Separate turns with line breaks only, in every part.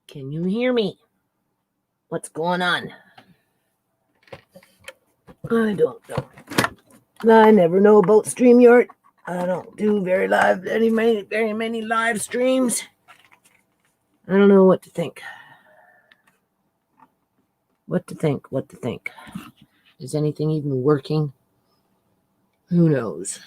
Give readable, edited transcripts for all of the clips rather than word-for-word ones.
Can you hear me? What's going on? I don't know. I never know about StreamYard. I don't do very many live streams. I don't know what to think. What to think. Is anything even working? Who knows?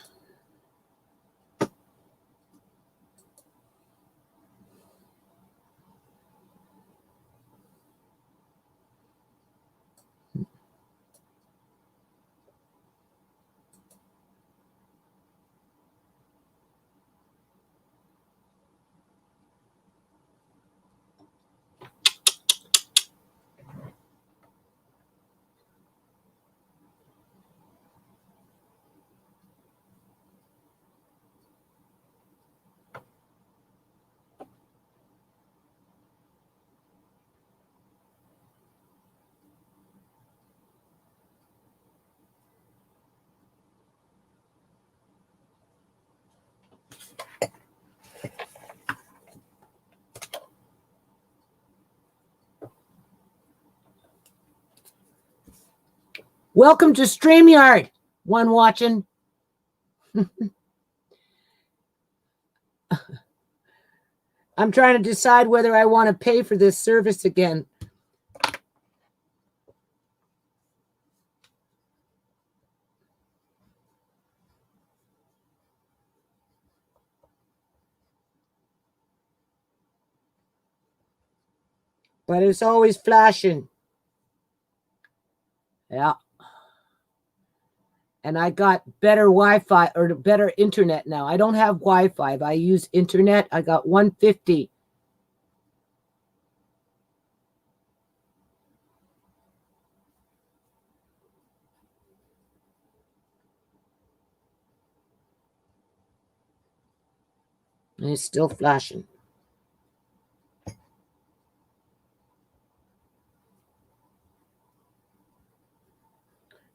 Welcome to StreamYard. One watching. I'm trying to decide whether I want to pay for this service again. But it's always flashing. Yeah. And I got better Wi-Fi or better internet now. I don't have Wi-Fi. I use internet. I got 150. And it's still flashing.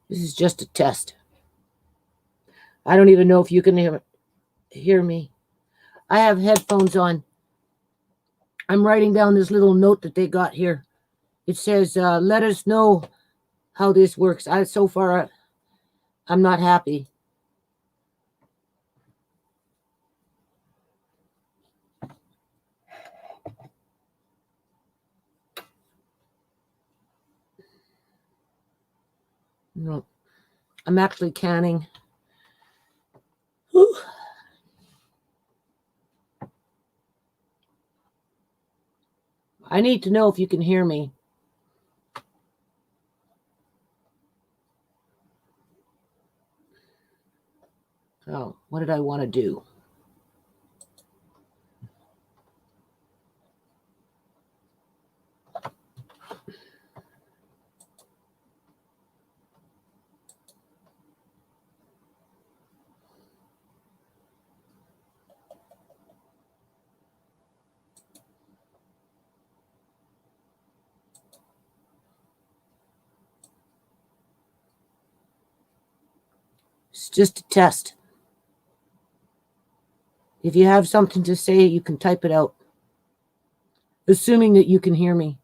This is just a test. I don't even know if you can hear me. I have headphones on. I'm writing down this little note that they got here. It says, let us know how this works. So far, I'm not happy. No, I'm actually canning. Whew. I need to know if you can hear me. Oh, what did I want to do? It's just a test. If you have something to say, you can type it out. Assuming that you can hear me.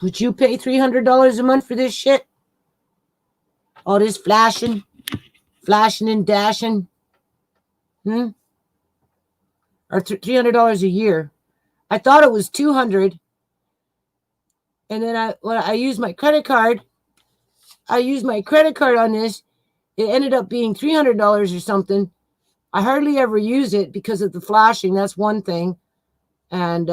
Would you pay $300 a month for this shit? All this flashing and dashing? Or $300 a year? I thought it was $200. And then when I use my credit card, I use my credit card on this, It ended up being $300 or something. I hardly ever use it because of the flashing. That's one thing. And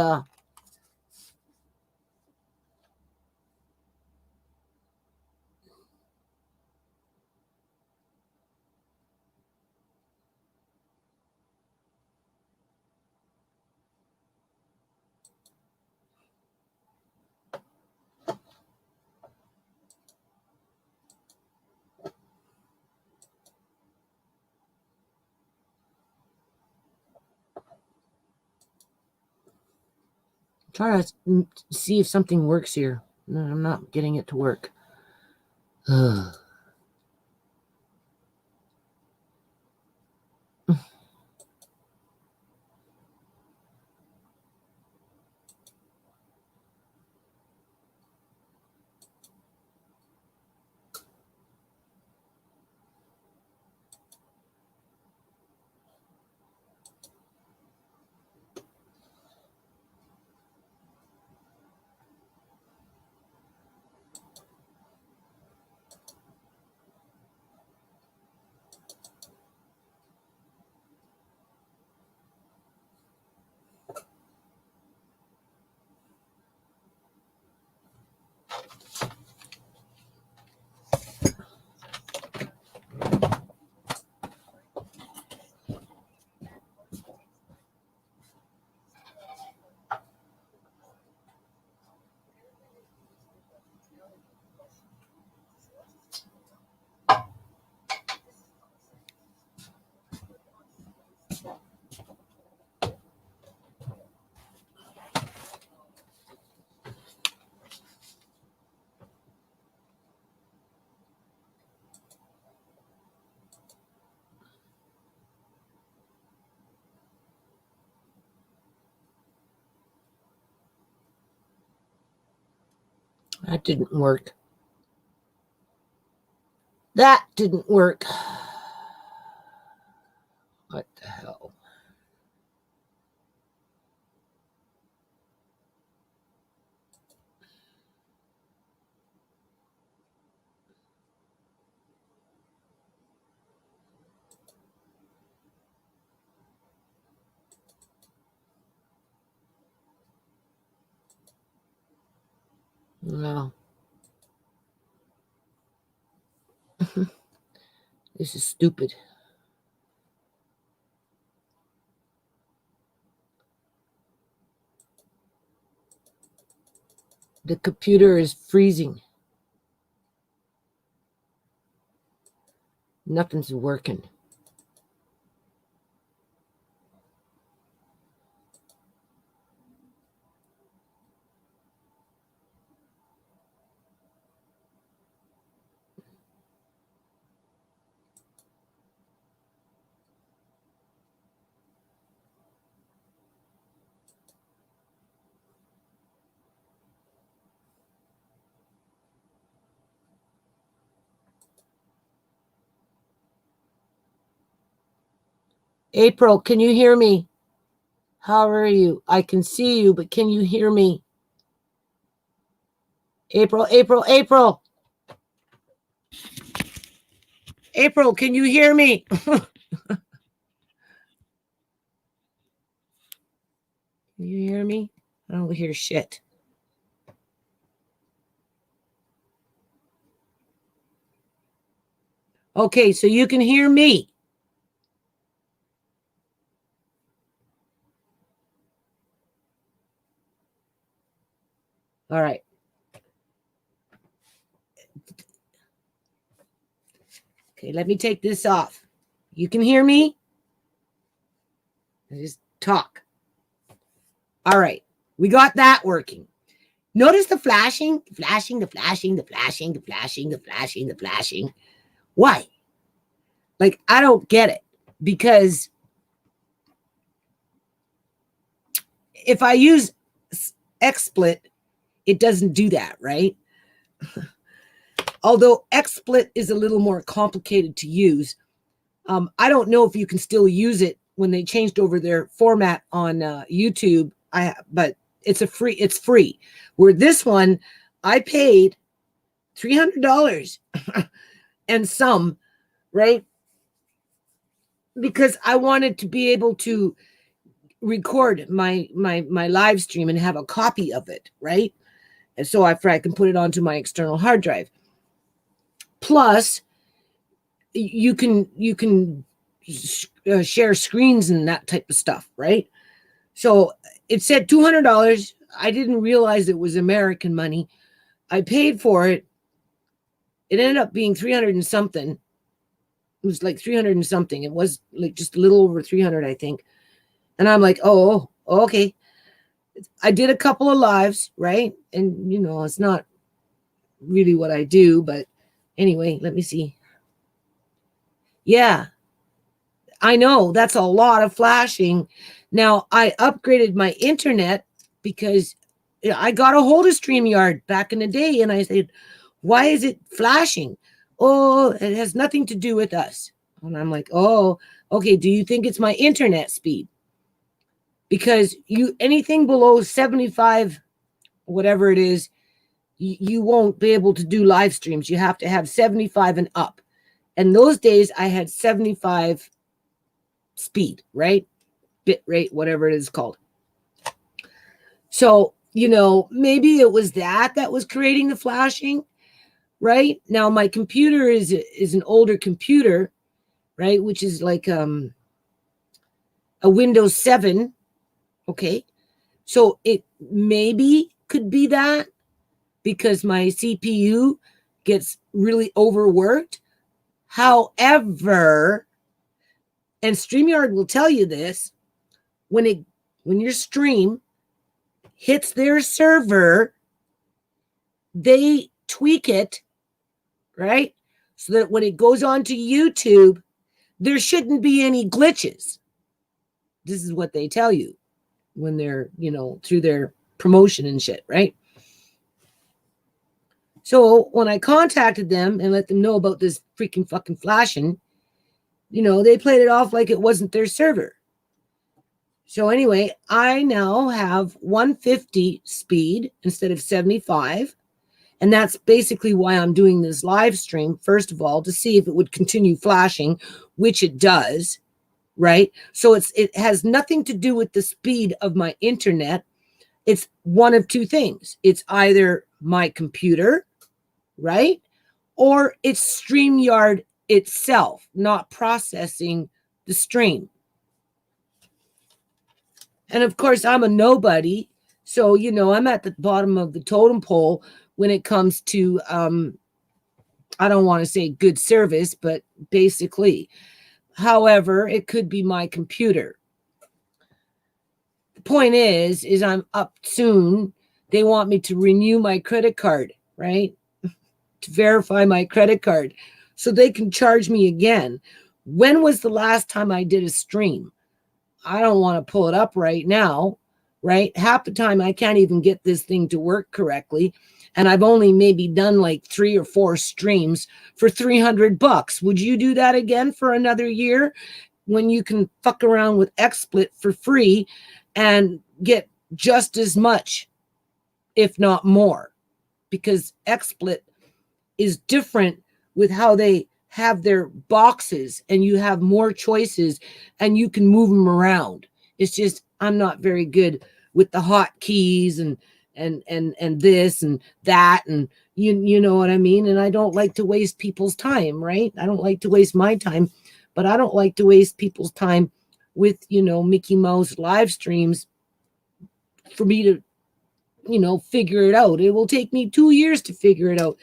try to see if something works here. No, I'm not getting it to work. That didn't work. That didn't work. What the hell? No. This is stupid. The computer is freezing. Nothing's working. April, can you hear me? How are you? I can see you, but can you hear me? April, April, April. April, can you hear me? Can you hear me? I don't hear shit. Okay, so you can hear me. All right. Okay, let me take this off. You can hear me? Just talk. All right. We got that working. Notice the flashing, the flashing, the flashing, the flashing, the flashing, the flashing, the flashing. Why? Like, I don't get it. Because if I use XSplit, it doesn't do that, right? Although XSplit is a little more complicated to use. I don't know if you can still use it when they changed over their format on YouTube. But it's free. Where this one, I paid $300 and some, right? Because I wanted to be able to record my live stream and have a copy of it, right? And so I can put it onto my external hard drive. Plus, you can share screens and that type of stuff, right? So it said $200. I didn't realize it was American money. I paid for it. It ended up being 300 and something. It was like 300 and something. It was like just a little over 300, I think. And I'm like, oh, okay. I did a couple of lives, right? And, you know, it's not really what I do, but anyway, let me see. Yeah, I know that's a lot of flashing. Now, I upgraded my internet because I got a hold of StreamYard back in the day, and I said, why is it flashing? Oh, it has nothing to do with us. And I'm like, oh, okay, do you think it's my internet speed? Because anything below 75, whatever it is, you won't be able to do live streams. You have to have 75 and up. And those days I had 75 speed, right? Bit rate, whatever it is called. So, you know, maybe it was that was creating the flashing, right? Now my computer is an older computer, right? Which is like a Windows 7. Okay. So it maybe could be that because my CPU gets really overworked. However, and StreamYard will tell you this, when your stream hits their server, they tweak it, right? So that when it goes on to YouTube, there shouldn't be any glitches. This is what they tell you when they're, you know, through their promotion and shit, right? So when I contacted them and let them know about this freaking fucking flashing, you know, they played it off like it wasn't their server. So anyway, I now have 150 speed instead of 75. And that's basically why I'm doing this live stream, first of all, to see if it would continue flashing, which it does, right? So it has nothing to do with the speed of my internet. It's one of two things. It's either my computer, right? Or it's StreamYard itself, not processing the stream. And of course, I'm a nobody. So, you know, I'm at the bottom of the totem pole when it comes to, I don't want to say good service, but basically. However, it could be my computer. The point is I'm up soon. They want me to renew my credit card, right? To verify my credit card so they can charge me again. When was the last time I did a stream? I don't want to pull it up right now, right? Half the time I can't even get this thing to work correctly. And I've only maybe done like 3 or 4 streams for $300. Would you do that again for another year when you can fuck around with XSplit for free and get just as much, if not more? Because XSplit is different with how they have their boxes, and you have more choices and you can move them around. It's just, I'm not very good with the hotkeys and this and that, and you know what I mean? And I don't like to waste people's time, right? I don't like to waste my time, but I don't like to waste people's time with, you know, Mickey Mouse live streams for me to, you know, figure it out. It will take me 2 years to figure it out.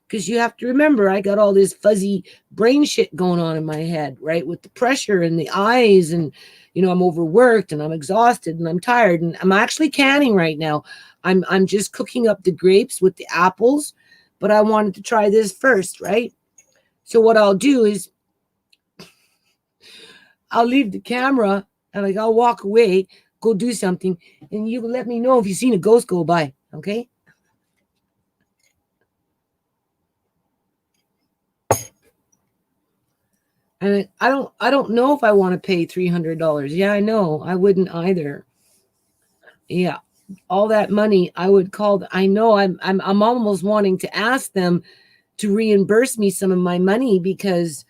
Because you have to remember, I got all this fuzzy brain shit going on in my head, right? With the pressure and the eyes, and, you know, I'm overworked and I'm exhausted and I'm tired, and I'm actually canning right now. I'm just cooking up the grapes with the apples, but I wanted to try this first, right? So what I'll do is I'll leave the camera and like I'll walk away, go do something, and you let me know if you've seen a ghost go by, okay? And I don't know if I want to pay $300. Yeah, I know. I wouldn't either. Yeah. All that money I would call. I know I'm almost wanting to ask them to reimburse me some of my money, because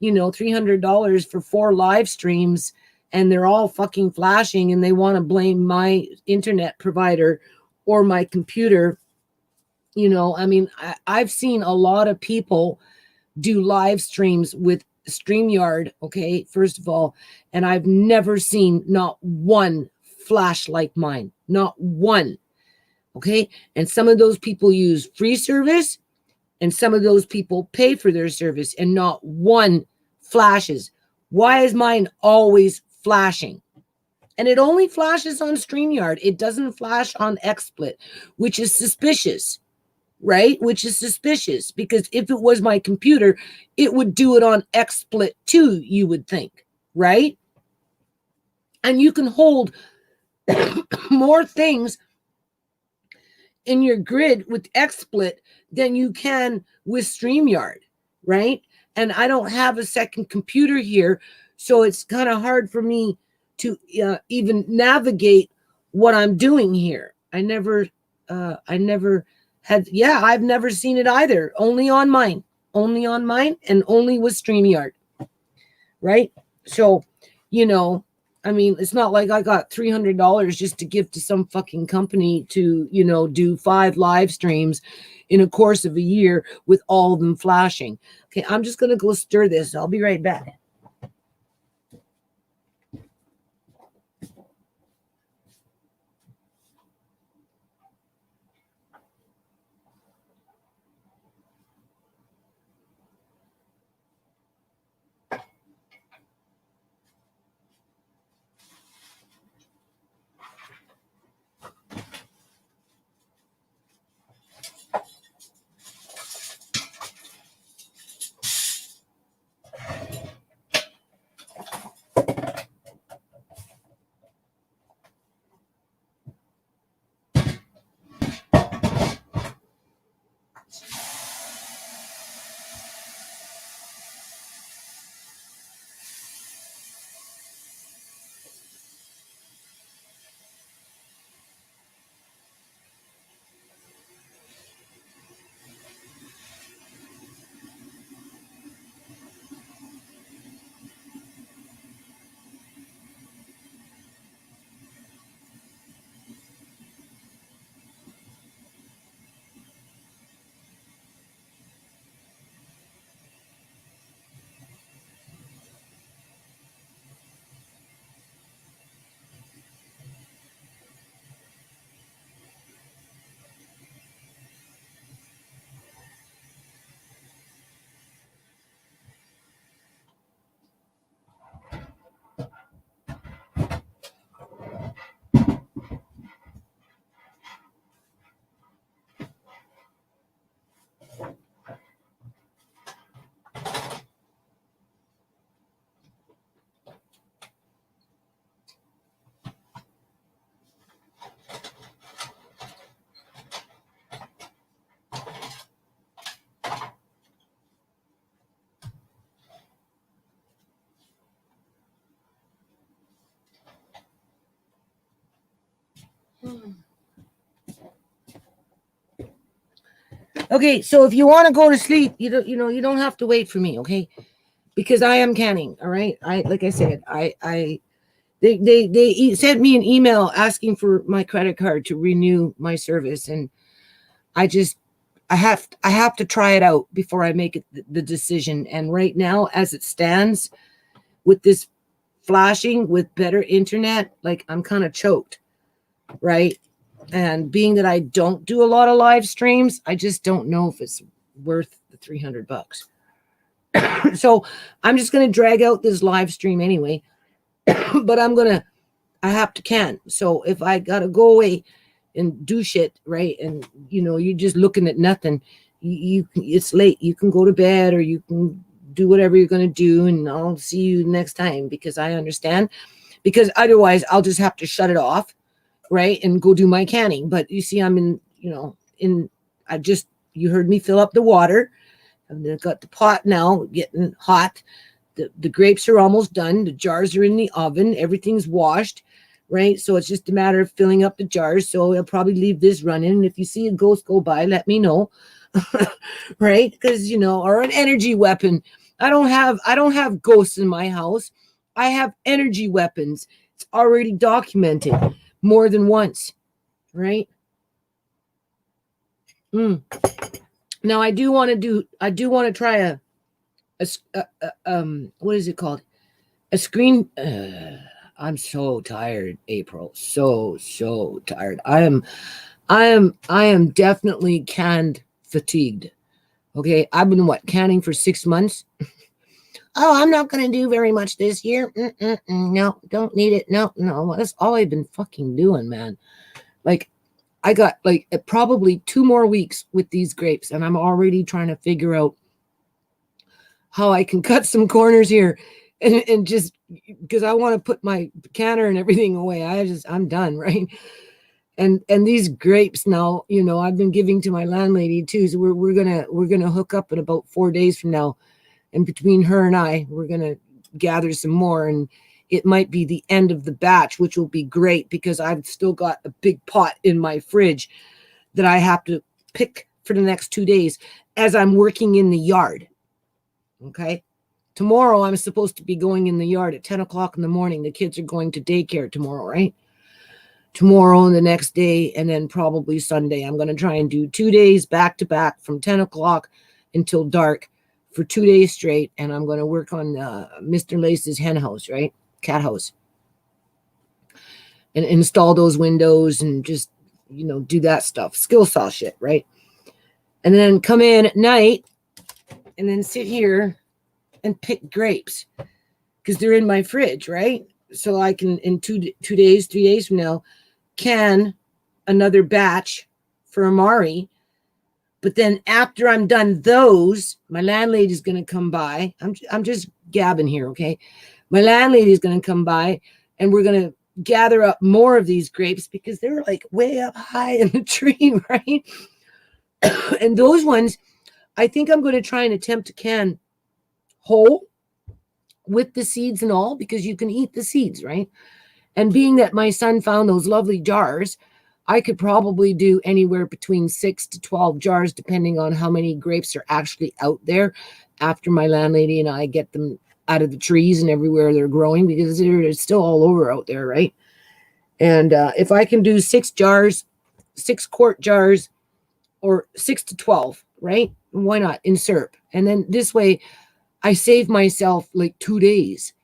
$300 for 4 live streams, and they're all fucking flashing, and they want to blame my internet provider or my computer. I've seen a lot of people do live streams with StreamYard, okay, first of all, and I've never seen not one flash like mine, not one, okay? And some of those people use free service, and some of those people pay for their service, and not one flashes. Why is mine always flashing? And it only flashes on StreamYard. It doesn't flash on XSplit, which is suspicious, right? Which is suspicious, because if it was my computer, it would do it on XSplit too, you would think, right? And you can hold more things in your grid with XSplit than you can with StreamYard, right? And I don't have a second computer here, so it's kind of hard for me to even navigate what I'm doing here. I've never seen it either. Only on mine, and only with StreamYard, right? So, it's not like I got $300 just to give to some fucking company to, do 5 live streams in a course of a year with all of them flashing. Okay, I'm just going to go stir this. I'll be right back. Okay, so if you want to go to sleep, you don't have to wait for me, okay? Because I am canning, all right? Like I said, they sent me an email asking for my credit card to renew my service, and I have to try it out before I make the decision. And right now, as it stands, with this flashing with better internet, like, I'm kind of choked, right? And being that I don't do a lot of live streams, I just don't know if it's worth the $300. So I'm just going to drag out this live stream anyway, but I have to can. So if I got to go away and do shit, right, and you're just looking at nothing, it's late. You can go to bed, or you can do whatever you're going to do, and I'll see you next time, because I understand, because otherwise I'll just have to shut it off, right, and go do my canning. But you see, I'm you heard me fill up the water. I've got the pot now getting hot. The grapes are almost done. The jars are in the oven. Everything's washed, right? So it's just a matter of filling up the jars. So I'll probably leave this running. And if you see a ghost go by, let me know, right? Because, or an energy weapon, I don't have ghosts in my house. I have energy weapons. It's already documented more than once, right? Now I do want to try a what is it called? A screen. I'm so tired, April. So tired. I am definitely canned fatigued. Okay, I've been canning for 6 months. Oh, I'm not going to do very much this year. No, don't need it. No, that's all I've been fucking doing, man. Like, I got like probably 2 more weeks with these grapes, and I'm already trying to figure out how I can cut some corners here, and just because I want to put my canner and everything away. I'm done, right? And these grapes now, I've been giving to my landlady too. So we're gonna hook up in about 4 days from now, and between her and I, we're gonna gather some more, and it might be the end of the batch, which will be great because I've still got a big pot in my fridge that I have to pick for the next 2 days as I'm working in the yard. Okay. Tomorrow I'm supposed to be going in the yard at 10 o'clock in the morning. The kids are going to daycare tomorrow, right? Tomorrow and the next day, and then probably Sunday. I'm going to try and do 2 days back to back from 10 o'clock until dark for 2 days straight. And I'm going to work on Mr. Lace's hen house, right? Cat house. And install those windows and just, do that stuff. Skill saw shit, right? And then come in at night and then sit here and pick grapes because they're in my fridge, right? So I can, in 3 days from now, can another batch for Amari. But then after I'm done those, my landlady's going to come by. I'm just gabbing here, okay? My landlady's going to come by, and we're going to gather up more of these grapes because they're like way up high in the tree, right? And those ones, I think I'm going to try and attempt to can whole with the seeds and all, because you can eat the seeds, right? And being that my son found those lovely jars, I could probably do anywhere between 6 to 12 jars, depending on how many grapes are actually out there after my landlady and I get them out of the trees and everywhere they're growing, because they're still all over out there, right? And if I can do 6 quart jars, or 6 to 12, right? Why not in syrup? And then this way I save myself like 2 days,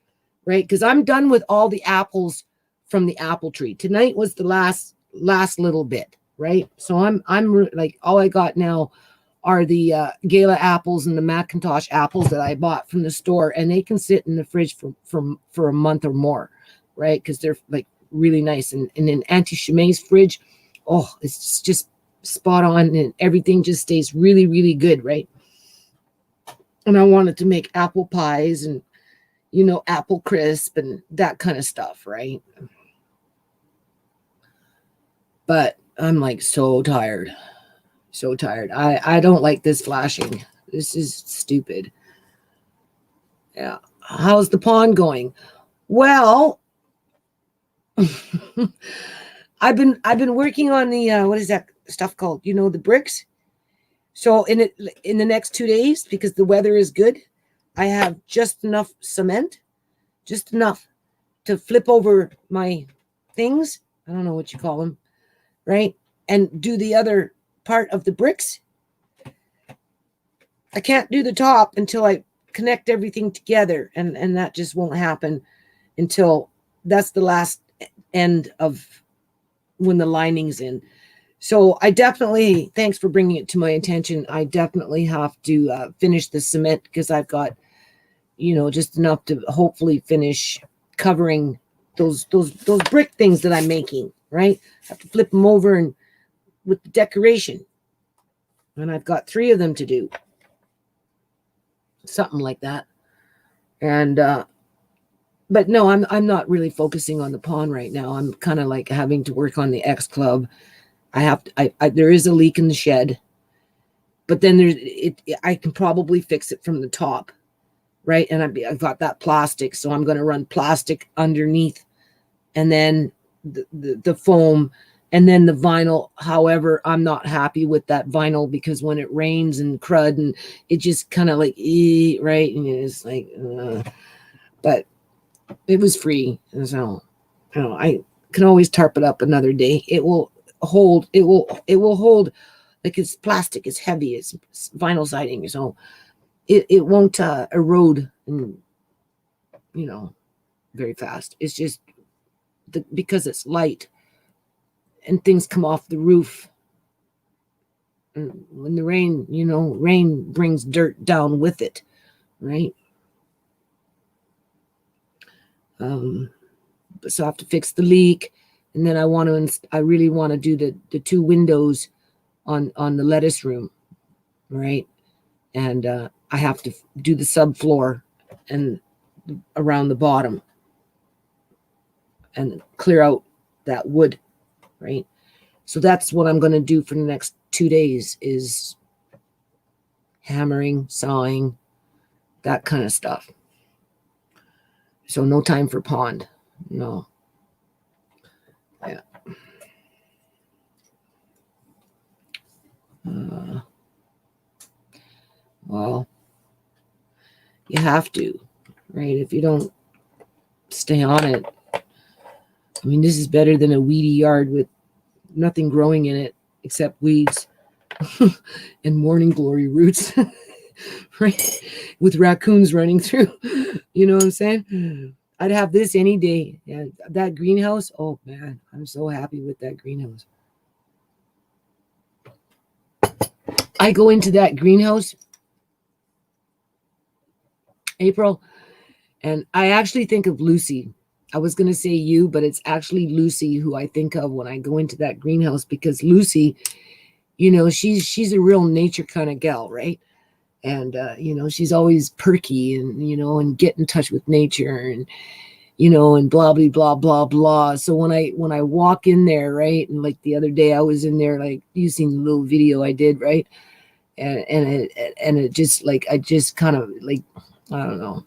right? Because I'm done with all the apples from the apple tree. Tonight was the last little bit, right? So I'm like, all I got now are the Gala apples and the Macintosh apples that I bought from the store, and they can sit in the fridge for a month or more, right? Because they're like really nice. And in Auntie ShaMay's fridge, oh, it's just spot on, and everything just stays really, really good, right? And I wanted to make apple pies and, apple crisp and that kind of stuff, right? But I'm like so tired. I don't like this flashing. This is stupid. Yeah. How's the pond going? Well, I've been working on the what is that stuff called? The bricks. So in the next 2 days, because the weather is good, I have just enough cement, just enough to flip over my things. I don't know what you call them, right? And do the other part of the bricks. I can't do the top until I connect everything together, and that just won't happen until that's the last end of when the lining's in. So I definitely, thanks for bringing it to my attention. I definitely have to finish the cement, because I've got, just enough to hopefully finish covering those brick things that I'm making, right? I have to flip them over and with the decoration. And I've got 3 of them to do. Something like that. And, but no, I'm not really focusing on the pond right now. I'm kind of like having to work on the X Club. There is a leak in the shed, but then I can probably fix it from the top, right? And I've got that plastic, so I'm going to run plastic underneath, and then the foam And then the vinyl, however, I'm not happy with that vinyl because when it rains and crud and it just kind of like, right? And it's like, but it was free. And so, I can always tarp it up another day. It will hold, it will hold, like it's plastic, it's heavy, it's vinyl siding. So it won't erode and, very fast. It's just because it's light and things come off the roof. And when the rain, rain brings dirt down with it, right? So I have to fix the leak, and then I really want to do the 2 windows on the lettuce room, right? And I have to do the subfloor and around the bottom and clear out that wood, right? So that's what I'm going to do for the next 2 days is hammering, sawing, that kind of stuff. So no time for pond. No. Yeah. Well, you have to, right? If you don't stay on it. I mean, this is better than a weedy yard with nothing growing in it except weeds and morning glory roots, right? With raccoons running through. You know what I'm saying? I'd have this any day. Yeah, that greenhouse, oh man, I'm so happy with that greenhouse. I go into that greenhouse, April, and I actually think of Lucy. I was going to say you, but it's actually Lucy who I think of when I go into that greenhouse, because Lucy, she's a real nature kind of gal, right? And, she's always perky and, and get in touch with nature and, and blah, blah, blah, blah, blah. So when I walk in there, right. And like the other day I was in there, like you seen the little video I did, right. And it just like, I just kind of like, I don't know.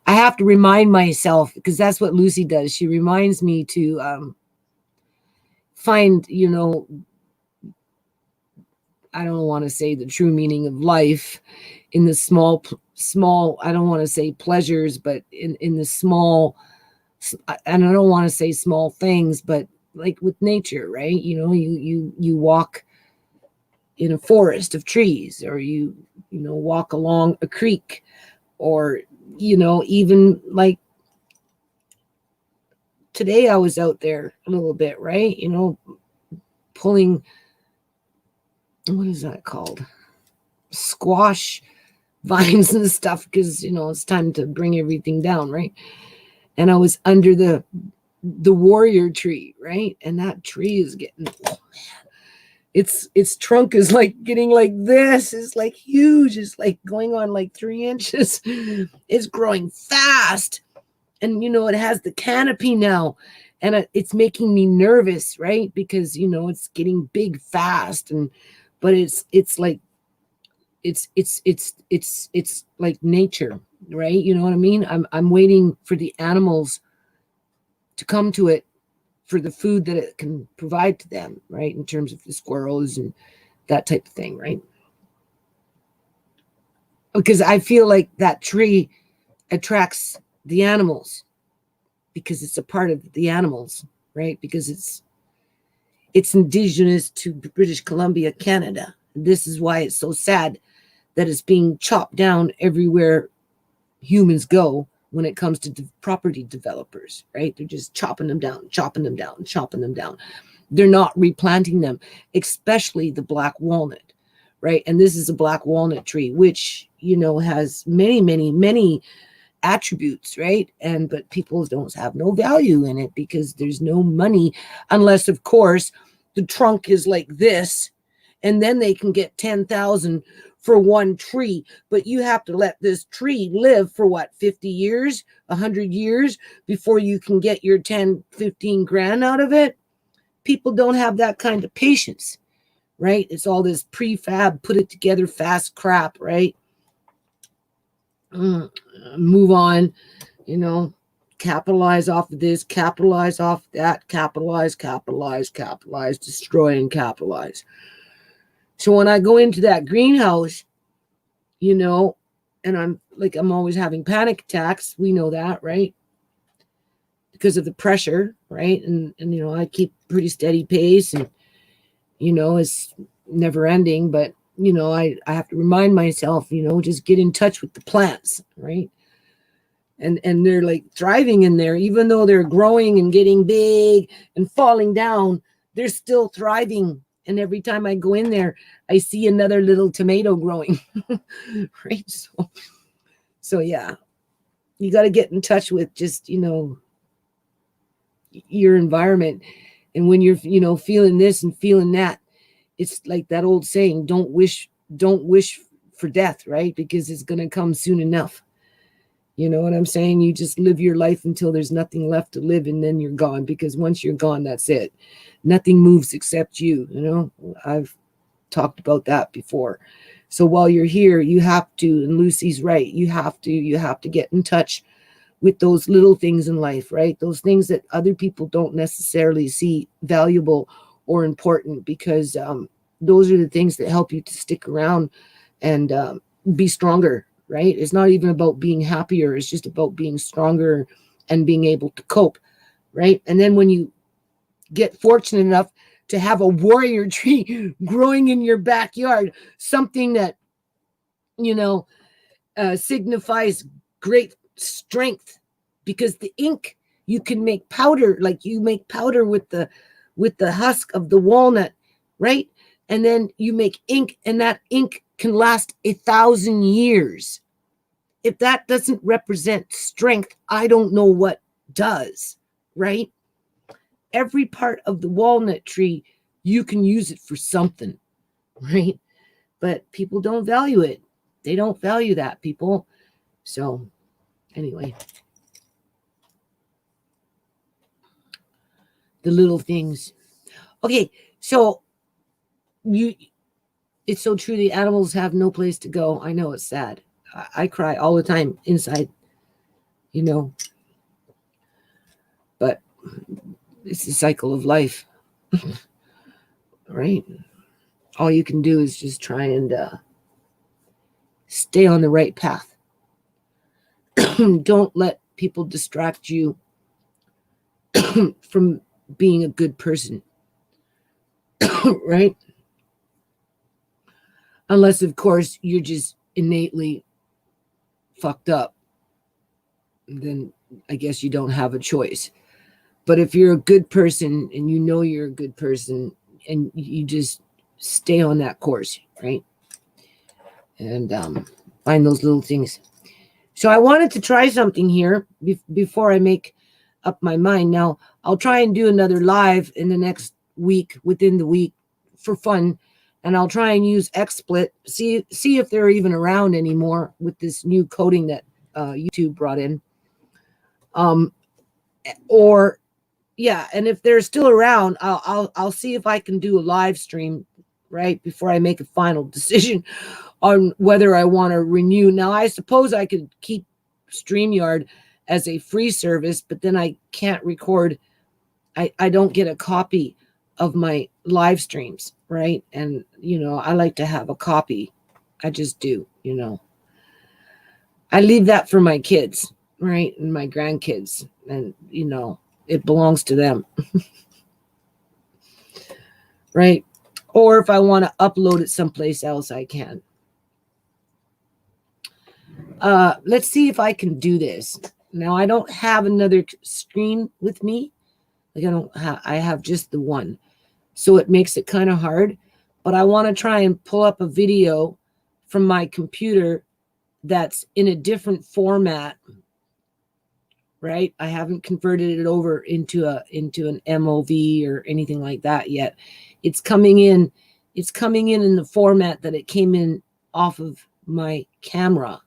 I have to remind myself, because that's what Lucy does. She reminds me to find, I don't want to say the true meaning of life in the small, I don't want to say pleasures, but in the small, and I don't want to say small things, but like with nature, right? You walk in a forest of trees, or you walk along a creek, or, even like today I was out there a little bit, right? Pulling, what is that called? Squash vines and stuff, because it's time to bring everything down, right? And I was under the warrior tree, right? And that tree is getting, oh man, its trunk is like getting like this. It's like huge. It's like going on like 3 inches. It's growing fast, and it has the canopy now, and it's making me nervous, right? Because it's getting big fast, but it's like it's like nature, right? You know what I mean? I'm waiting for the animals to come to it for the food that it can provide to them, right? In terms of the squirrels and that type of thing, right? Because I feel like that tree attracts the animals because it's a part of the animals, right? Because it's indigenous to British Columbia, Canada. This is why it's so sad that it's being chopped down everywhere humans go when it comes to property developers, right? They're just chopping them down, chopping them down, chopping them down. They're not replanting them, especially the black walnut, right? And this is a black walnut tree, which, has many, many, many attributes, right? But people don't have no value in it because there's no money, unless, of course, the trunk is like this, and then they can get 10,000 for one tree. But you have to let this tree live for what, 50 years, 100 years before you can get your 10, 15 grand out of it. People don't have that kind of patience, right? It's all this prefab, put it together fast crap, right? Move on, capitalize off of this, capitalize off that, capitalize, destroy and capitalize. So when I go into that greenhouse, you know, and I'm always having panic attacks. We know that, right? Because of the pressure, right? And you know, I keep pretty steady pace, and you know, it's never ending, but you know, I have to remind myself, you know, just get in touch with the plants, right? And they're like thriving in there, even though they're growing and getting big and falling down, they're still thriving. And every time I go in there, I see another little tomato growing, right? So yeah, you got to get in touch with just, you know, your environment. And when you're, you know, feeling this and feeling that, it's like that old saying, don't wish for death, right? Because it's going to come soon enough. You know what I'm saying? You just live your life until there's nothing left to live, and then you're gone, because once you're gone, that's it. Nothing moves except you. You know, I've talked about that before. So while you're here, you have to, and Lucy's right, you have to get in touch with those little things in life, right? Those things that other people don't necessarily see valuable or important, because those are the things that help you to stick around and be stronger, right? It's not even about being happier. It's just about being stronger and being able to cope, right? And then when you get fortunate enough to have a warrior tree growing in your backyard, something that, you know, signifies great strength, because the ink, you can make powder, like you make powder with the husk of the walnut, right? And then you make ink, and that ink can last 1,000 years. If that doesn't represent strength, I don't know what does, right? Every part of the walnut tree, you can use it for something, right? But people don't value it. They don't value that, people. So anyway, the little things. Okay, so it's so true. The animals have no place to go. I know, it's sad. I cry all the time inside, you know, but it's the cycle of life, right? All you can do is just try and stay on the right path. Don't let people distract you from being a good person, right? Unless, of course, you're just innately fucked up, then I guess you don't have a choice. But if you're a good person and you know you're a good person, and you just stay on that course, right? And find those little things. So I wanted to try something here before I make up my mind. Now, I'll try and do another live in the next week, within the week, for fun. And I'll try and use XSplit, see if they're even around anymore with this new coding that YouTube brought in. Or yeah, and if they're still around, I'll see if I can do a live stream, right, before I make a final decision on whether I want to renew. Now, I suppose I could keep StreamYard as a free service, but then I can't record. I don't get a copy of my live streams, right? And, you know, I like to have a copy. I just do, you know. I leave that for my kids, right? And my grandkids. And, you know, it belongs to them. Right? Or if I want to upload it someplace else, I can. Let's see if I can do this. Now, I don't have another screen with me. Like I have just the one. So it makes it kind of hard. But I want to try and pull up a video from my computer that's in a different format. Right? I haven't converted it over into an MOV or anything like that yet. It's coming in the format that it came in off of my camera.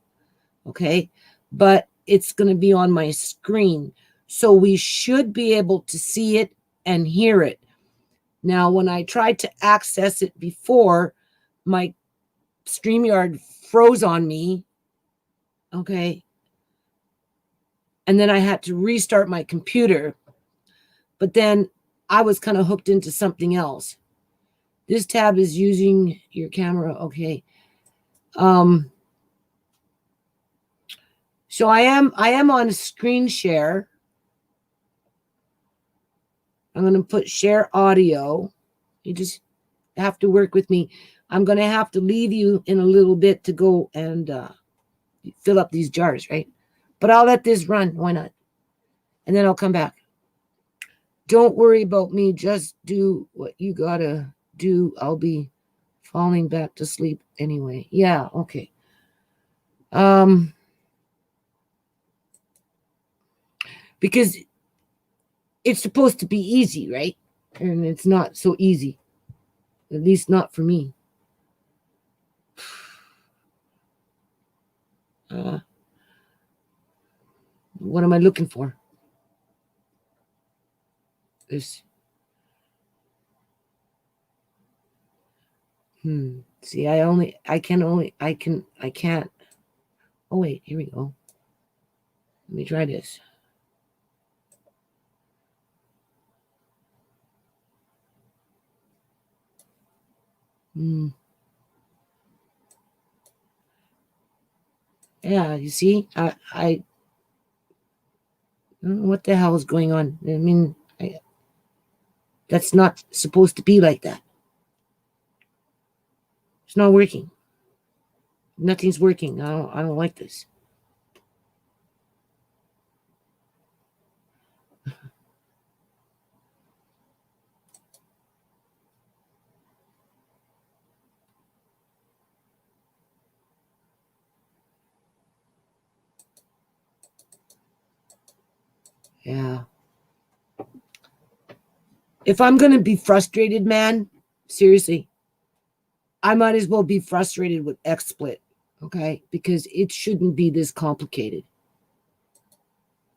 Okay? But it's going to be on my screen. So we should be able to see it and hear it. Now, when I tried to access it before, my StreamYard froze on me. Okay? and then I had to restart my computer. But then I was kind of hooked into something else. This tab is using your camera. Okay. So I am on screen share. I'm going to put share audio. You just have to work with me. I'm going to have to leave you in a little bit to go and fill up these jars, right? But I'll let this run. Why not? And then I'll come back. Don't worry about me. Just do what you got to do. I'll be falling back to sleep anyway. Yeah, okay. Because it's supposed to be easy, right? And it's not so easy. At least not for me. What am I looking for? This. See, I can't. Oh, wait, here we go. Let me try this. Yeah, you see, I don't know what the hell is going on. I mean, that's not supposed to be like that. It's not working. Nothing's working. I don't like this. Yeah. If I'm going to be frustrated, man, seriously, I might as well be frustrated with XSplit, okay? Because it shouldn't be this complicated.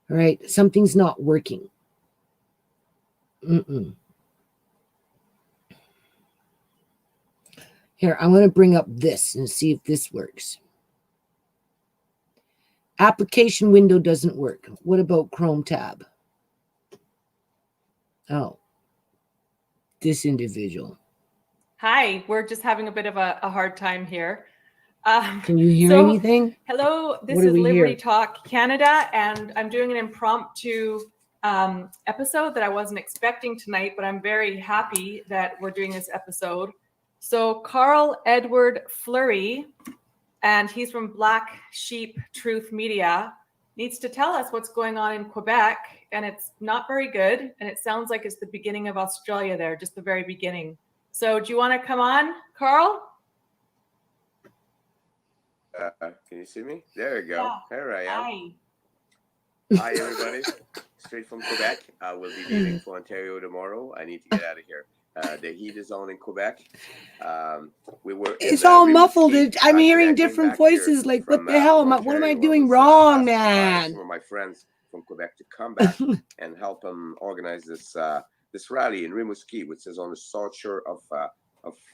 All right? Something's not working. Here, I'm going to bring up this and see if this works. Application window doesn't work. What about Chrome tab? Oh, this individual.
Hi, we're just having a bit of a hard time here.
Can you hear anything?
Hello, this is Liberty Talk Canada, and I'm doing an impromptu episode that I wasn't expecting tonight, but I'm very happy that we're doing this episode. So Carl Edward Fleury, and he's from Black Sheep Truth Media, needs to tell us what's going on in Quebec, and it's not very good, and it sounds like it's the beginning of Australia there, just the very beginning. So do you want to come on, Carl?
Can you see me? There you go. Yeah. There I am. Hi, everybody. Straight from Quebec. I will be leaving for Ontario tomorrow. I need to get out of here. The heat is on in Quebec.
It's all muffled. I'm hearing different voices. Like, what the hell? What am I doing wrong, man?
Some of my friends from Quebec to come back and help them organize this rally in Rimouski, which is on the south shore of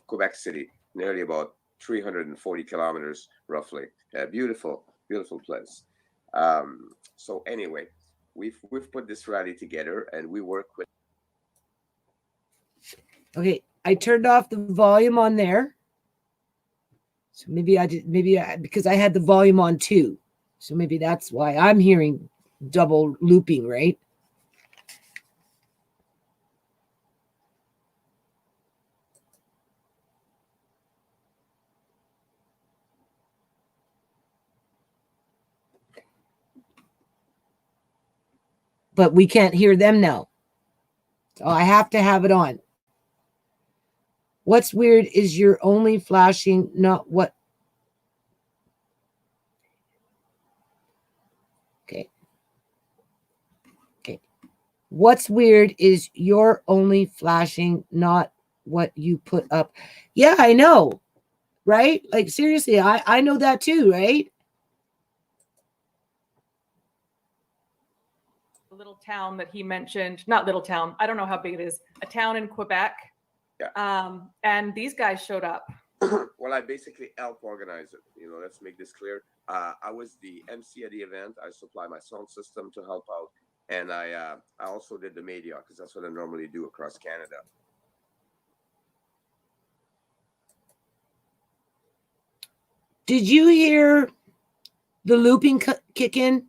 Quebec City, nearly about 340 kilometers, roughly. Beautiful, beautiful place. So anyway, we've put this rally together, and we work with.
Okay, I turned off the volume on there. So maybe because I had the volume on too. So maybe that's why I'm hearing double looping, right? But we can't hear them now. So I have to have it on. What's weird is you're only flashing, not what. Okay. What's weird is you're only flashing, not what you put up. Yeah, I know. Right? Like, seriously, I know that too, right?
Little town that he mentioned, not little town, I don't know how big it is, a town in Quebec. Yeah. And these guys showed up.
Well, I basically helped organize it. Let's make this clear. I was the MC at the event. I supply my sound system to help out, and I also did the media because that's what I normally do across Canada.
Did you hear the looping kick in?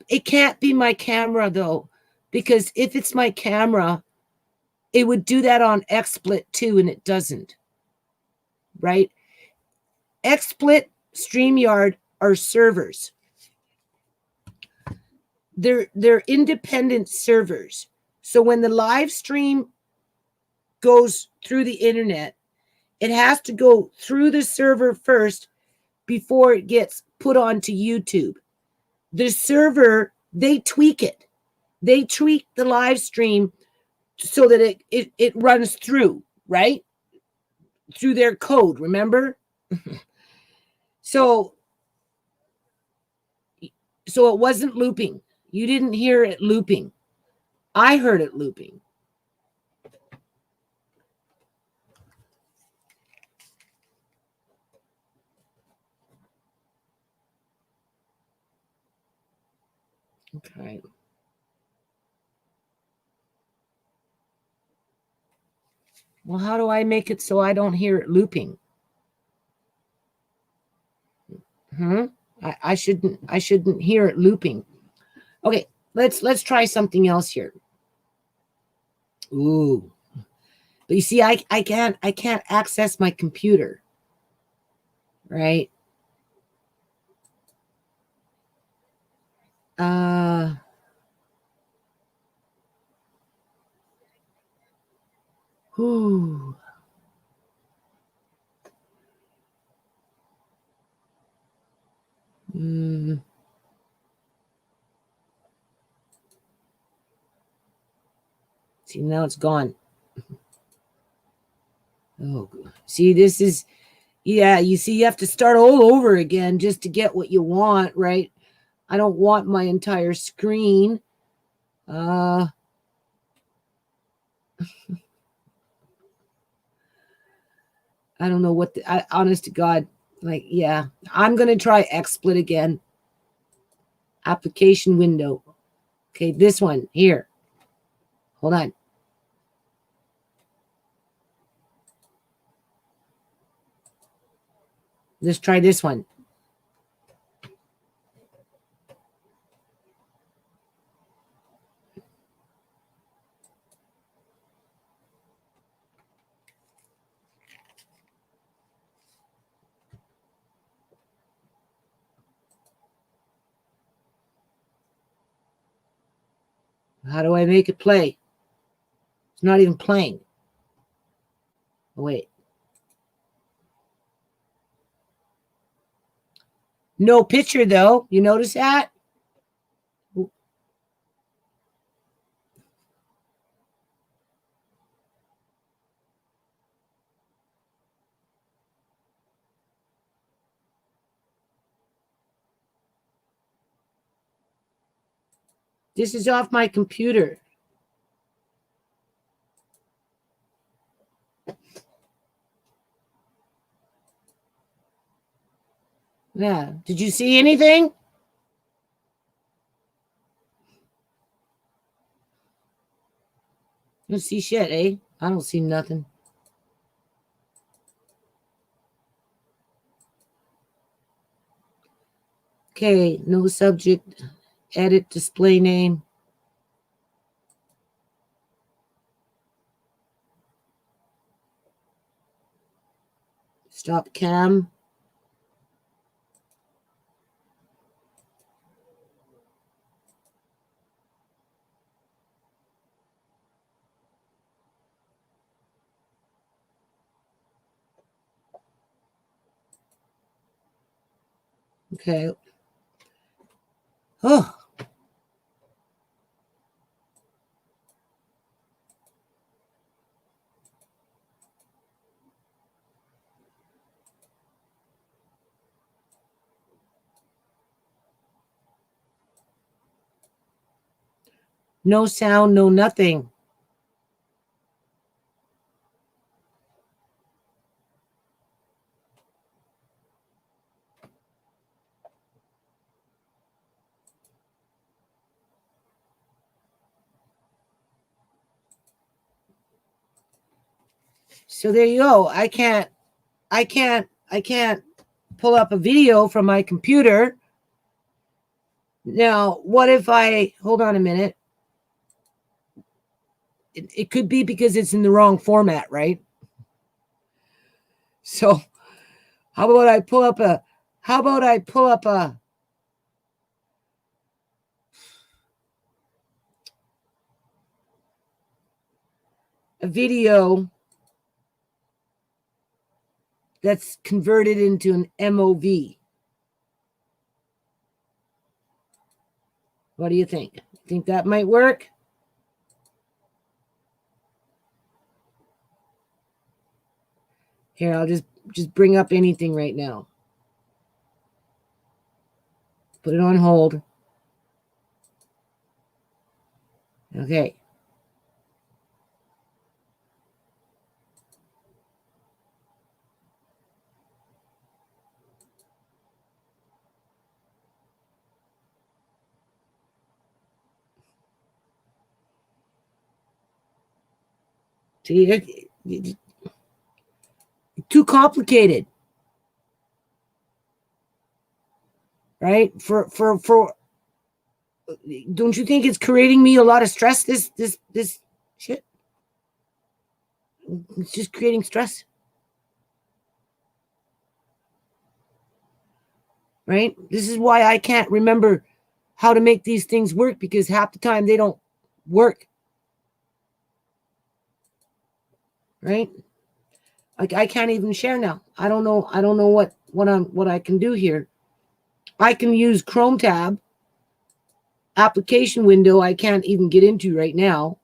It can't be my camera though, because if it's my camera, it would do that on XSplit too, and it doesn't. Right? XSplit, StreamYard are servers. They're independent servers. So when the live stream goes through the internet, it has to go through the server first before it gets put onto YouTube. The server, they tweak it. They tweak the live stream so that it runs through, right? Through their code, remember? So it wasn't looping. You didn't hear it looping. I heard it looping. Okay. Well, how do I make it so I don't hear it looping? I shouldn't hear it looping. Okay, let's try something else here. Ooh. But you see, I can't access my computer. Right? Whew. See, now it's gone. Oh, see, this is, yeah, you see, you have to start all over again just to get what you want, right? I don't want my entire screen. I don't know what honest to God, like, yeah, I'm going to try XSplit again. Application window. Okay, this one here. Hold on. Let's try this one. How do I make it play? It's not even playing. Oh, wait. No picture, though. You notice that? This is off my computer. Yeah. Did you see anything? You don't see shit, eh? I don't see nothing. Okay, no subject. Edit display name. Stop cam. Okay. Oh. No sound, no nothing. So there you go. I can't pull up a video from my computer. Now, what if hold on a minute. It could be because it's in the wrong format, right? So how about I pull up a video that's converted into an MOV. What do you think? Think that might work? Here, I'll just bring up anything right now. Put it on hold. Okay. See, too complicated, right? For don't you think it's creating me a lot of stress? This shit. It's just creating stress, right? This is why I can't remember how to make these things work, because half the time they don't work, right? Like I can't even share now. I don't know what I can do here. I can use Chrome tab, application window I can't even get into right now.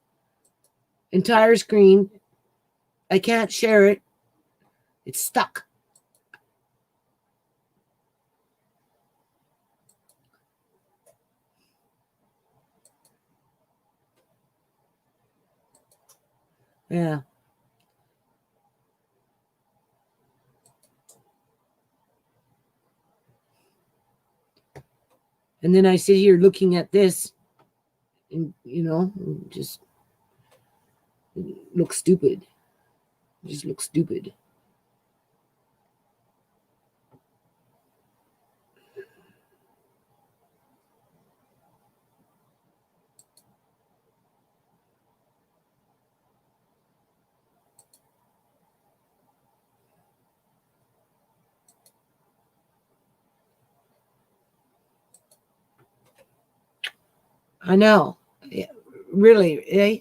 Entire screen. I can't share it. It's stuck. Yeah. And then I sit here looking at this and, just look stupid. Just look stupid. I know. Yeah, really, eh?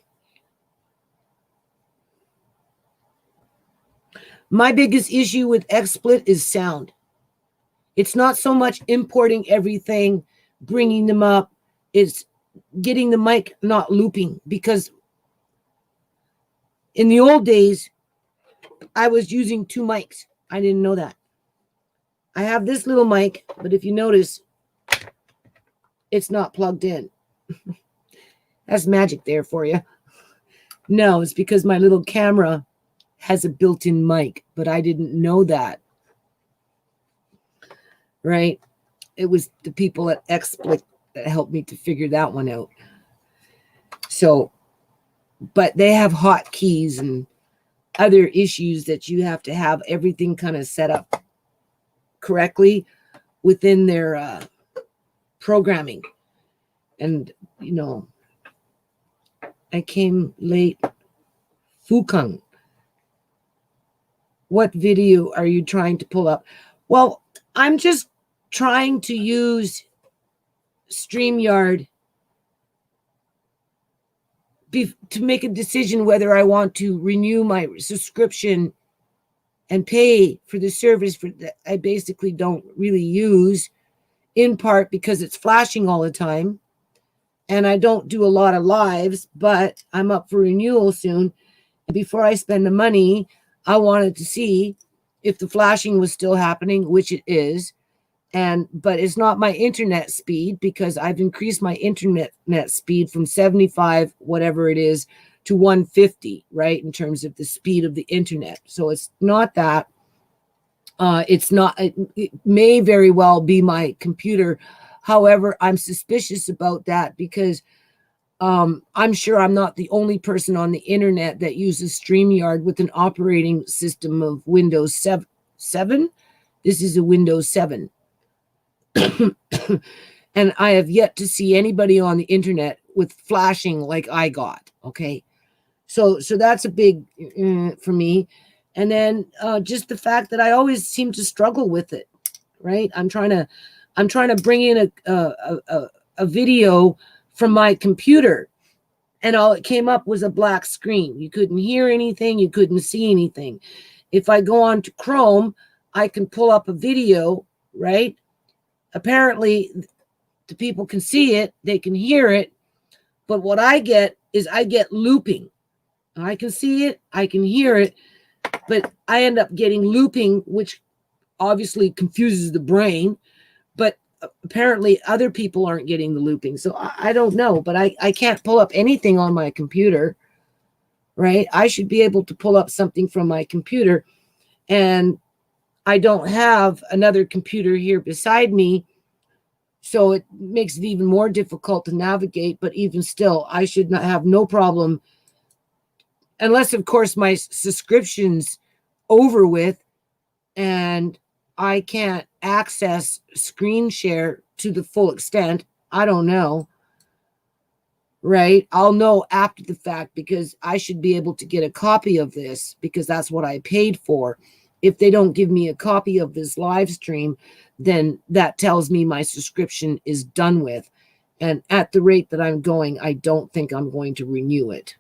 My biggest issue with XSplit is sound. It's not so much importing everything, bringing them up. It's getting the mic not looping, because in the old days, I was using 2 mics. I didn't know that. I have this little mic, but if you notice, it's not plugged in. That's magic there for you. No, it's because my little camera has a built-in mic, but I didn't know that. Right? It was the people at XSplit that helped me to figure that one out. So, but they have hotkeys and other issues that you have to have everything kind of set up correctly within their programming. And, I came late. Fukang. What video are you trying to pull up? Well, I'm just trying to use StreamYard to make a decision whether I want to renew my subscription and pay for the service that I basically don't really use, in part because it's flashing all the time. And I don't do a lot of lives, but I'm up for renewal soon. Before I spend the money, I wanted to see if the flashing was still happening, which it is. But it's not my internet speed, because I've increased my internet speed from 75, whatever it is, to 150, right? In terms of the speed of the internet. So it's not that. It's not, it may very well be my computer. However, I'm suspicious about that, because I'm sure I'm not the only person on the internet that uses StreamYard with an operating system of Windows 7. This is a Windows 7. And I have yet to see anybody on the internet with flashing like I got. Okay. So that's a big for me. And then just the fact that I always seem to struggle with it, right? I'm trying to bring in a video from my computer, and all it came up was a black screen. You couldn't hear anything, you couldn't see anything. If I go on to Chrome, I can pull up a video, right? Apparently, the people can see it, they can hear it, but what I get is I get looping. I can see it, I can hear it, but I end up getting looping, which obviously confuses the brain, but apparently other people aren't getting the looping. So I don't know, but I can't pull up anything on my computer, right? I should be able to pull up something from my computer, and I don't have another computer here beside me, so it makes it even more difficult to navigate. But even still, I should not have no problem, unless, of course, my subscription's over with and I can't access screen share to the full extent. I don't know, right? I'll know after the fact, because I should be able to get a copy of this, because that's what I paid for. If they don't give me a copy of this live stream, then that tells me my subscription is done with. And at the rate that I'm going, I don't think I'm going to renew it.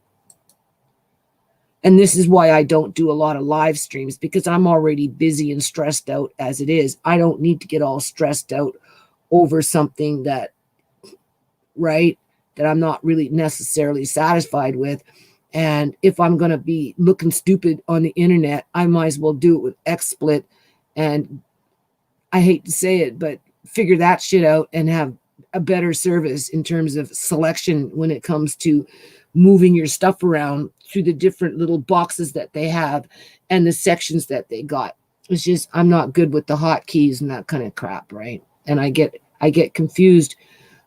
And this is why I don't do a lot of live streams, because I'm already busy and stressed out as it is. I don't need to get all stressed out over something that, right, that I'm not really necessarily satisfied with. And if I'm going to be looking stupid on the internet, I might as well do it with XSplit. And I hate to say it, but figure that shit out and have a better service in terms of selection when it comes to moving your stuff around through the different little boxes that they have and the sections that they got. It's just, I'm not good with the hotkeys and that kind of crap, right? And I get confused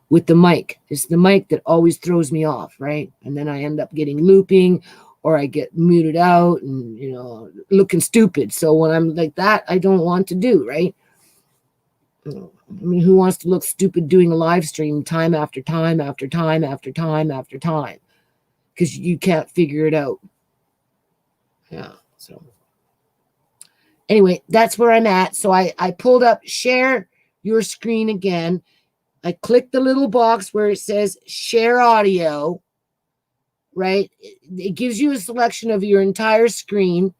with the mic. It's the mic that always throws me off, right? And then I end up getting looping, or I get muted out and, looking stupid. So when I'm like that, I don't want to do, right? I mean, who wants to look stupid doing a live stream time after time after time after time after time? Because you can't figure it out. Yeah. So anyway, that's where I'm at. So I pulled up share your screen again. I clicked the little box where it says share audio, right? It gives you a selection of your entire screen,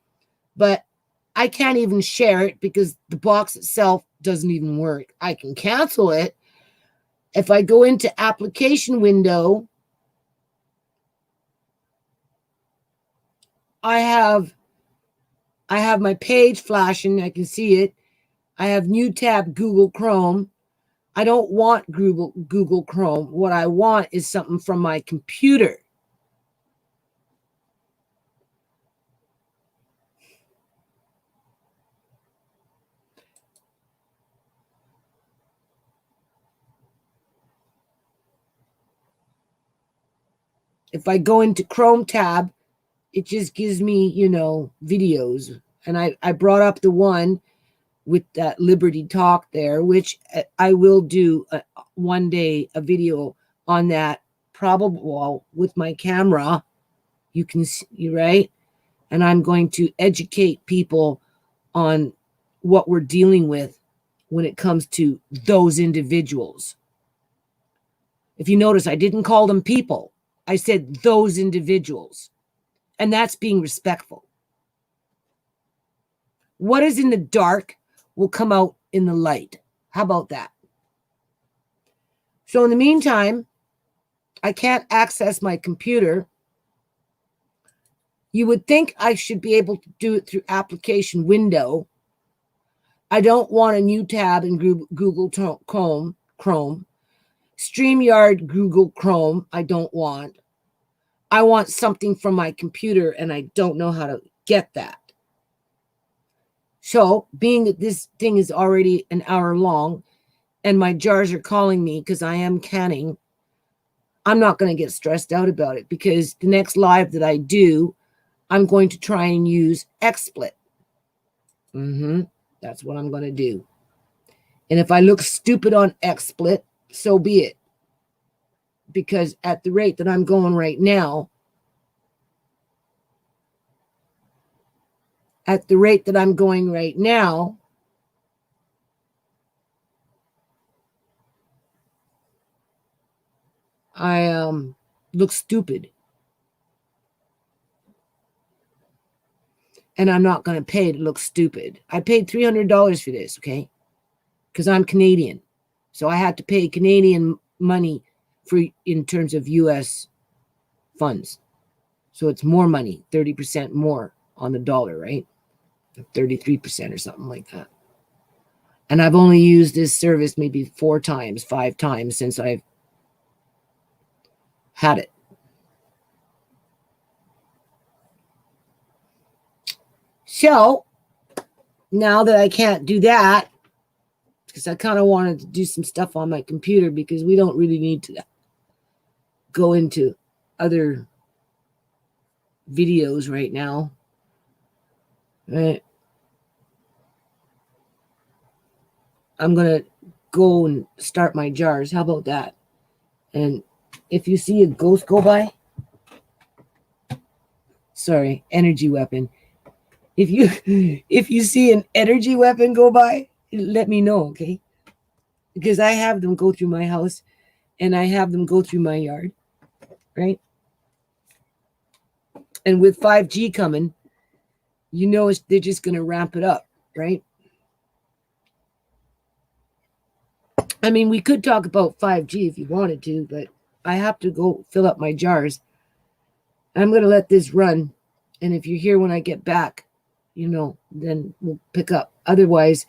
but I can't even share it because the box itself doesn't even work. I can cancel it. If I go into application window, I have my page flashing. I can see it. I have new tab Google Chrome. I don't want Google Chrome. What I want is something from my computer. If I go into Chrome tab, it just gives me, videos. And I brought up the one with that Liberty Talk there, which I will do one day a video on that, probably with my camera. You can see, right? And I'm going to educate people on what we're dealing with when it comes to those individuals. If you notice, I didn't call them people. I said those individuals. And that's being respectful. What is in the dark will come out in the light. How about that? So in the meantime, I can't access my computer. You would think I should be able to do it through application window. I don't want a new tab in Google Chrome. StreamYard, Google Chrome, I don't want. I want something from my computer, and I don't know how to get that. So, being that this thing is already an hour long, and my jars are calling me because I am canning, I'm not going to get stressed out about it, because the next live that I do, I'm going to try and use XSplit. That's what I'm going to do. And if I look stupid on XSplit, so be it. Because at the rate that I'm going right now, I look stupid. And I'm not going to pay to look stupid. I paid $300 for this, okay? Because I'm Canadian. So I had to pay Canadian money in terms of US funds. So it's more money, 30% more on the dollar, right? 33% or something like that. And I've only used this service maybe 4 times, 5 times since I've had it. So now that I can't do that, because I kind of wanted to do some stuff on my computer, because we don't really need to go into other videos right now. Right? I'm going to go and start my jars. How about that? And if you see a ghost go by, sorry, energy weapon. If you see an energy weapon go by, let me know, okay? Because I have them go through my house, and I have them go through my yard, right? And with 5G coming, you know they're just going to ramp it up, right? I mean, we could talk about 5G if you wanted to, but I have to go fill up my jars. I'm going to let this run, and if you're here when I get back, then we'll pick up. Otherwise,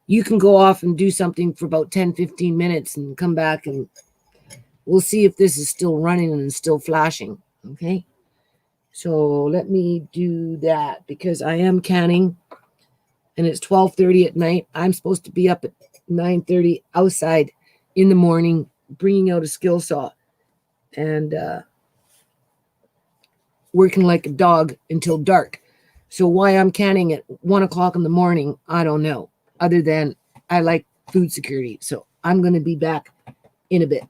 you can go off and do something for about 10, 15 minutes and come back, and we'll see if this is still running and still flashing, okay? So let me do that, because I am canning, and it's 12:30 at night. I'm supposed to be up at 9:30 outside in the morning, bringing out a skill saw and working like a dog until dark. So why I'm canning at 1 o'clock in the morning, I don't know, other than I like food security. So I'm going to be back in a bit.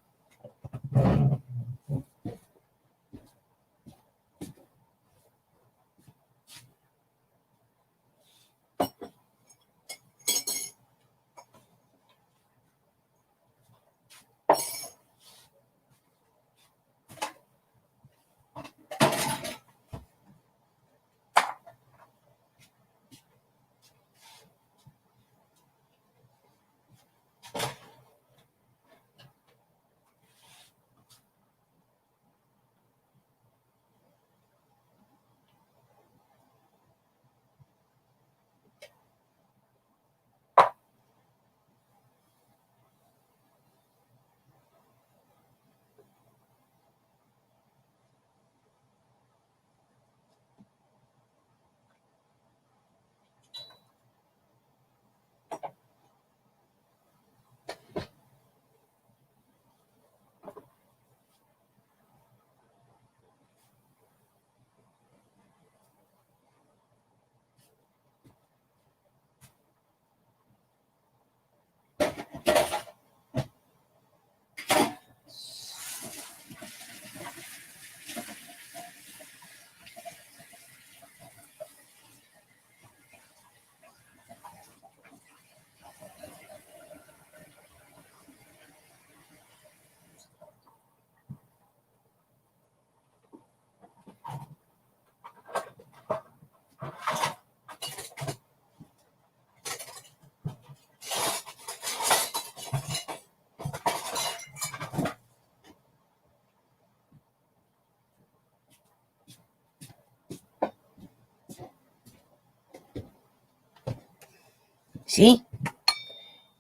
See?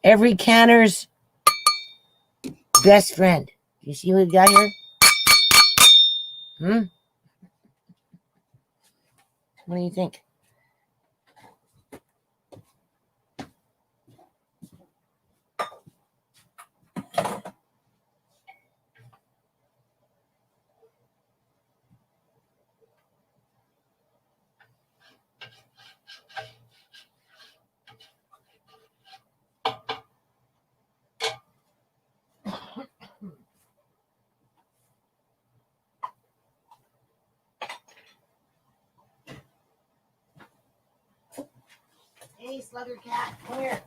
Every canner's best friend. You see what we got here? What do you think? Hey, slugger cat, come here.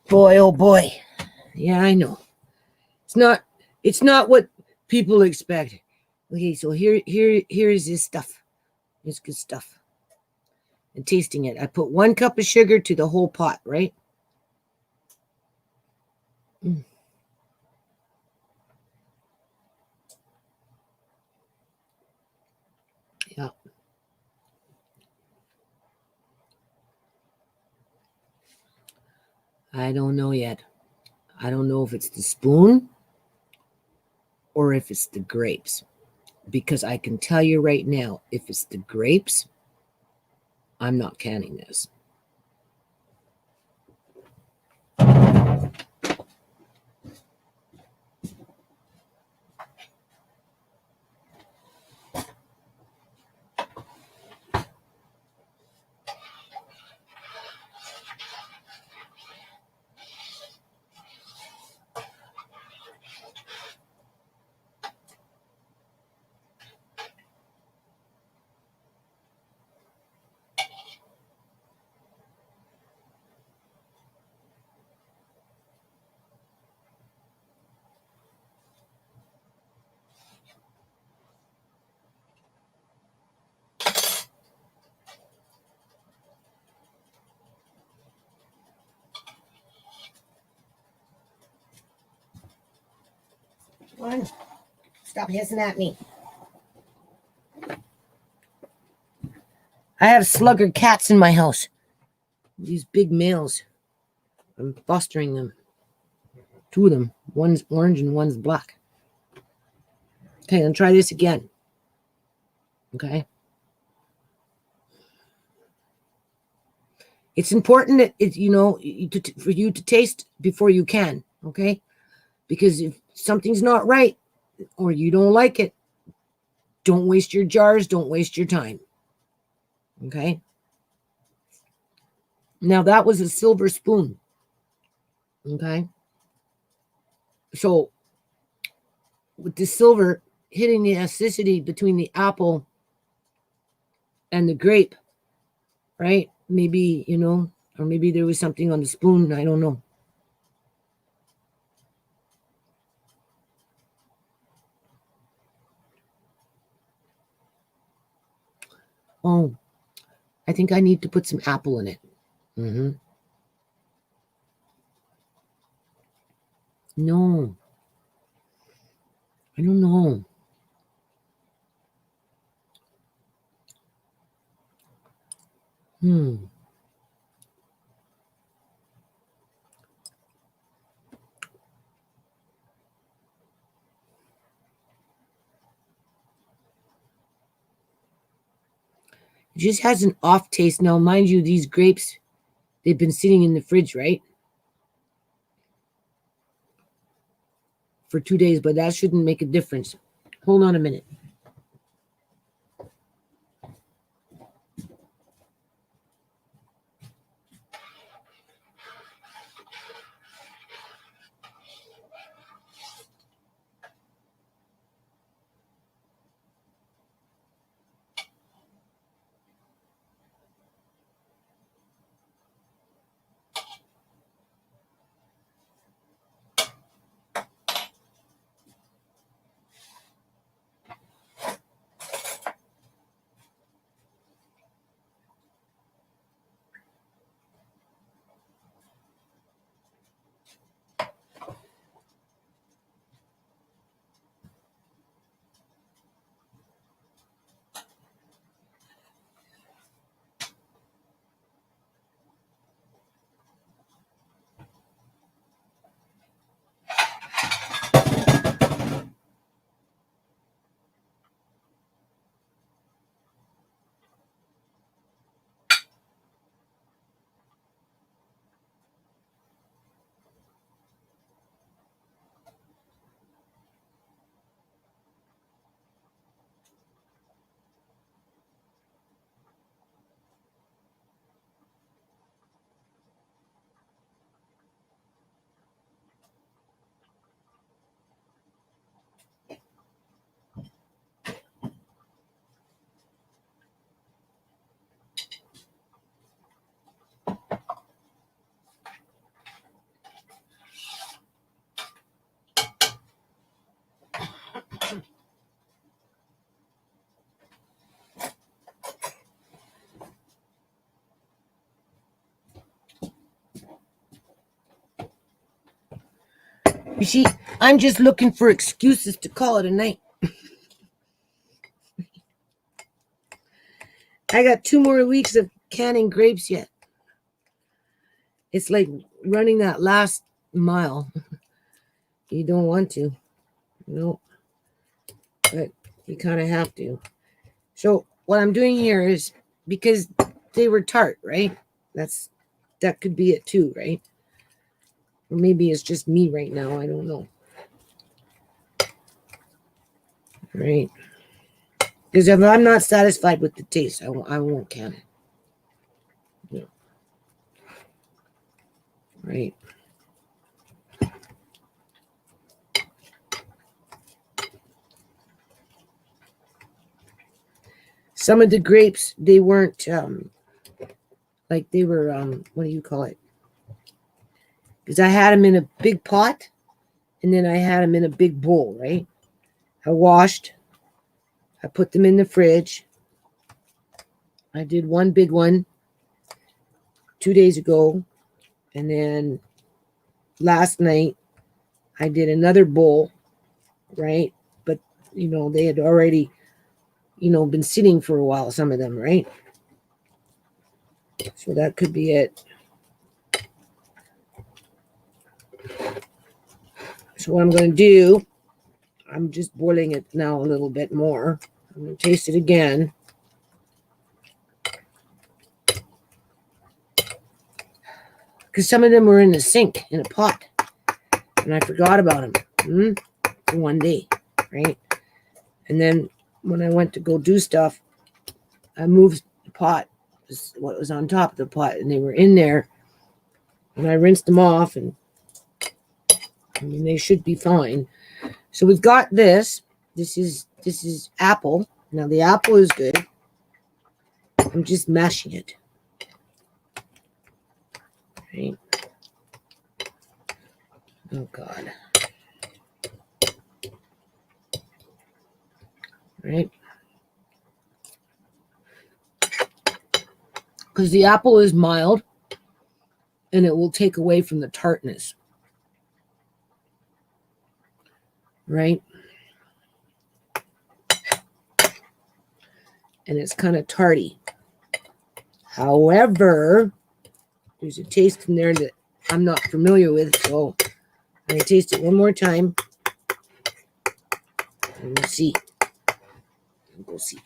Boy, oh boy. Yeah, I know. It's not what people expect. Okay, so here is this stuff. It's good stuff. And tasting it. I put 1 cup of sugar to the whole pot, right? Yeah. I don't know yet. I don't know if it's the spoon or if it's the grapes. Because I can tell you right now, if it's the grapes, I'm not canning this. Come on. Stop hissing at me. I have slugger cats in my house. These big males. I'm fostering them. 2 of them. One's orange and one's black. Okay, then try this again. Okay. It's important that for you to taste before you can. Okay, because if something's not right or you don't like it, don't waste your jars. Don't waste your time. Okay. Now that was a silver spoon. Okay. So with the silver hitting the acidity between the apple and the grape, right? Maybe, or maybe there was something on the spoon. I don't know. Oh, I think I need to put some apple in it. No. I don't know. It just has an off taste. Now, mind you, these grapes They've been sitting in the fridge, right? For 2 days, but that shouldn't make a difference. Hold on a minute. You see, I'm just looking for excuses to call it a night. I got 2 more weeks of canning grapes yet. It's like running that last mile. You don't want to. No. But you kind of have to. So what I'm doing here is, because they were tart, right? That could be it too, right? Or maybe it's just me right now. I don't know. Right? Because if I'm not satisfied with the taste, I won't can it. Yeah. Right? Some of the grapes, they weren't like they were what do you call it? Because I had them in a big pot, and then I had them in a big bowl, right? I washed. I put them in the fridge. I did one big one 2 days ago, and then last night I did another bowl, right? But they had already been sitting for a while, some of them, right? So that could be it. So what I'm going to do, I'm just boiling it now a little bit more. I'm going to taste it again. Because some of them were in the sink, in a pot. And I forgot about them for one day, right? And then when I went to go do stuff, I moved the pot, what was on top of the pot, and they were in there. And I rinsed them off, and they should be fine. So we've got this. This is apple. Now the apple is good. I'm just mashing it. Right. Oh God. Right. Because the apple is mild, and it will take away from the tartness. Right. And it's kind of tarty. However, there's a taste in there that I'm not familiar with, so I'm going to taste it one more time. And we'll see. We'll see.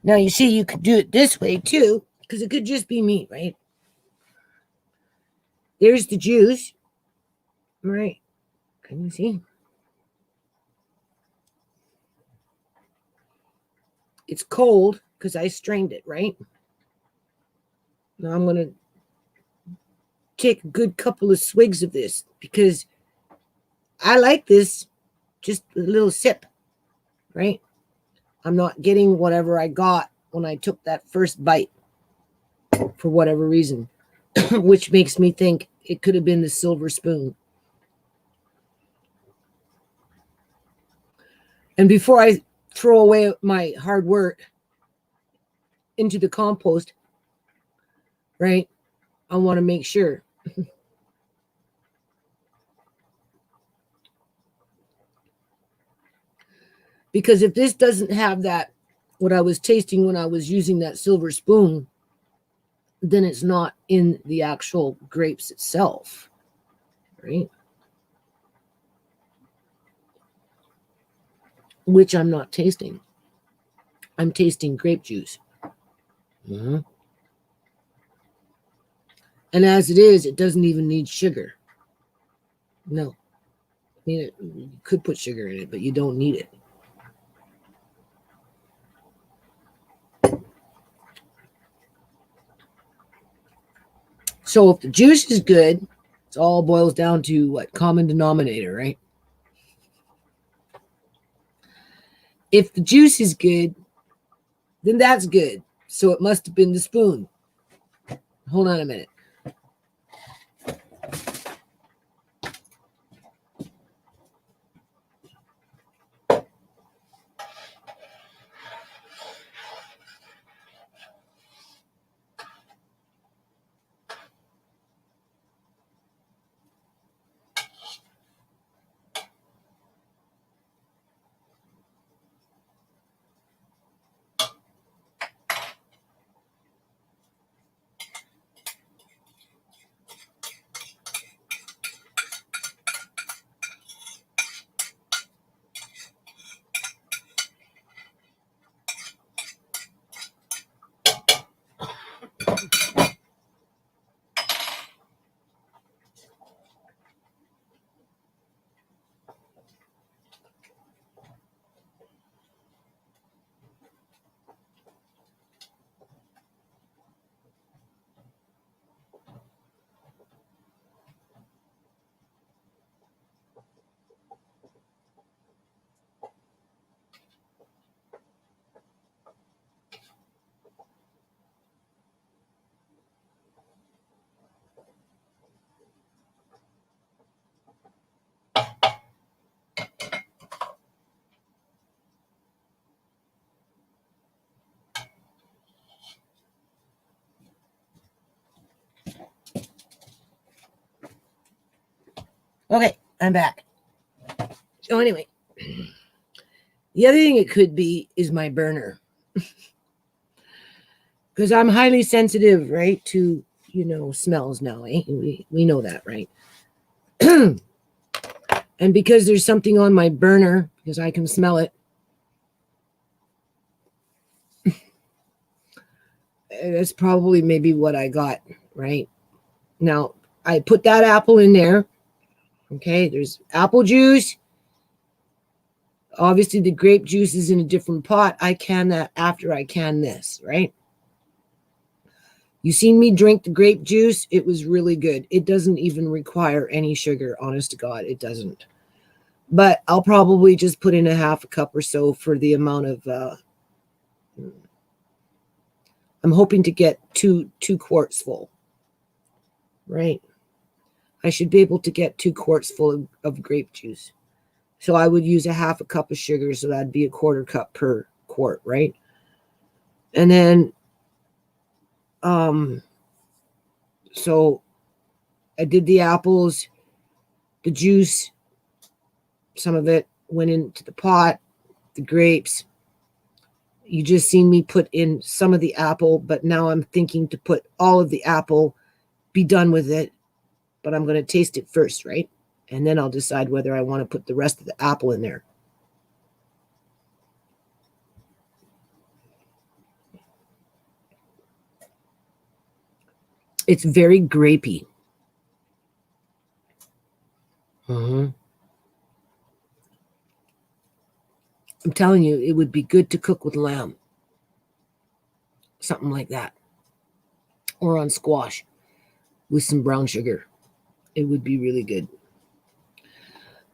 Now, you see, you could do it this way too, because it could just be me, right? There's the juice, right? Can you see? It's cold because I strained it, right? Now I'm going to take a good couple of swigs of this because I like this, just a little sip, right? I'm not getting whatever I got when I took that first bite for whatever reason, which makes me think it could have been the silver spoon. And before I throw away my hard work into the compost, right, I want to make sure. Because if this doesn't have that, what I was tasting when I was using that silver spoon, then it's not in the actual grapes itself, right? Which I'm not tasting. I'm tasting grape juice. Mm-hmm. And as it is, it doesn't even need sugar. No. I mean, you could put sugar in it, but you don't need it. So if the juice is good, it all boils down to what? Common denominator, right? If the juice is good, then that's good. So it must have been the spoon. Hold on a minute. Okay, I'm back. So anyway, the other thing it could be is my burner. Because I'm highly sensitive, right, to, smells now. Eh? We know that, right? And because there's something on my burner, because I can smell it, that's probably maybe what I got, right? Now, I put that apple in there. Okay, there's apple juice. Obviously, the grape juice is in a different pot. I can that after I can this, right? You seen me drink the grape juice. It was really good. It doesn't even require any sugar. Honest to God, it doesn't. But I'll probably just put in a half a cup or so for the amount of, I'm hoping to get two quarts full, right? I should be able to get 2 quarts full of grape juice. So I would use a half a cup of sugar. So that'd be a quarter cup per quart, right? And then, so I did the apples, the juice, some of it went into the pot, the grapes. You just seen me put in some of the apple, but now I'm thinking to put all of the apple, be done with it, but I'm going to taste it first, right? And then I'll decide whether I want to put the rest of the apple in there. It's very grapey. I'm telling you, it would be good to cook with lamb. Something like that. Or on squash with some brown sugar. It would be really good.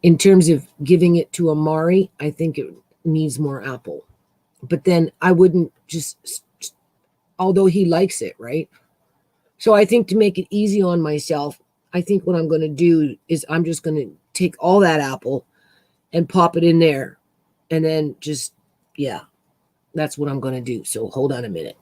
In terms of giving it to Amari, I think it needs more apple. But then I wouldn't just, although he likes it, right? So I think to make it easy on myself, I think what I'm going to do is I'm just going to take all that apple and pop it in there. And then just, yeah, that's what I'm going to do. So hold on a minute.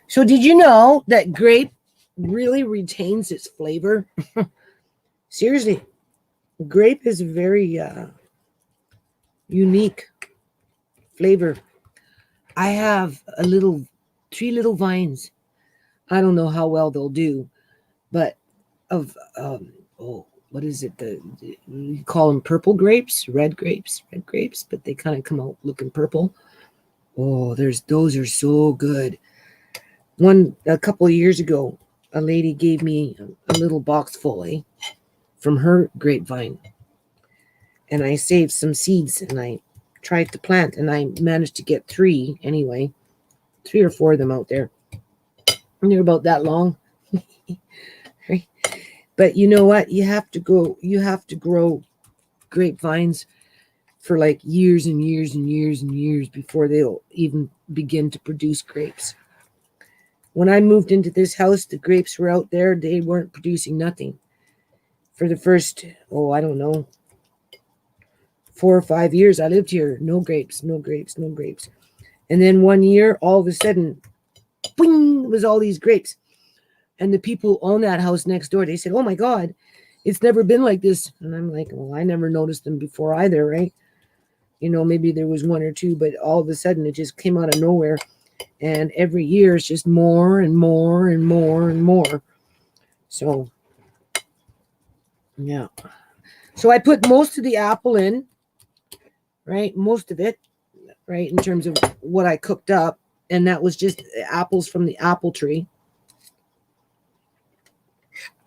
So did you know that grape really retains its flavor? Seriously, grape is a very unique flavor. I have three little vines. I don't know how well they'll do, but of what is it? You call them purple grapes, red grapes, but they kind of come out looking purple. Oh, those are so good. A couple of years ago, a lady gave me a little box full, from her grapevine. And I saved some seeds and I tried to plant and I managed to get 3 anyway. 3 or 4 of them out there. And they're about that long. Right? But you know what? You have to grow grapevines for like years and years and years and years before they'll even begin to produce grapes. When I moved into this house, the grapes were out there. They weren't producing nothing. for the first, I don't know, 4 or 5 years I lived here. No grapes, no grapes, no grapes. And then one year, all of a sudden, boing, it was all these grapes. And the people on that house next door, they said, oh my God, it's never been like this. And I'm like, well, I never noticed them before either, right? Maybe there was 1 or 2, but all of a sudden it just came out of nowhere. And every year it's just more and more and more and more. So, yeah. So I put most of the apple in, right? Most of it, right? In terms of what I cooked up. And that was just apples from the apple tree.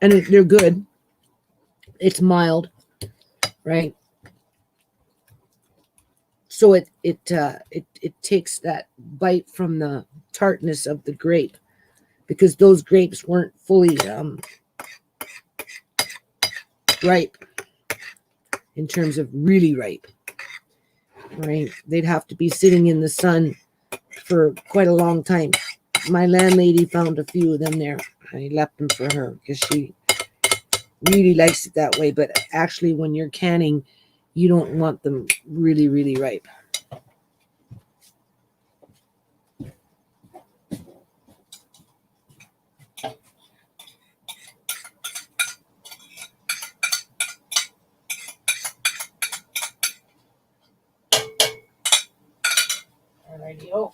And they're good. It's mild, right? So it takes that bite from the tartness of the grape, because those grapes weren't fully ripe in terms of really ripe, right? They'd have to be sitting in the sun for quite a long time. My landlady found a few of them there. I left them for her because she really likes it that way. But actually, when you're canning, you don't want them really, really ripe. Alrighty-o.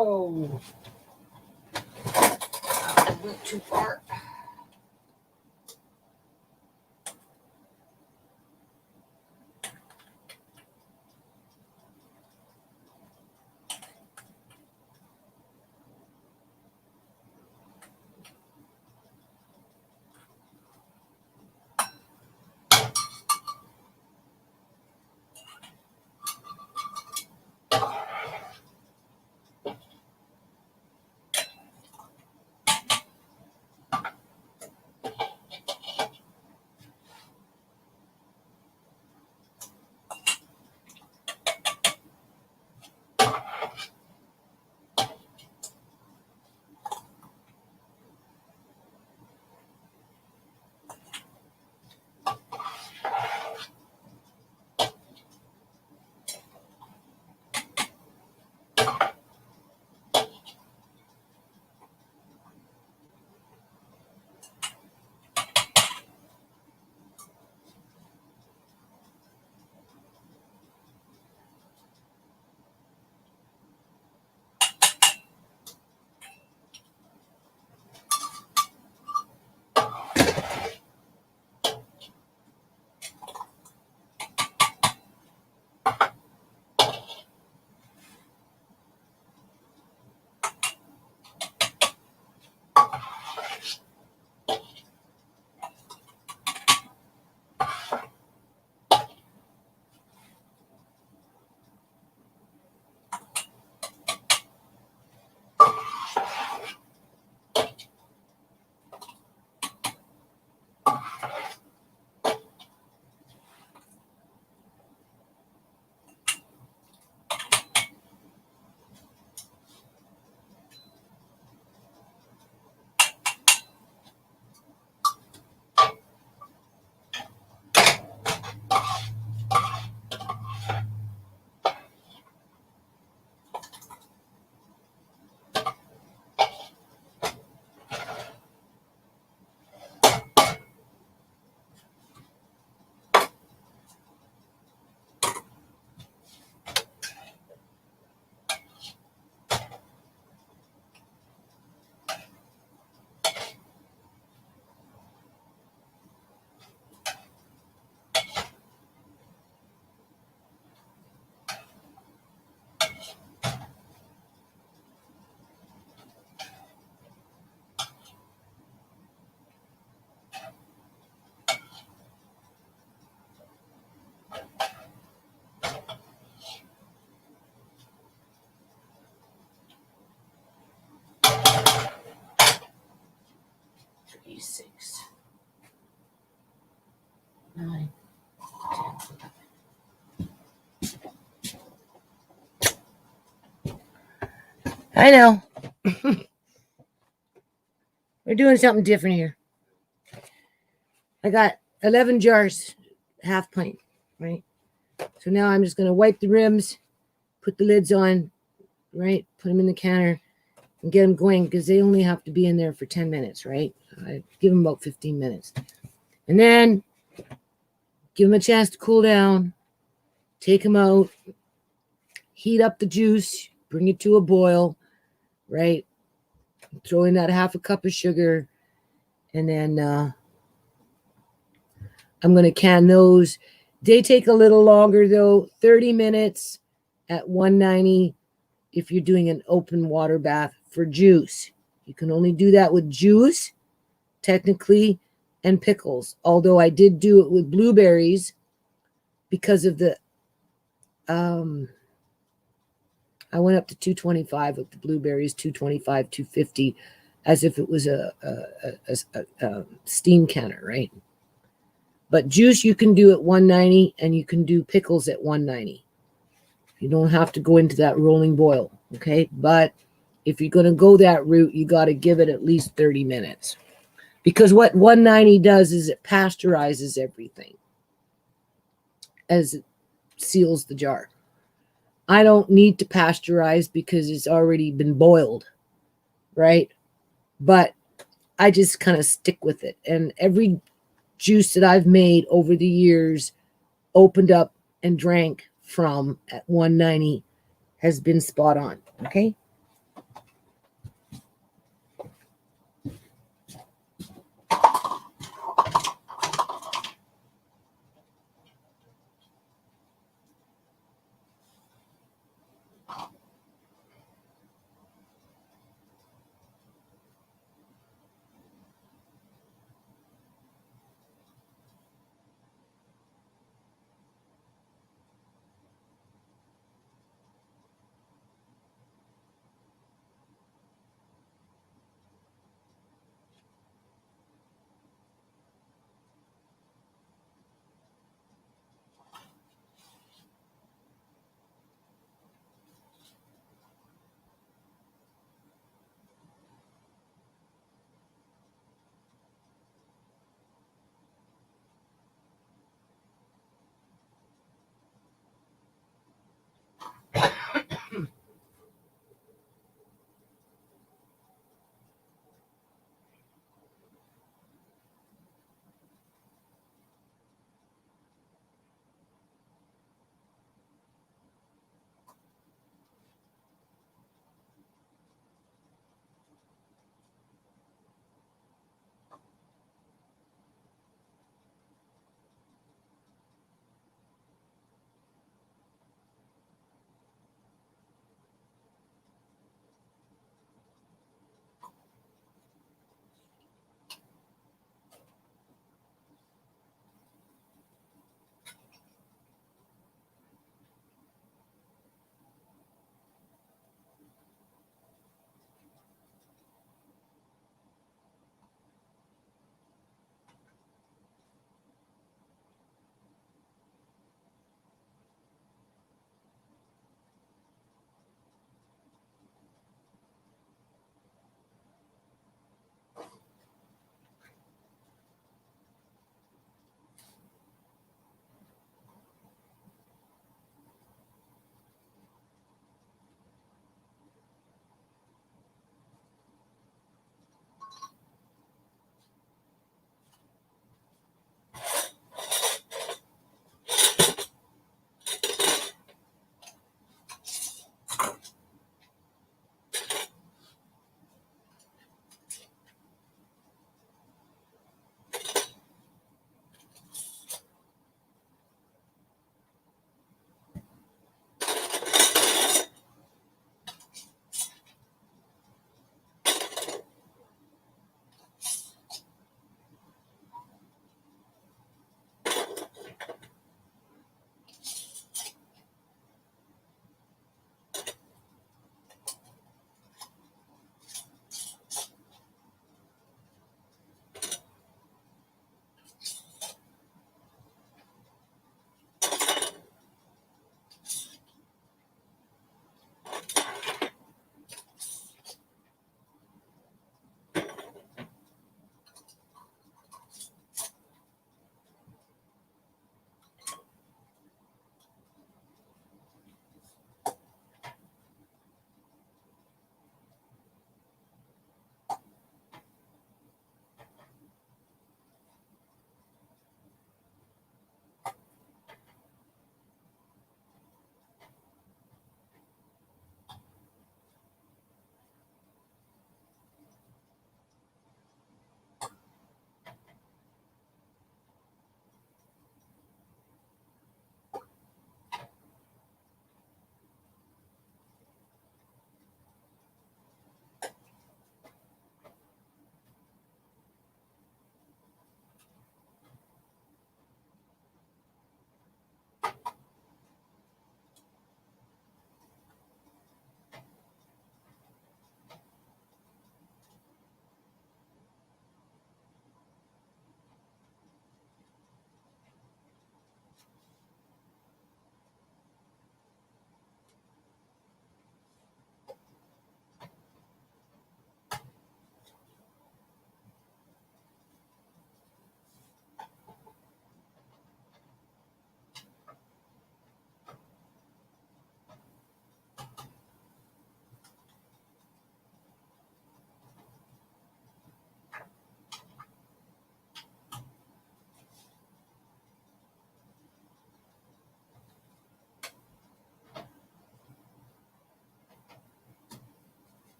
Oh, I went too far. Six, 9, 10. I know. We're doing something different here. I got 11 jars, half pint, right? So now I'm just going to wipe the rims, put the lids on, right? Put them in the counter and get them going because they only have to be in there for 10 minutes, right? I give them about 15 minutes. And then give them a chance to cool down, take them out, heat up the juice, bring it to a boil, right? Throw in that half a cup of sugar, and then I'm going to can those. They take a little longer, though, 30 minutes at 190 if you're doing an open water bath for juice. You can only do that with juice, technically, and pickles, although I did do it with blueberries because of the I went up to 225 with the blueberries, 225, 250, as if it was a steam canner, right? But juice you can do at 190, and you can do pickles at 190. You don't have to go into that rolling boil, okay? But if you're going to go that route, you got to give it at least 30 minutes. Because what 190 does is it pasteurizes everything as it seals the jar. I don't need to pasteurize because it's already been boiled, right? But I just kind of stick with it. And every juice that I've made over the years, opened up and drank from at 190 has been spot on, okay?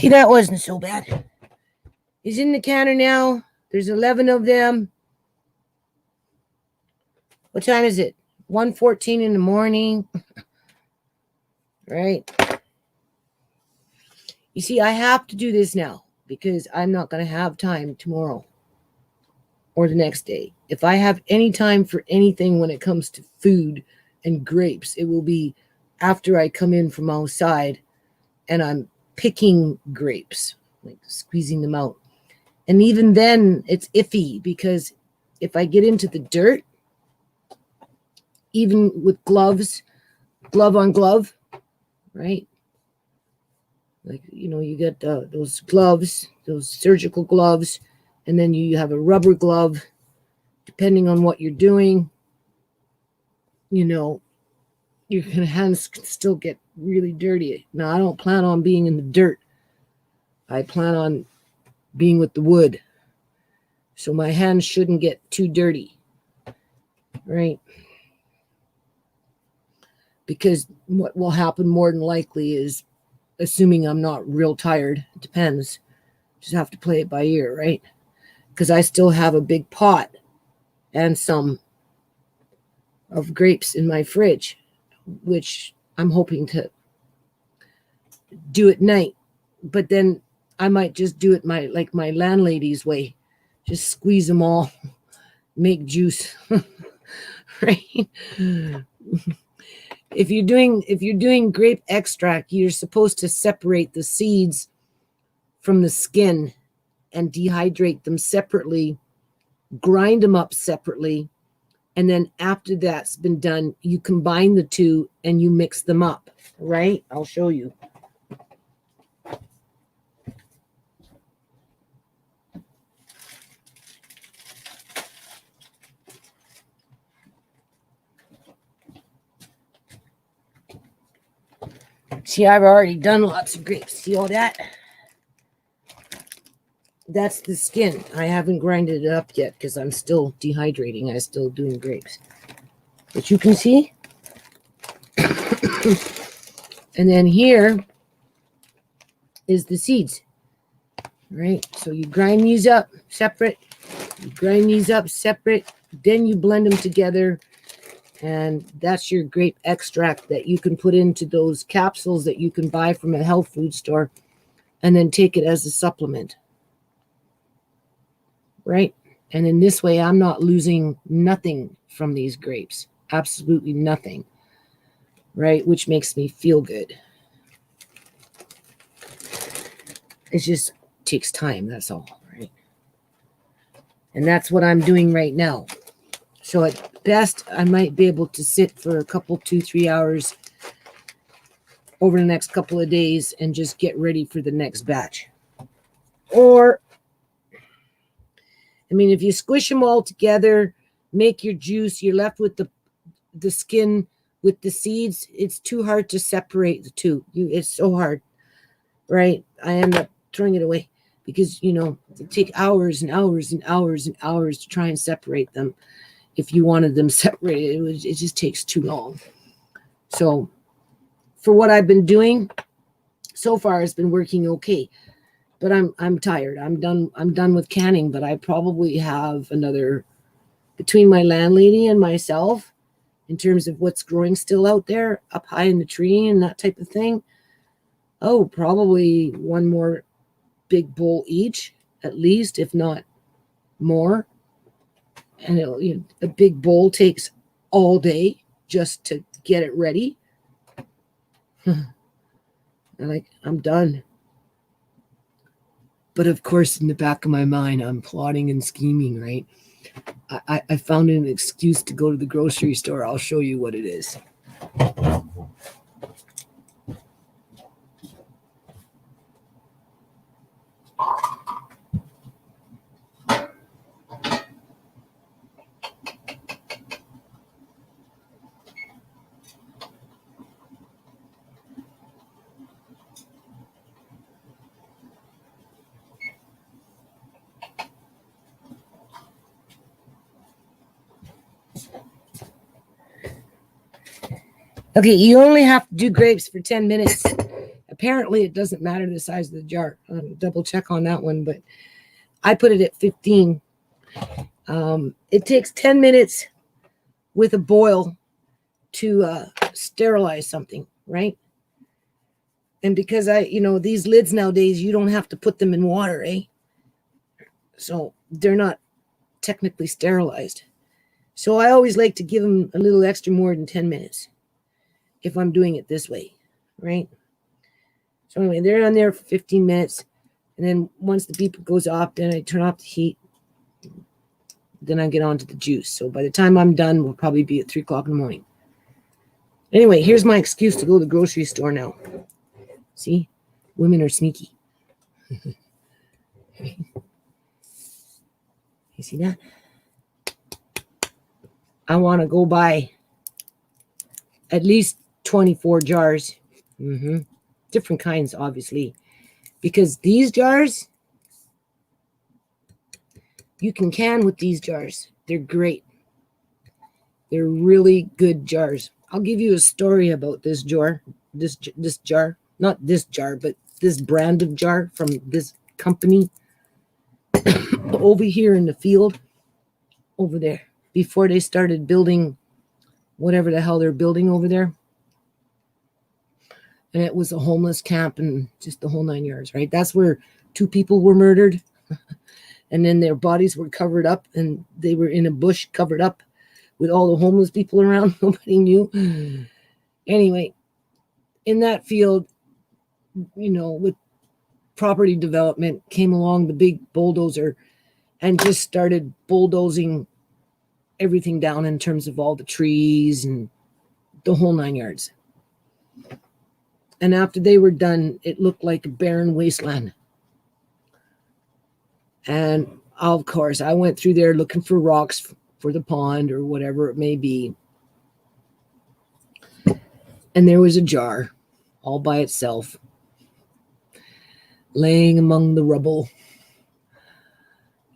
Okay, that wasn't so bad. He's in the canner now. There's 11 of them. What time is it? 1:14 in the morning. Right. You see, I have to do this now because I'm not going to have time tomorrow or the next day. If I have any time for anything when it comes to food and grapes, it will be after I come in from outside and I'm picking grapes, like squeezing them out. And even then, it's iffy because if I get into the dirt, even with gloves, glove on glove, right? Like, you know, you get those gloves, those surgical gloves, and then you have a rubber glove, depending on what you're doing. You know, your hands can still get really dirty. Now, I don't plan on being in the dirt. I plan on being with the wood. So my hands shouldn't get too dirty, right? Because what will happen more than likely is, assuming I'm not real tired, it depends. Just have to play it by ear, right? Because I still have a big pot and some of grapes in my fridge, which I'm hoping to do at night. But then I might just do it my landlady's way. Just squeeze them all, make juice, right? If you're doing grape extract, you're supposed to separate the seeds from the skin and dehydrate them separately, grind them up separately, and then after that's been done, you combine the two and you mix them up, right? I'll show you. See, I've already done lots of grapes. See all that? That's the skin. I haven't grinded it up yet because I'm still dehydrating. I'm still doing grapes. But you can see. And then here is the seeds. Right? So you grind these up separate. You grind these up separate. Then you blend them together. And that's your grape extract that you can put into those capsules that you can buy from a health food store and then take it as a supplement. Right? And in this way, I'm not losing nothing from these grapes. Absolutely nothing. Right? Which makes me feel good. It just takes time. That's all. Right? And that's what I'm doing right now. So at best, I might be able to sit for a couple, 2-3 hours over the next couple of days and just get ready for the next batch. Or, I mean, if you squish them all together, make your juice, you're left with the skin with the seeds. It's too hard to separate the two. It's so hard, right? I end up throwing it away because, you know, it take hours and hours and hours and hours to try and separate them. If you wanted them separated, it just takes too long. So for what I've been doing so far, it's been working okay. But I'm tired. I'm done with canning, but I probably have another, between my landlady and myself, in terms of what's growing still out there up high in the tree and that type of thing. Oh, probably one more big bowl each, at least, if not more. And a big bowl takes all day just to get it ready. I'm done. But of course, in the back of my mind, I'm plotting and scheming, right? I found an excuse to go to the grocery store. I'll show you what it is. Okay, you only have to do grapes for 10 minutes. apparently it doesn't matter the size of the jar. I'll double check on that one, but I put it at 15. It takes 10 minutes with a boil to sterilize something, right? And because these lids nowadays, you don't have to put them in water, eh? So they're not technically sterilized. So I always like to give them a little extra more than 10 minutes if I'm doing it this way, right? So anyway, they're on there for 15 minutes. And then once the beeper goes off, then I turn off the heat. Then I get on to the juice. So by the time I'm done, we'll probably be at 3 o'clock in the morning. Anyway, here's my excuse to go to the grocery store now. See? Women are sneaky. You see that? I want to go buy at least 24 jars. Different kinds, obviously. Because these jars, you can with these jars. They're great. They're really good jars. I'll give you a story about this jar. This jar. Not this jar, but this brand of jar from this company. Over here in the field. Over there. Before they started building whatever the hell they're building over there. And it was a homeless camp and just the whole 9 yards, right? That's where 2 people were murdered. And then their bodies were covered up and they were in a bush covered up with all the homeless people around. Nobody knew. Anyway, in that field, with property development came along the big bulldozer and just started bulldozing everything down in terms of all the trees and the whole 9 yards. And after they were done, it looked like a barren wasteland. And of course, I went through there looking for rocks for the pond or whatever it may be. And there was a jar all by itself, laying among the rubble.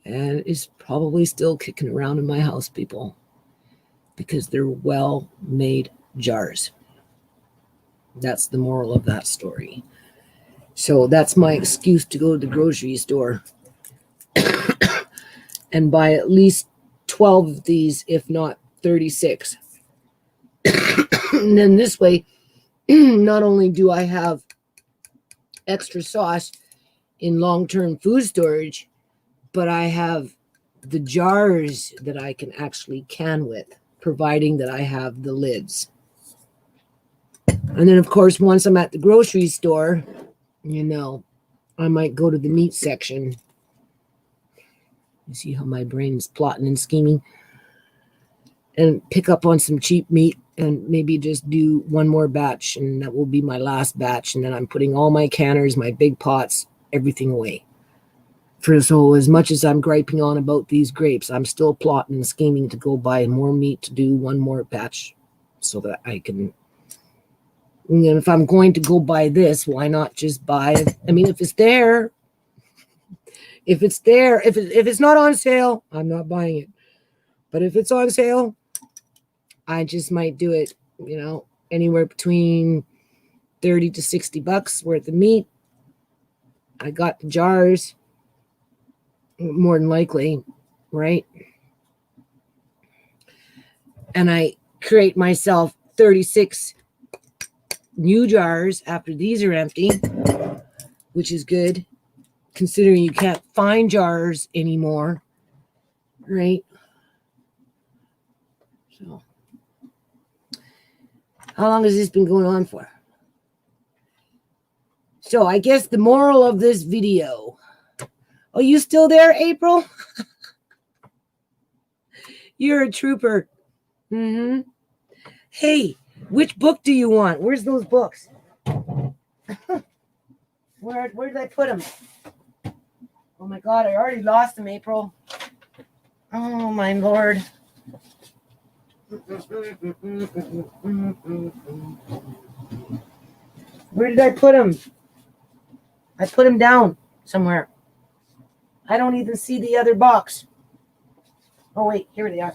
And it's probably still kicking around in my house, people, because they're well-made jars. That's the moral of that story. So that's my excuse to go to the grocery store and buy at least 12 of these, if not 36. And then this way, not only do I have extra sauce in long-term food storage, but I have the jars that I can actually can with, providing that I have the lids. And then, of course, once I'm at the grocery store, I might go to the meat section. You see how my brain's plotting and scheming? And pick up on some cheap meat and maybe just do one more batch. And that will be my last batch. And then I'm putting all my canners, my big pots, everything away. So as much as I'm griping on about these grapes, I'm still plotting and scheming to go buy more meat to do one more batch so that I can... if I'm going to go buy this, why not just buy? If it's there, if it's not on sale, I'm not buying it. But if it's on sale, I just might do it, anywhere between $30 to $60 worth of meat. I got the jars, more than likely, right? And I create myself 36 new jars after these are empty, which is good considering you can't find jars anymore, right? So how long has this been going on for? So I guess the moral of this video... Oh, you still there, April? You're a trooper. Hey, which book do you want? Where's those books? Where did I put them? Oh my God, I already lost them, April. Oh my Lord. Where did I put them? I put them down somewhere. I don't even see the other box. Oh wait, here they are.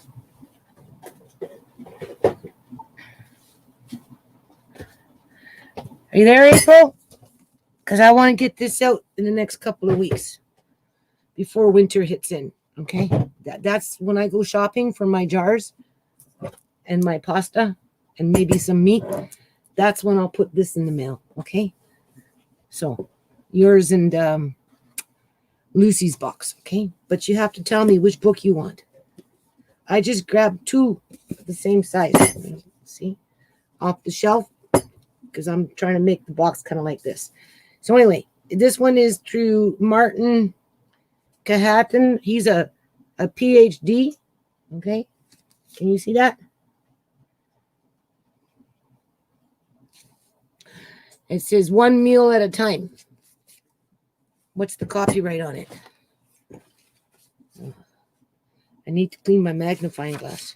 Are you there, April? because I want to get this out in the next couple of weeks before winter hits in. Okay, that's when I go shopping for my jars and my pasta and maybe some meat. That's when I'll put this in the mail. Okay, so yours and Lucy's box. Okay, but you have to tell me which book you want. I just grabbed two the same size. See, off the shelf, because I'm trying to make the box kind of like this. So anyway, this one is through Martin Cahatton. He's a PhD. Okay, can you see that? It says one meal at a time. What's the copyright on it? I need to clean my magnifying glass.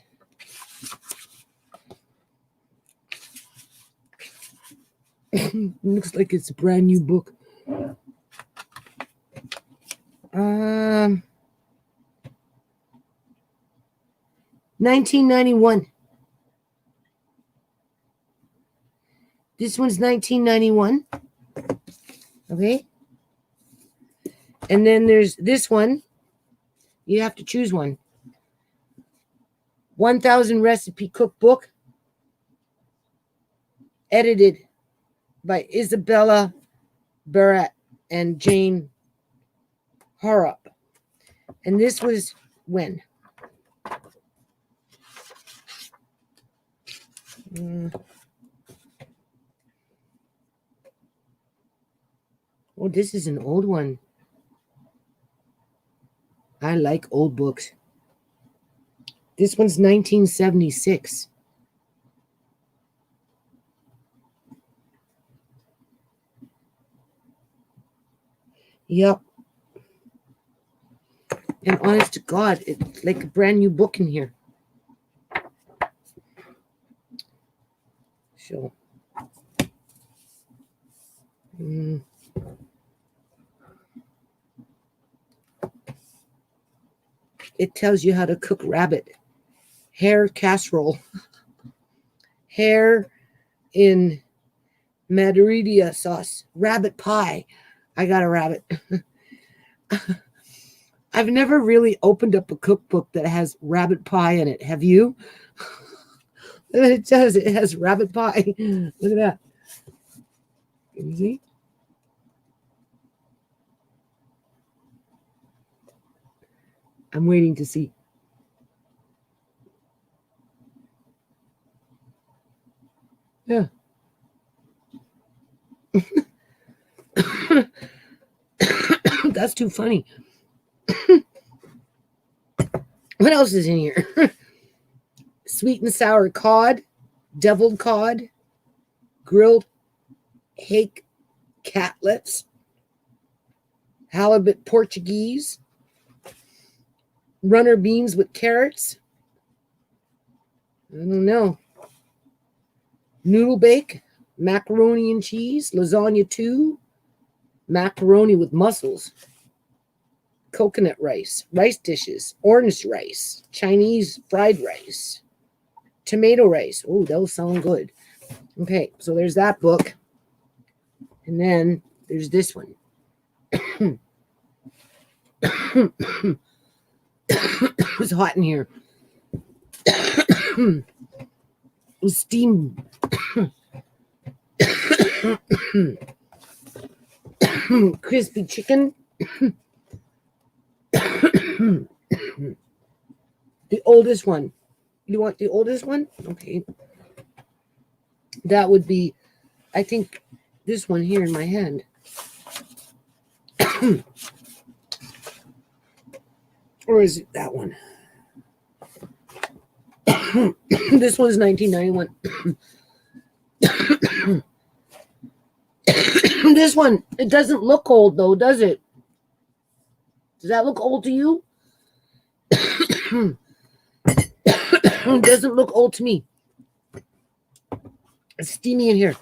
Looks like it's a brand new book. 1991. This one's 1991. Okay. And then there's this one. You have to choose one. 1000 Recipe Cookbook. Edited by Isabella Barrett and Jane Harrop. And this was when? Oh, this is an old one. I like old books. This one's 1976. Yep. And honest to God, it's like a brand new book in here. So. It tells you how to cook rabbit. Hare casserole. Hare in Madeira sauce. Rabbit pie. I got a rabbit. I've never really opened up a cookbook that has rabbit pie in it. Have you? It says it has rabbit pie. Look at that. Can you see? I'm waiting to see. Yeah. That's too funny. What else is in here? Sweet and sour cod, deviled cod, grilled hake catlets, halibut Portuguese, runner beans with carrots. I don't know. Noodle bake, macaroni and cheese, lasagna 2, macaroni with mussels, coconut rice, rice dishes, orange rice, Chinese fried rice, tomato rice. Oh, those sound good. Okay, so there's that book. And then there's this one. It's hot in here. Steam. Crispy chicken. The oldest one. You want the oldest one? Okay. That would be, I think, this one here in my hand. Or is it that one? This one's 1991. This one, it doesn't look old though, does it? Does that look old to you? It doesn't look old to me. It's steamy in here.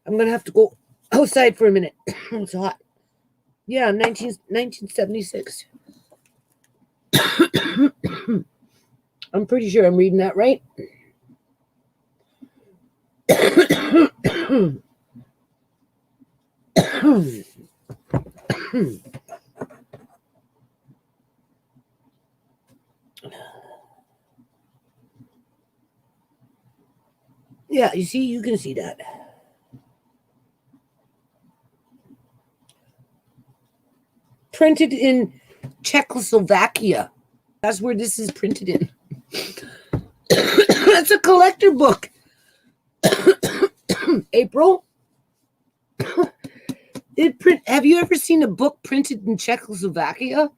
I'm going to have to go outside for a minute. It's hot. Yeah, 1976. I'm pretty sure I'm reading that right. Yeah, you see, you can see that. Printed in Czechoslovakia. That's where this is printed in. That's a collector book. April. Have you ever seen a book printed in Czechoslovakia?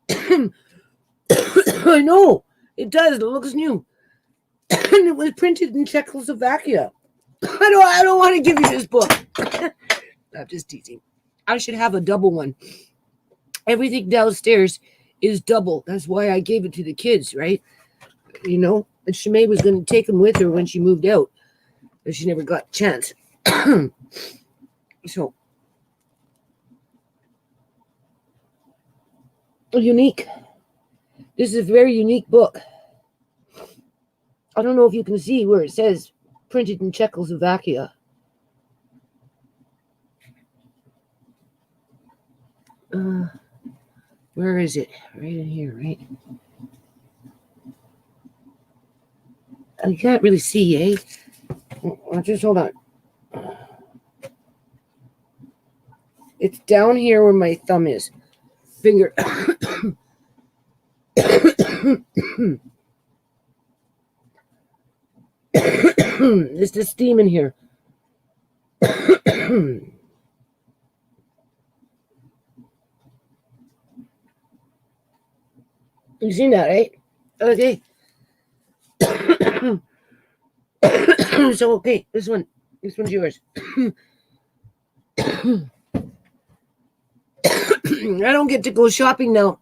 I know. It does. It looks new. And it was printed in Czechoslovakia. I don't want to give you this book. I'm just teasing. I should have a double one. Everything downstairs is double. That's why I gave it to the kids, right? You know, and ShaMay was going to take them with her when she moved out, but she never got a chance. So, unique. This is a very unique book. I don't know if you can see where it says printed in Czechoslovakia. Where is it? Right in here, right? I can't really see, eh? Just hold on. It's down here where my thumb is. Finger. There's the steam in here. You seen that, right? Okay. So, okay, this one's yours. I don't get to go shopping now.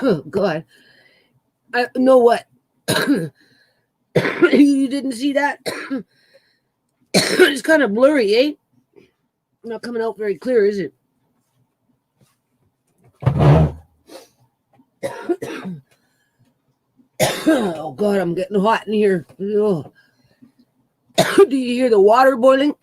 Oh, God. I know what? You didn't see that? It's kind of blurry, eh? Not coming out very clear, is it? Oh, God, I'm getting hot in here. Oh. Do you hear the water boiling?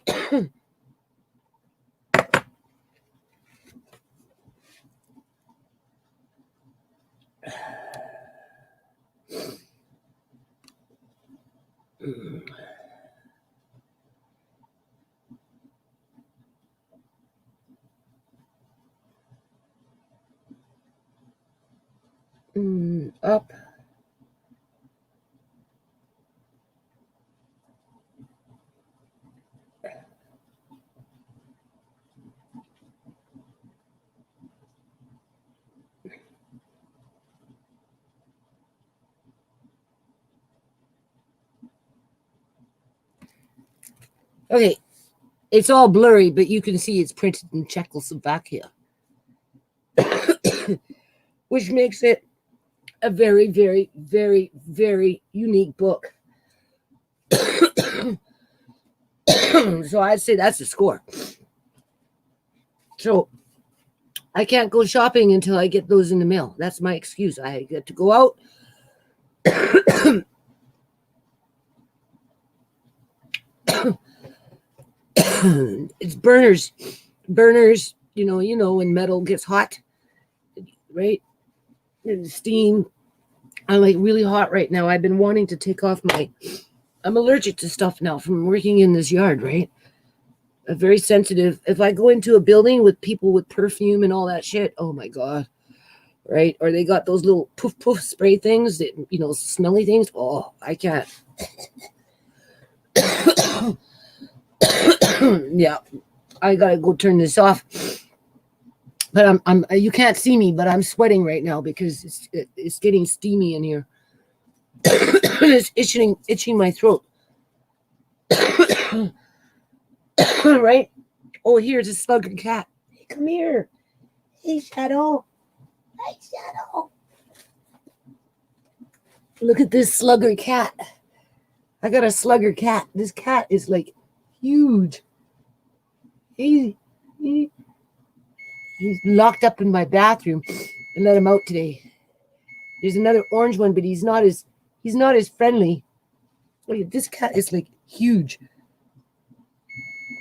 Up. Okay, it's all blurry, but you can see it's printed in Czechoslovakia, which makes it a very, very, very, very unique book. So I'd say that's a score. So I can't go shopping until I get those in the mail. That's my excuse. I get to go out. It's burners, you know, when metal gets hot, right? And steam. I'm like really hot right now. I've been wanting to take off I'm allergic to stuff now from working in this yard, right? I'm very sensitive. If I go into a building with people with perfume and all that shit, oh my God, right? Or they got those little poof poof spray things that, you know, smelly things. Oh, I can't. Yeah, I gotta go turn this off. But I'm you can't see me, but I'm sweating right now because it's getting steamy in here. It's itching my throat. Right? Oh, here's a slugger cat. Hey, come here. Hey, Shadow. Hi, Shadow. Look at this slugger cat. I got a slugger cat. This cat is like huge. He's locked up in my bathroom and let him out today. There's another orange one, but he's not as friendly. Look at this cat is like huge.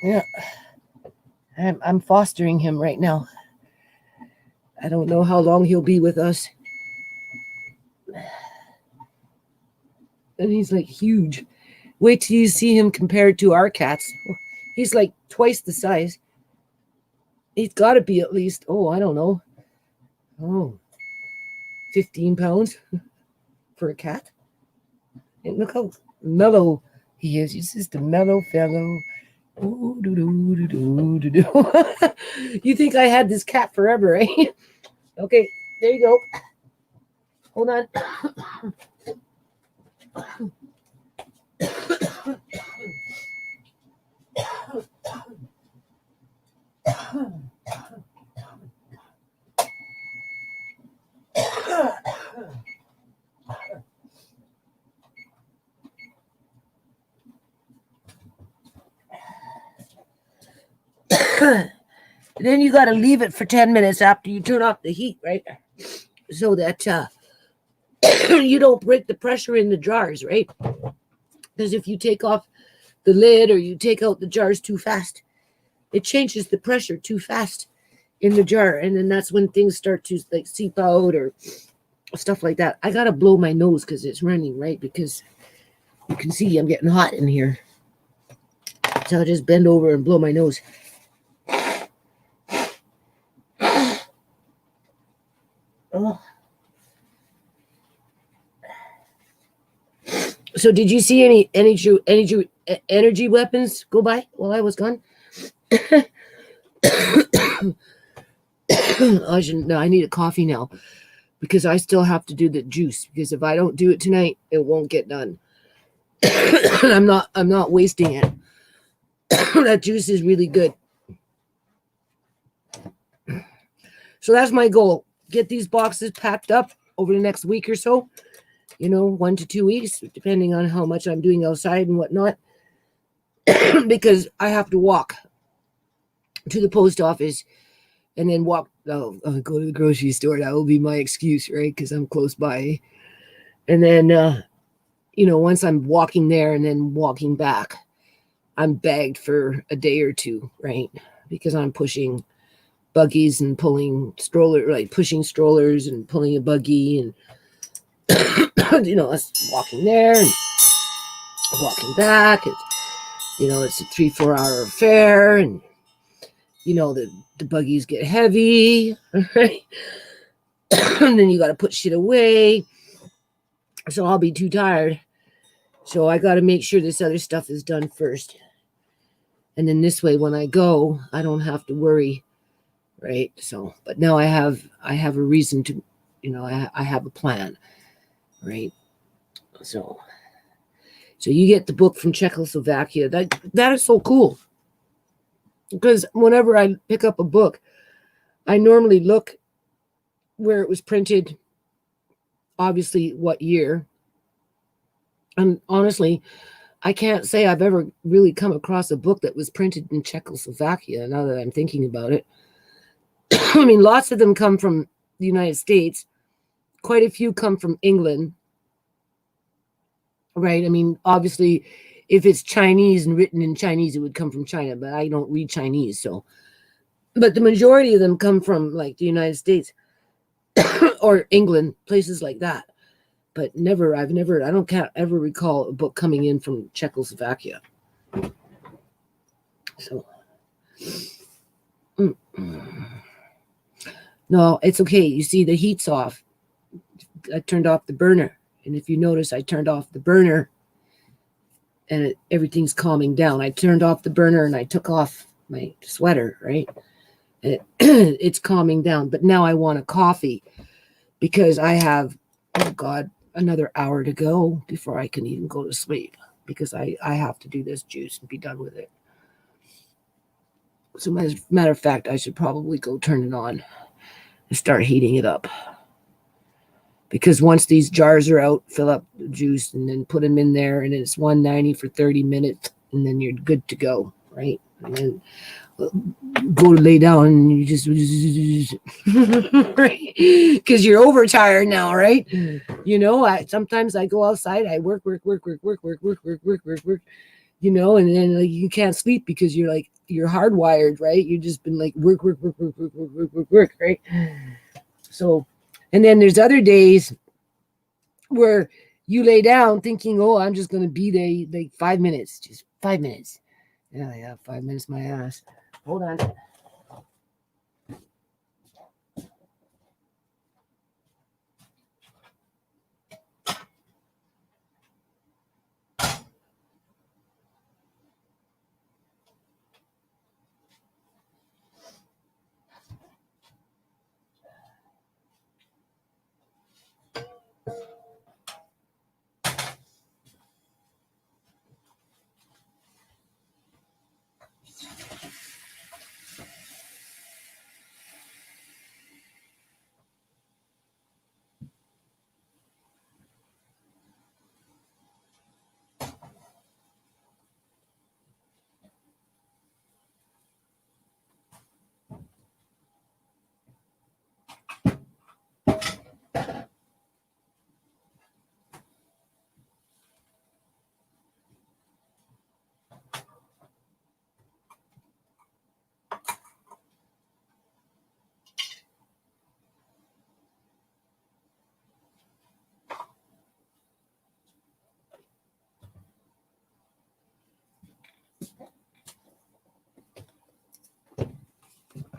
Yeah. I'm fostering him right now. I don't know how long he'll be with us. And he's like huge. Wait till you see him compared to our cats. He's like twice the size. He's got to be at least, I don't know. 15 pounds for a cat. And look how mellow he is. He's just a mellow fellow. Ooh, doo, doo, doo, doo, doo, doo. You think I had this cat forever, eh? Okay, there you go. Hold on. Then you got to leave it for 10 minutes after you turn off the heat, right? So that you don't break the pressure in the jars, right? Because if you take off the lid or you take out the jars too fast, it changes the pressure too fast in the jar. And then that's when things start to like seep out or stuff like that. I got to blow my nose because it's running, right? Because you can see I'm getting hot in here. So I'll just bend over and blow my nose. Oh. So did you see any energy weapons go by while I was gone? I need a coffee now because I still have to do the juice, because if I don't do it tonight, it won't get done. I'm not wasting it. That juice is really good. So that's my goal. Get these boxes packed up over the next week or so. 1 to 2 weeks, depending on how much I'm doing outside and whatnot. Because I have to walk to the post office and then walk. I'll go to the grocery store. That will be my excuse, right? Because I'm close by. And then, once I'm walking there and then walking back, I'm bagged for a day or two, right? Because I'm pushing buggies and pulling pushing strollers and pulling a buggy and us walking there and walking back. It's a 3-4 hour affair, and the buggies get heavy, right? And then you got to put shit away. So I'll be too tired. So I got to make sure this other stuff is done first. And then this way, when I go, I don't have to worry, right? So, but now I have a reason to, I have a plan, right? So you get the book from Czechoslovakia. That is so cool. Because whenever I pick up a book, I normally look where it was printed, obviously what year. And honestly, I can't say I've ever really come across a book that was printed in Czechoslovakia, now that I'm thinking about it. I mean, lots of them come from the United States. Quite a few come from England. Right? I mean, obviously, if it's Chinese and written in Chinese, it would come from China, but I don't read Chinese, so. But the majority of them come from, like, the United States or England, places like that. But I can't ever recall a book coming in from Czechoslovakia. So. No, it's okay. You see, the heat's off. I turned off the burner. And if you notice, I turned off the burner and everything's calming down. I turned off the burner and I took off my sweater, right? And it's calming down. But now I want a coffee because I have, another hour to go before I can even go to sleep, because I have to do this juice and be done with it. So as a matter of fact, I should probably go turn it on and start heating it up. Because once these jars are out, fill up the juice and then put them in there, and it's 190 for 30 minutes, and then you're good to go, right? And then go to lay down and you just, right? Because you're overtired now, right? Sometimes I go outside, I work. and then like you can't sleep because you're hardwired, right? You've just been like work, right? So, and then there's other days where you lay down thinking, oh, I'm just going to be there like 5 minutes, just 5 minutes. Yeah, 5 minutes, my ass. Hold on.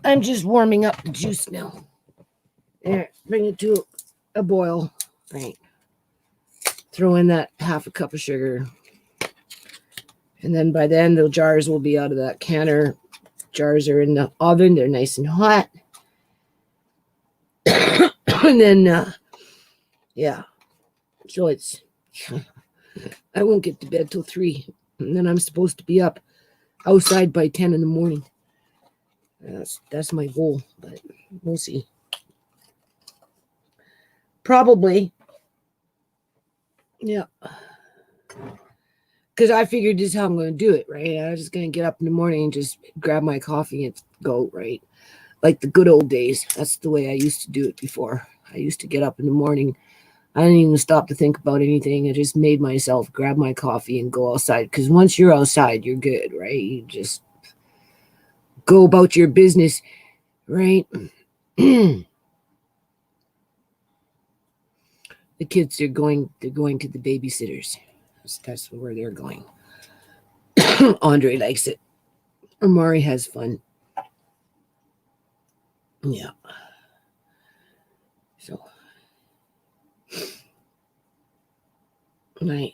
I'm just warming up the juice now. There, bring it to a boil. Right. Throw in that half a cup of sugar. And then by then, the jars will be out of that canner. Jars are in the oven. They're nice and hot. And then, yeah. So it's, I won't get to bed till 3. And then I'm supposed to be up outside by 10 in the morning. That's my goal, but we'll see. Probably. Yeah. Because I figured this is how I'm going to do it, right? I was just going to get up in the morning and just grab my coffee and go, right? Like the good old days. That's the way I used to do it before. I used to get up in the morning. I didn't even stop to think about anything. I just made myself grab my coffee and go outside. Because once you're outside, you're good, right? You just go about your business, right? The kids they're going to the babysitters. That's where they're going. Andre likes it. Amari has fun. Yeah. So right.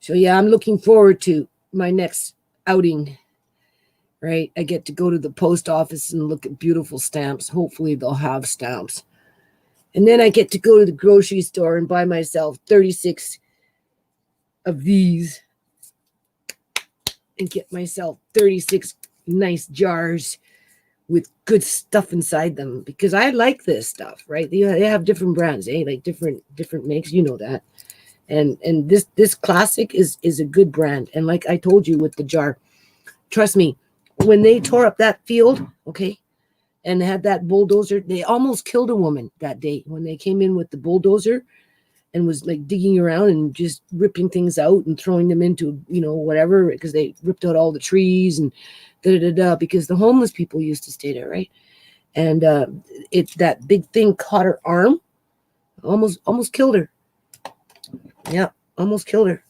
So yeah, I'm looking forward to my next outing. Right? I get to go to the post office and look at beautiful stamps. Hopefully they'll have stamps. And then I get to go to the grocery store and buy myself 36 of these and get myself 36 nice jars with good stuff inside them because I like this stuff, right? They have different brands, like different makes, you know that. And this classic is a good brand. And like I told you with the jar, trust me, when they tore up that field, okay, and had that bulldozer, they almost killed a woman that day when they came in with the bulldozer and was like digging around and just ripping things out and throwing them into, whatever, because they ripped out all the trees and because the homeless people used to stay there, right? And that big thing caught her arm, almost killed her. Yeah, almost killed her.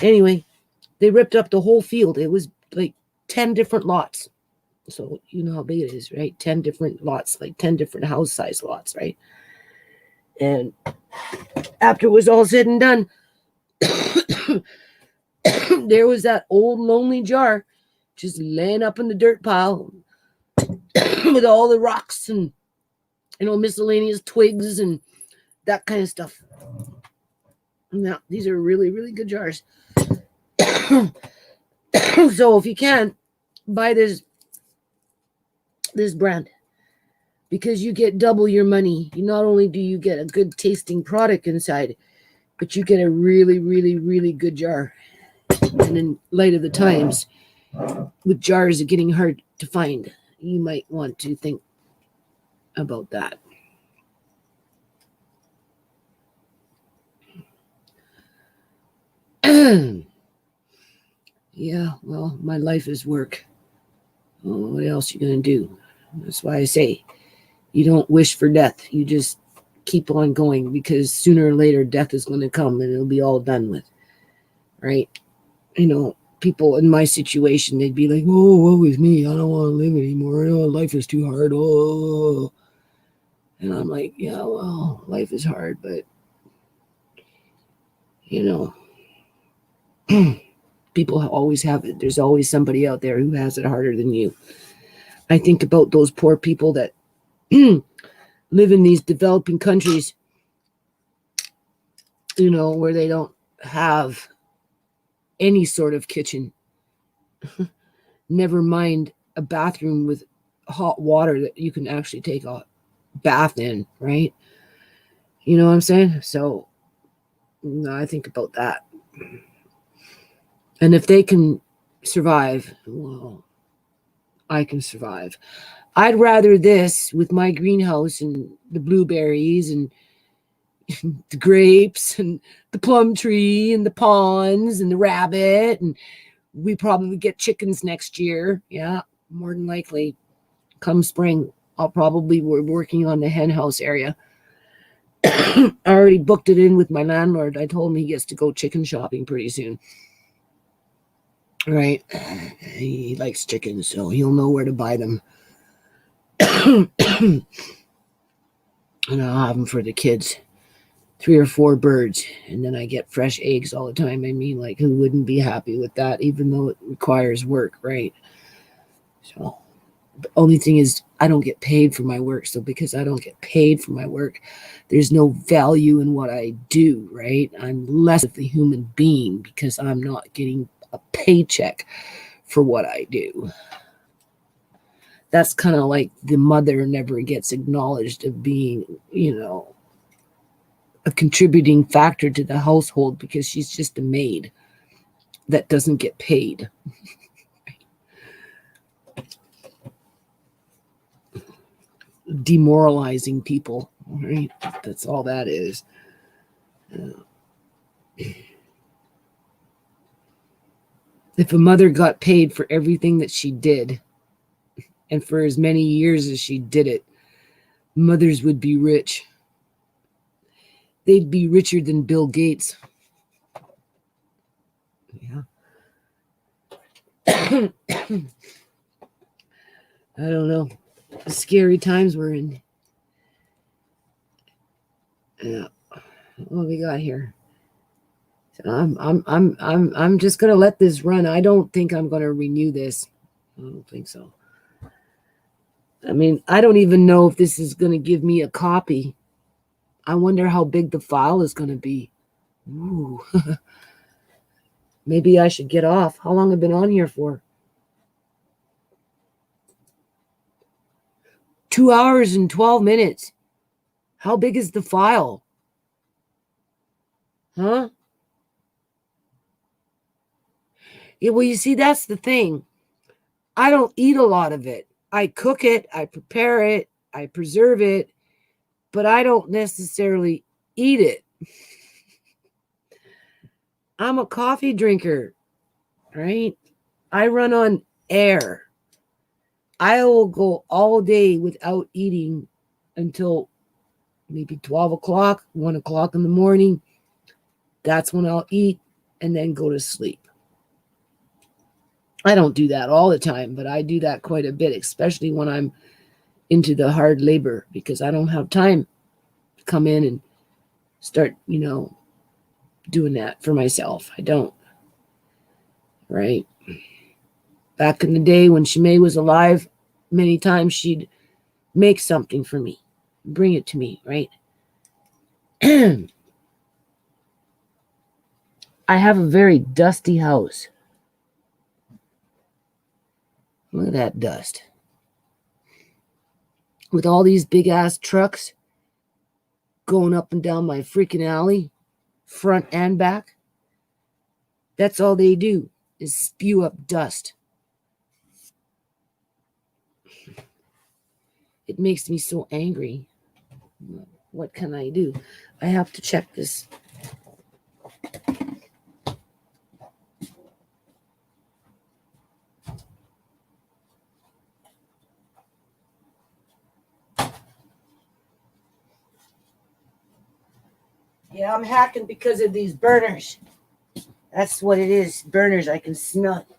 Anyway, they ripped up the whole field. It was like 10 different lots. So you know how big it is, right? 10 different lots, like 10 different house size lots, right? And after it was all said and done, there was that old lonely jar just laying up in the dirt pile with all the rocks and miscellaneous twigs and that kind of stuff. Now these are really, really good jars. So if you can, buy this brand because you get double your money. Not only do you get a good tasting product inside, but you get a really, really, really good jar. And in light of the times, with jars getting hard to find, you might want to think about that. Yeah, well, my life is work. Well, what else you gonna do? That's why I say you don't wish for death. You just keep on going, because sooner or later death is going to come and it'll be all done with, right? People in my situation, they'd be like, "Oh, woe is me. I don't want to live anymore. Life is too hard. Oh." And I'm like, yeah, well, life is hard, but people always have it. There's always somebody out there who has it harder than you. I think about those poor people that live in these developing countries, where they don't have any sort of kitchen, never mind a bathroom with hot water that you can actually take a bath in, right? You know what I'm saying? So I think about that. And if they can survive, well, I can survive. I'd rather this with my greenhouse and the blueberries and the grapes and the plum tree and the ponds and the rabbit, and we probably get chickens next year. Yeah, more than likely. Come spring, we're working on the hen house area. I already booked it in with my landlord. I told him he gets to go chicken shopping pretty soon. Right? He likes chickens, so he'll know where to buy them. And I'll have them for the kids. 3 or 4 birds, and then I get fresh eggs all the time. I mean, like, who wouldn't be happy with that, even though it requires work, right? So the only thing is I don't get paid for my work. So because I don't get paid for my work, there's no value in what I do, right? I'm less of a human being because I'm not getting a paycheck for what I do. That's kind of like the mother never gets acknowledged of being, a contributing factor to the household because she's just a maid that doesn't get paid. Demoralizing people, right? That's all that is. If a mother got paid for everything that she did and for as many years as she did it, mothers would be rich. They'd be richer than Bill Gates. Yeah. I don't know. Scary times we're in. Yeah. What we got here? So I'm just gonna let this run. I don't think I'm gonna renew this. I don't think so. I mean, I don't even know if this is gonna give me a copy. I wonder how big the file is gonna be. Ooh. Maybe I should get off. How long have I been on here for? 2 hours and 12 minutes. How big is the file? Huh? Yeah, well, you see, that's the thing. I don't eat a lot of it. I cook it, I prepare it, I preserve it, but I don't necessarily eat it. I'm a coffee drinker, right? I run on air. I will go all day without eating until maybe 12 o'clock, 1 o'clock in the morning. That's when I'll eat and then go to sleep. I don't do that all the time, but I do that quite a bit, especially when I'm into the hard labor, because I don't have time to come in and start, doing that for myself. I don't. Right? Back in the day when ShaMay was alive, many times she'd make something for me, bring it to me, right? I have a very dusty house. Look at that dust. With all these big ass trucks going up and down my freaking alley, front and back. That's all they do is spew up dust. It makes me so angry. What can I do? I have to check this. Yeah, I'm hacking because of these burners. That's what it is. Burners. I can smell it.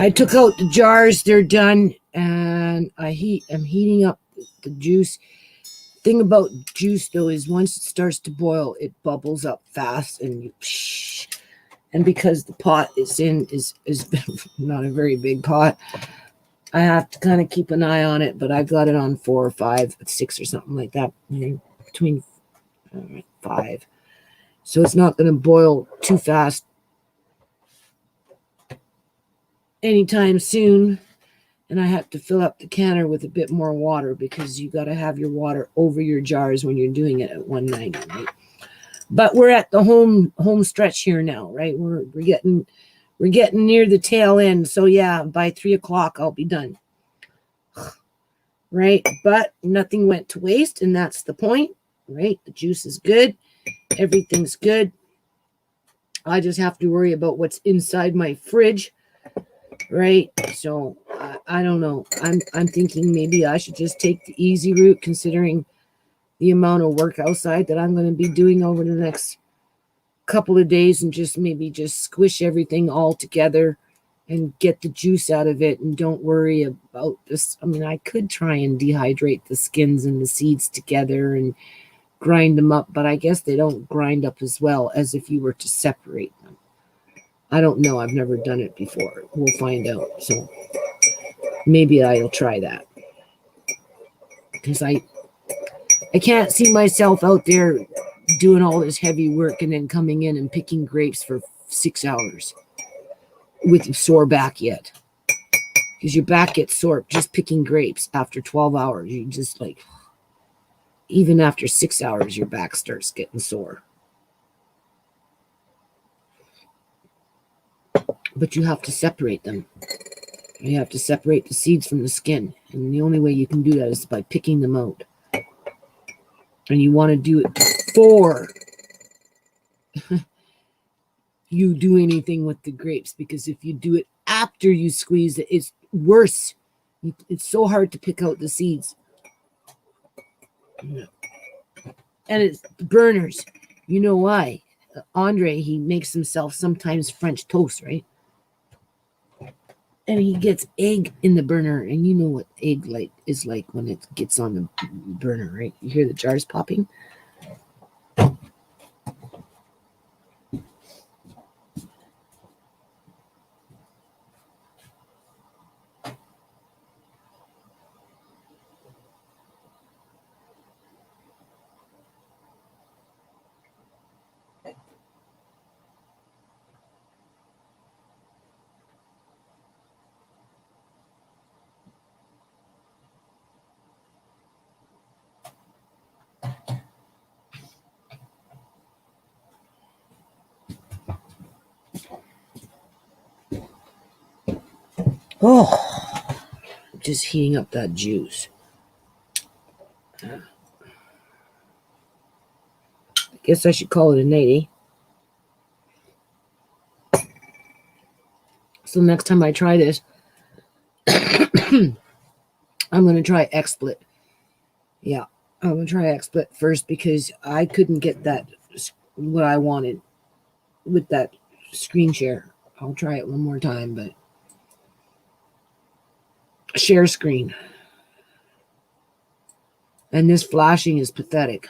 I took out the jars, they're done, and I'm heating up the juice. Thing about juice though is once it starts to boil, it bubbles up fast, and and because the pot it's in is not a very big pot, I have to kind of keep an eye on it, but I've got it on 4 or 5, 6 or something like that, between 5. So it's not going to boil too fast anytime soon. And I have to fill up the canner with a bit more water because you got to have your water over your jars when you're doing it at 190, right? But we're at the home stretch here now, right? We're getting near the tail end. So yeah, by 3 o'clock I'll be done. Right? But nothing went to waste, and that's the point, right? The juice is good. Everything's good. I just have to worry about what's inside my fridge, right? So I don't know. I'm thinking maybe I should just take the easy route, considering the amount of work outside that I'm going to be doing over the next couple of days, and just squish everything all together and get the juice out of it, and don't worry about this. I mean, I could try and dehydrate the skins and the seeds together and grind them up, but I guess they don't grind up as well as if you were to separate them. I don't know. I've never done it before. We'll find out. So maybe I'll try that, because I can't see myself out there doing all this heavy work and then coming in and picking grapes for 6 hours with a sore back yet. Because your back gets sore just picking grapes after 12 hours. You just even after 6 hours, your back starts getting sore. But you have to separate them. You have to separate the seeds from the skin. And the only way you can do that is by picking them out. And you want to do it before you do anything with the grapes, because if you do it after you squeeze it, it's worse. It's so hard to pick out the seeds. And it's burners. You know why? Andre, he makes himself sometimes French toast, right? And he gets egg in the burner, and you know what egg is like when it gets on the burner, right? You hear the jars popping. Oh, just heating up that juice. I guess I should call it a night, eh? So next time I try this, I'm going to try XSplit. Yeah, I'm going to try XSplit first, because I couldn't get that what I wanted with that screen share. I'll try it one more time, but share screen. And this flashing is pathetic.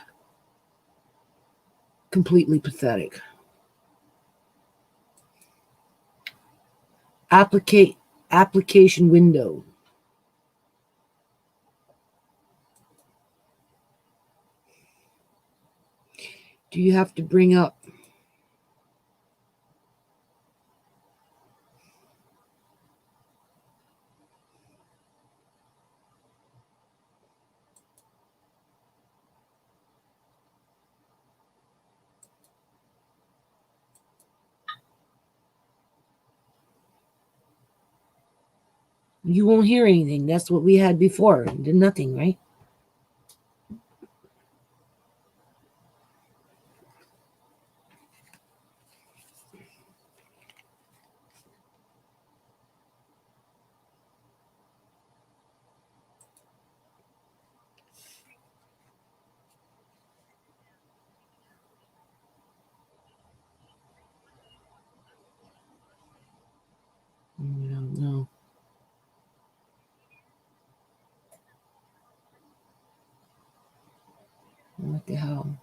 Completely pathetic. Application window. Do you have to bring up? You won't hear anything. That's what we had before. Did nothing, right? I don't know. What the hell?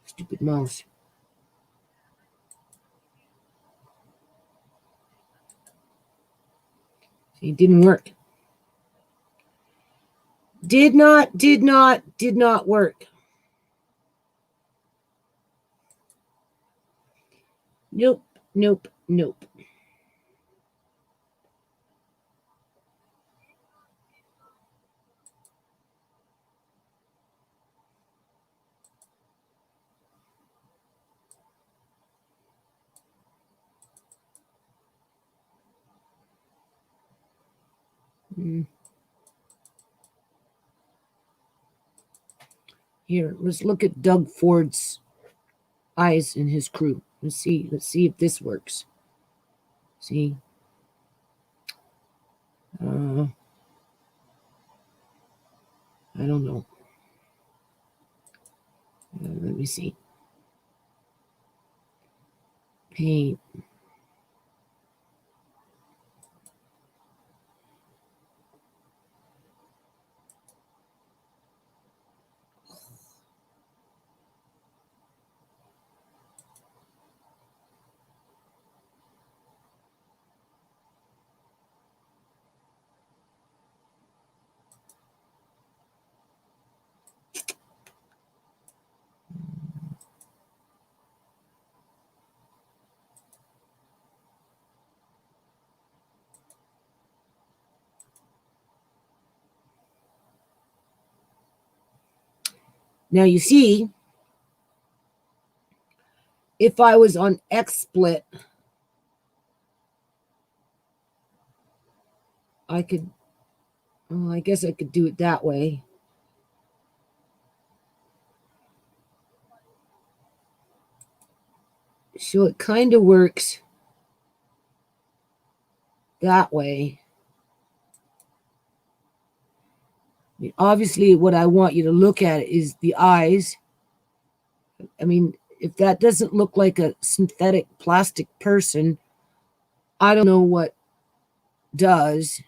Stupid mouse. See, it didn't work. Did not work. Nope. Here, let's look at Doug Ford's eyes and his crew. Let's see if this works. See? I don't know. Let me see. Paint. Now you see, if I was on XSplit, I could, well, I guess I could do it that way. So it kind of works that way. I mean, obviously, what I want you to look at is the eyes. I mean, if that doesn't look like a synthetic plastic person, I don't know what does.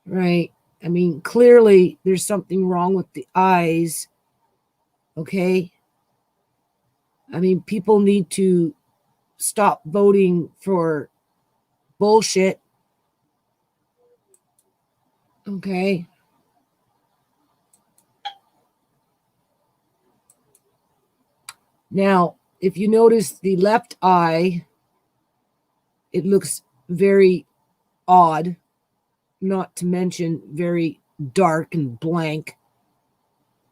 Right? I mean, clearly there's something wrong with the eyes. Okay? I mean, people need to stop voting for bullshit. Okay? Now, if you notice the left eye, it looks very odd, not to mention very dark and blank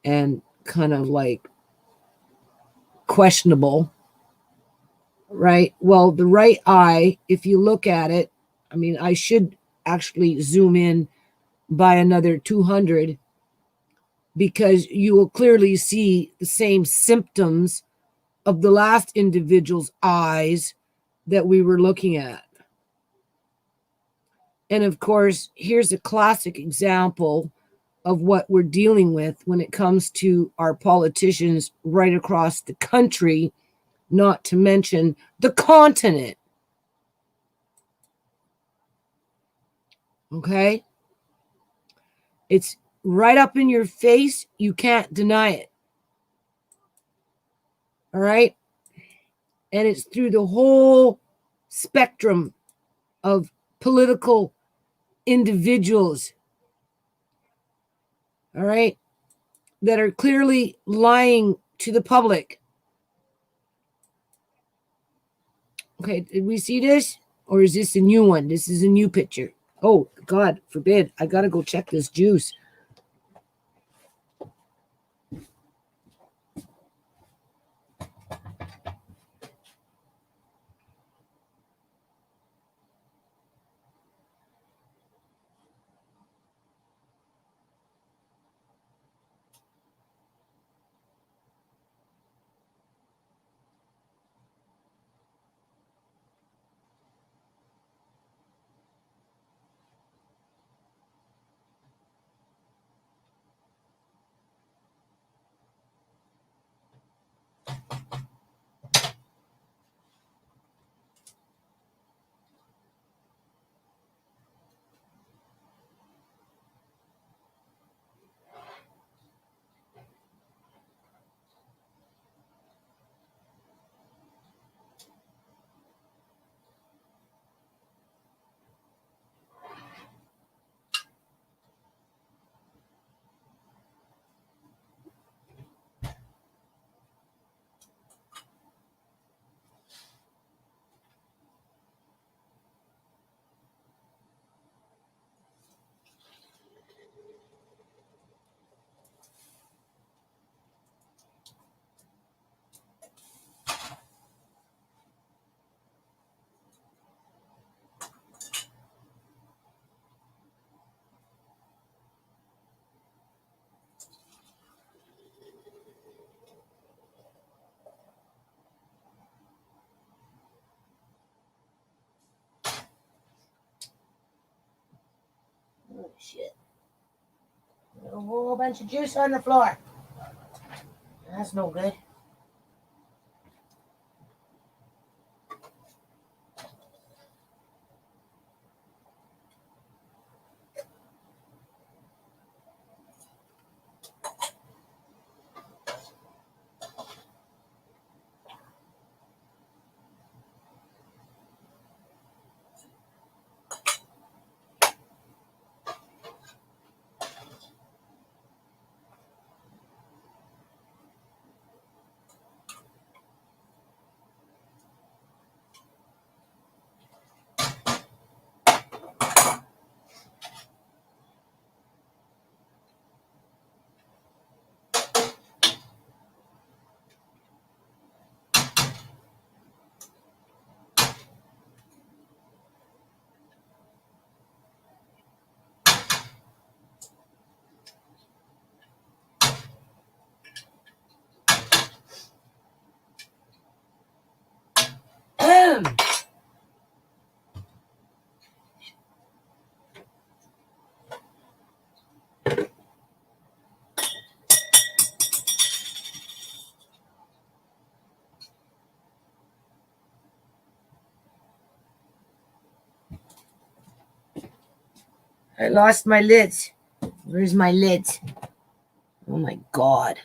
and kind of like questionable, right? Well, the right eye, if you look at it, I mean, I should actually zoom in by another 200 because you will clearly see the same symptoms of the last individual's eyes that we were looking at. And of course, here's a classic example of what we're dealing with when it comes to our politicians right across the country, not to mention the continent. Okay? It's right up in your face. You can't deny it. All right? And it's through the whole spectrum of political individuals. All right? That are clearly lying to the public. Okay, did we see this? Or is this a new one? This is a new picture. Oh, God forbid. I got to go check this juice. shit. A whole bunch of juice on the floor. That's no good. I lost my lids. Where's my lids? Oh my God.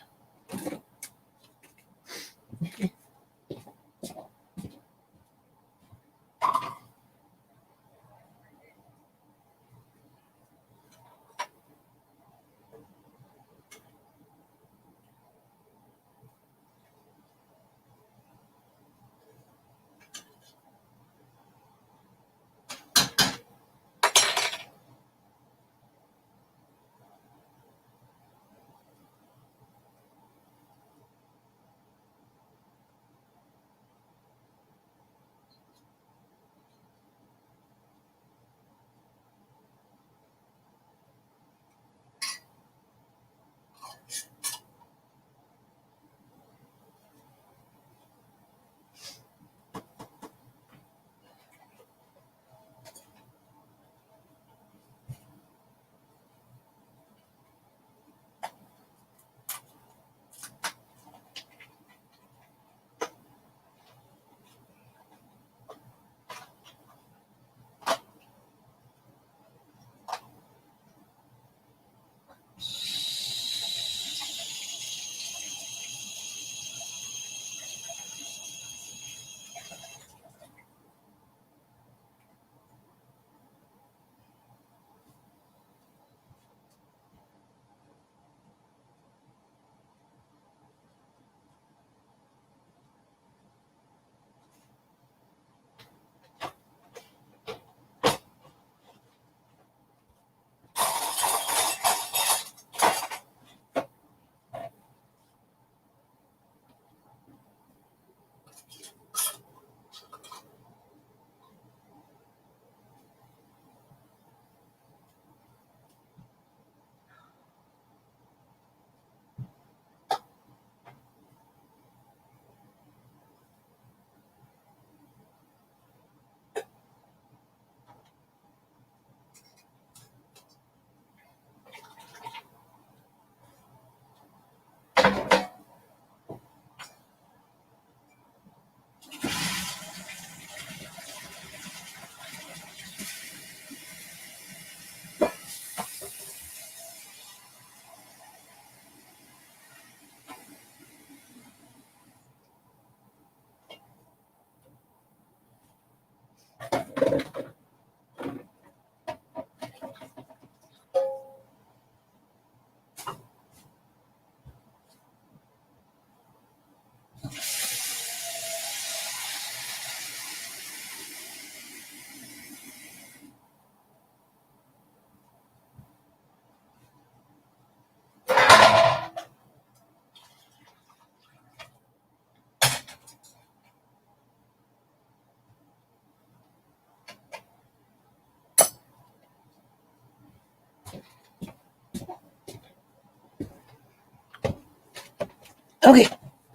Okay,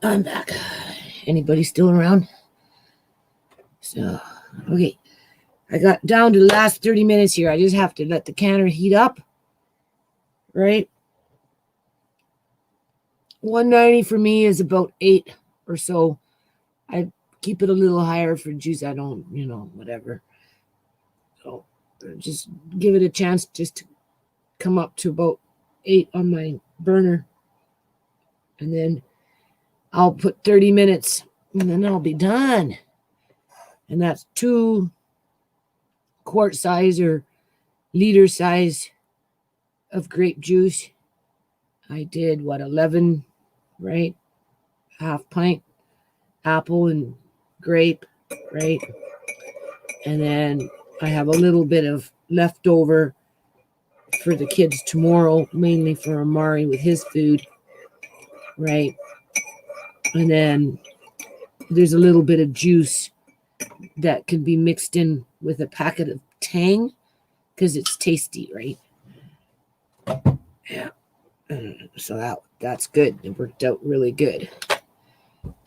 I'm back. Anybody still around? So, okay. I got down to the last 30 minutes here. I just have to let the canner heat up, right? 190 for me is about 8 or so. I keep it a little higher for juice. I don't, whatever. So just give it a chance just to come up to about 8 on my burner. And then I'll put 30 minutes and then I'll be done. And that's 2 quart size or liter size of grape juice. I did 11, right? Half pint apple and grape, right? And then I have a little bit of leftover for the kids tomorrow, mainly for Amari with his food, right? And then there's a little bit of juice that can be mixed in with a packet of Tang because it's tasty, right? Yeah. So that's good. It worked out really good.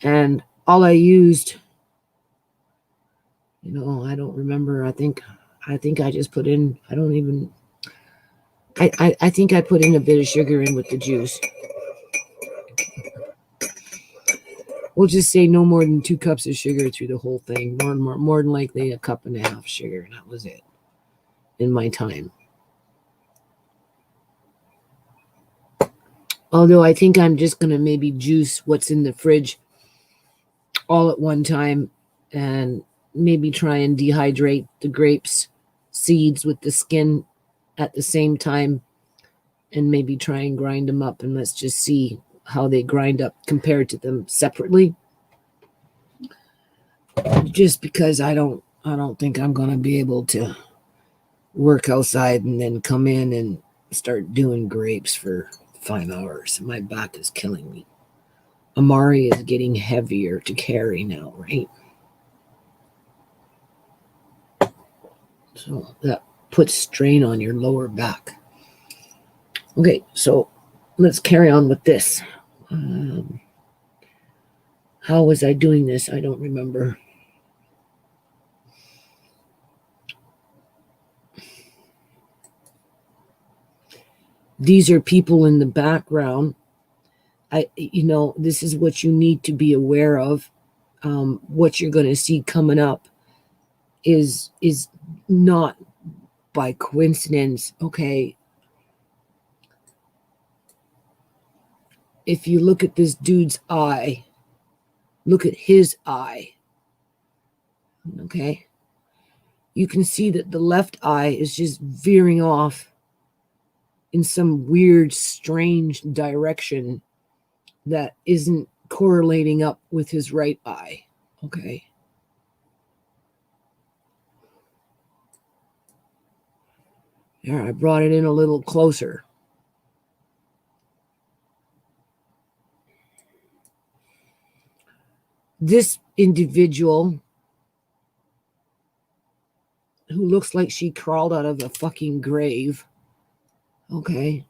And all I used, I don't remember. I think I just put in, I think I put in a bit of sugar in with the juice. We'll just say no more than 2 cups of sugar through the whole thing. More than likely 1.5 cups of sugar. And that was it in my time. Although I think I'm just going to maybe juice what's in the fridge all at one time and maybe try and dehydrate the grapes seeds with the skin at the same time and maybe try and grind them up, and let's just see how they grind up compared to them separately. Just because I don't think I'm going to be able to work outside and then come in and start doing grapes for 5 hours. My back is killing me. Amari is getting heavier to carry now, right? So that puts strain on your lower back. Okay, so let's carry on with this. How was I doing this? I don't remember. These are people in the background. This is what you need to be aware of. What you're going to see coming up is not by coincidence. Okay. If you look at this dude's eye, look at his eye. Okay. You can see that the left eye is just veering off in some weird, strange direction that isn't correlating up with his right eye. Okay. There, I brought it in a little closer. This individual who looks like she crawled out of a fucking grave. Okay.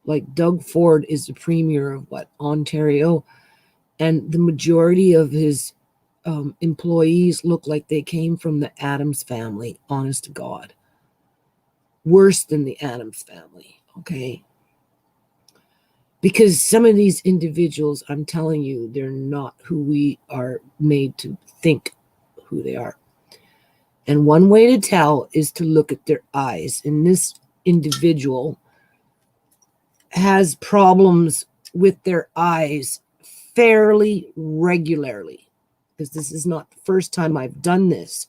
Like Doug Ford is the premier of Ontario. And the majority of his employees look like they came from the Addams family, honest to God. Worse than the Addams family. Okay. Because some of these individuals, I'm telling you, they're not who we are made to think who they are. And one way to tell is to look at their eyes. And this individual has problems with their eyes fairly regularly. Because this is not the first time I've done this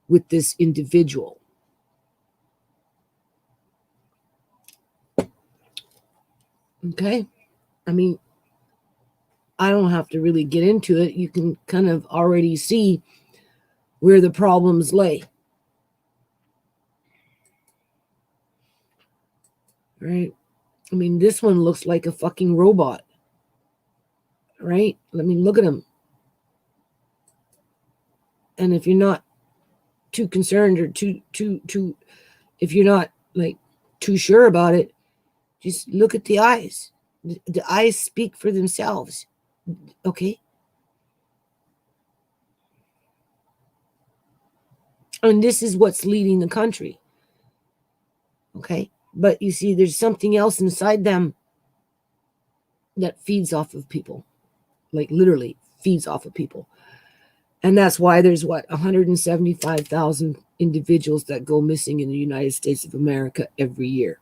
with this individual. Okay? I mean, I don't have to really get into it. You can kind of already see where the problems lay. Right? I mean, this one looks like a fucking robot. Right? Let me look at him. And if you're not too concerned or if you're not too sure about it, just look at the eyes. The eyes speak for themselves. Okay? And this is what's leading the country. Okay? But you see, there's something else inside them that feeds off of people. Like literally feeds off of people. And that's why there's 175,000 individuals that go missing in the United States of America every year.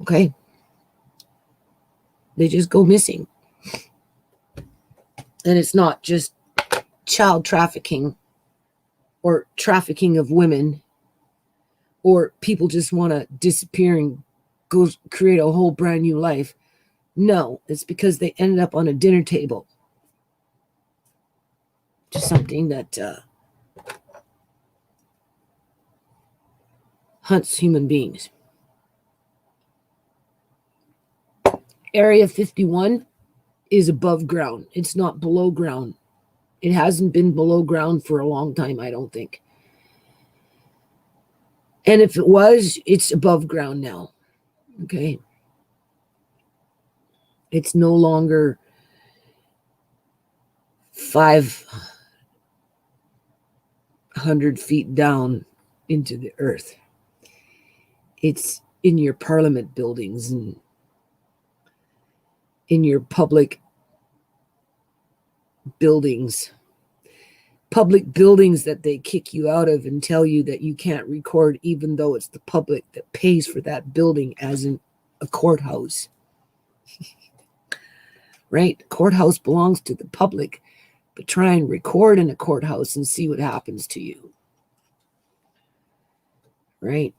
Okay? They just go missing. And it's not just child trafficking or trafficking of women, or people just want to disappear and go create a whole brand new life. No, it's because they ended up on a dinner table. Just something that hunts human beings. Area 51 is above ground. It's not below ground. It hasn't been below ground for a long time, I don't think. And if it was, it's above ground now. Okay? It's no longer 500 feet down into the earth. It's in your parliament buildings and in your public buildings that they kick you out of and tell you that you can't record, even though it's the public that pays for that building, as in a courthouse. Right? The courthouse belongs to the public, but try and record in a courthouse and see what happens to you. Right?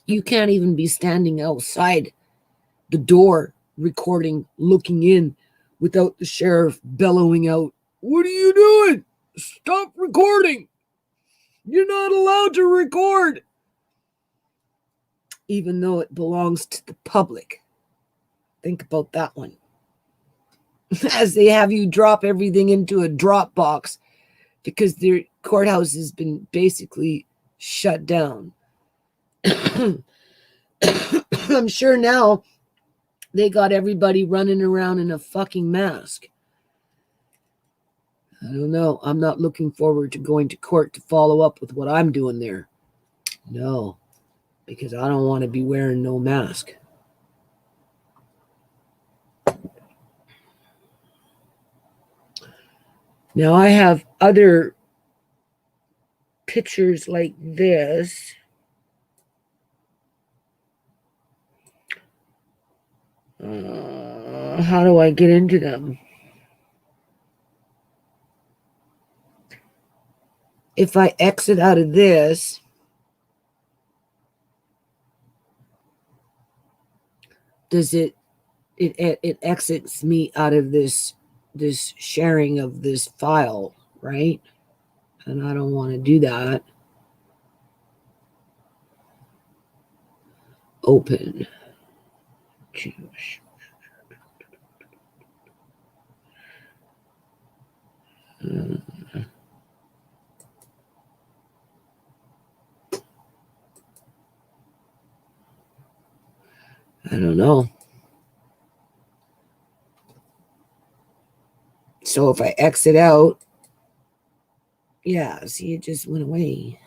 You can't even be standing outside the door recording, looking in, without the sheriff bellowing out, "What are you doing? Stop recording. You're not allowed to record." Even though it belongs to the public. Think about that one. As they have you drop everything into a drop box because their courthouse has been basically shut down. I'm sure now they got everybody running around in a fucking mask. I don't know. I'm not looking forward to going to court to follow up with what I'm doing there. No, because I don't want to be wearing no mask. Now I have other pictures like this. How do I get into them? If I exit out of this, does it exits me out of this sharing of this file, right? And I don't want to do that. Open. I don't know. So if I exit out, yeah, see, it just went away.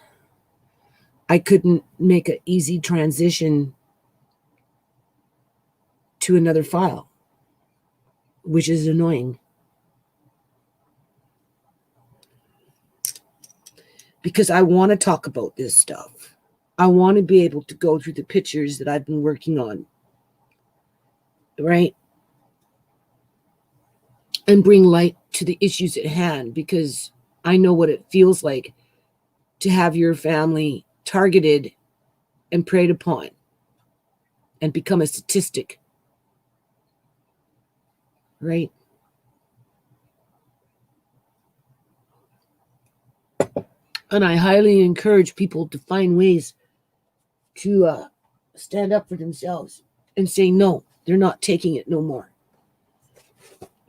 I couldn't make an easy transition to another file, which is annoying. Because I want to talk about this stuff. I want to be able to go through the pictures that I've been working on. Right? And bring light to the issues at hand, because I know what it feels like to have your family targeted and preyed upon and become a statistic. Right? And I highly encourage people to find ways to stand up for themselves and say, no, they're not taking it no more.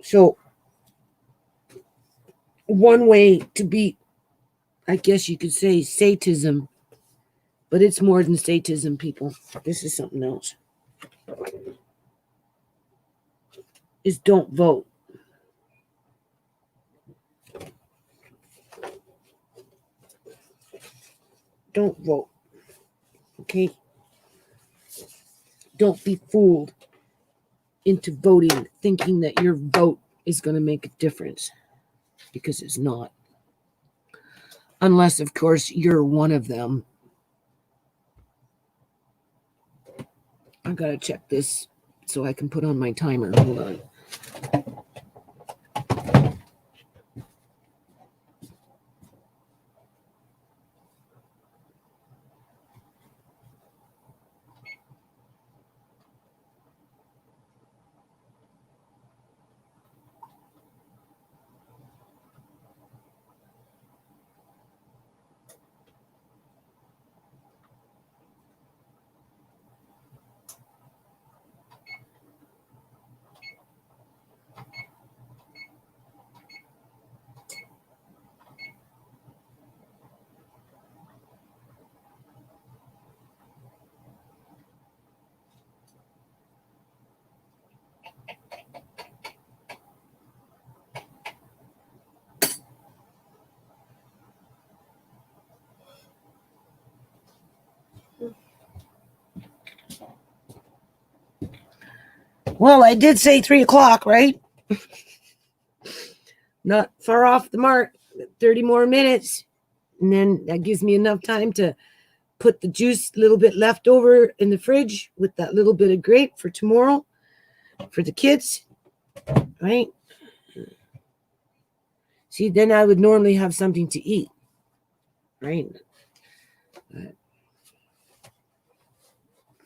So one way to beat, I guess you could say, sadism, but it's more than sadism, people. This is something else. Is don't vote. don't vote. Okay? Don't be fooled into voting thinking that your vote is going to make a difference, because it's not. Unless, of course, you're one of them. I got to check this so I can put on my timer. Hold on. Well, I did say 3 o'clock, right? Not far off the mark. 30 more minutes. And then that gives me enough time to put the juice a little bit left over in the fridge with that little bit of grape for tomorrow for the kids. Right? See, then I would normally have something to eat. Right? But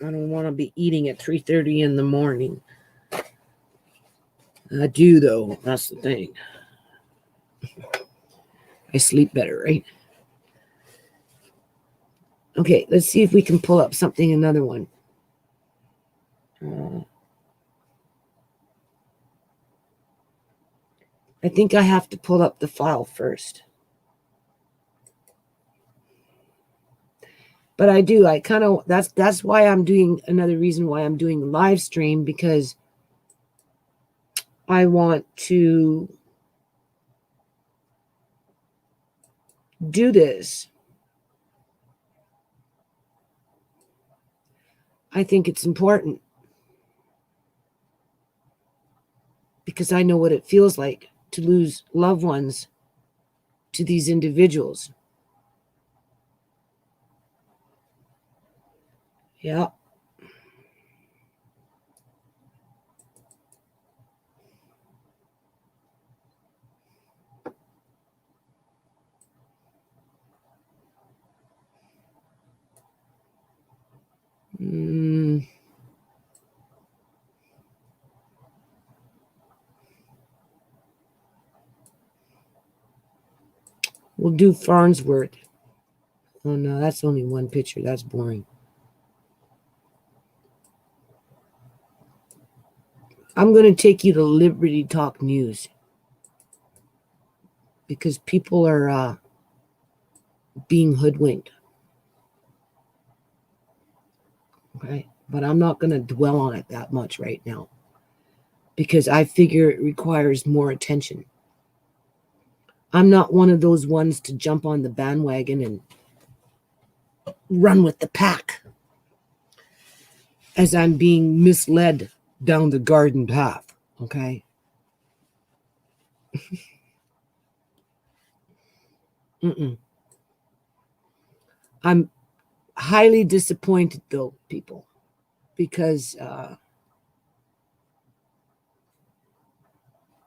I don't want to be eating at 3:30 in the morning. I do, though. That's the thing. I sleep better, right? Okay, let's see if we can pull up something, another one. I think I have to pull up the file first. But I do. I kind of, that's why I'm doing, another reason why I'm doing a live stream, because I want to do this. I think it's important because I know what it feels like to lose loved ones to these individuals. Yeah. We'll do Farnsworth. Oh no, that's only one picture. That's boring. I'm going to take you to Liberty Talk News because people are being hoodwinked. Okay, but I'm not going to dwell on it that much right now because I figure it requires more attention. I'm not one of those ones to jump on the bandwagon and run with the pack as I'm being misled down the garden path. Okay. I'm highly disappointed though, people, because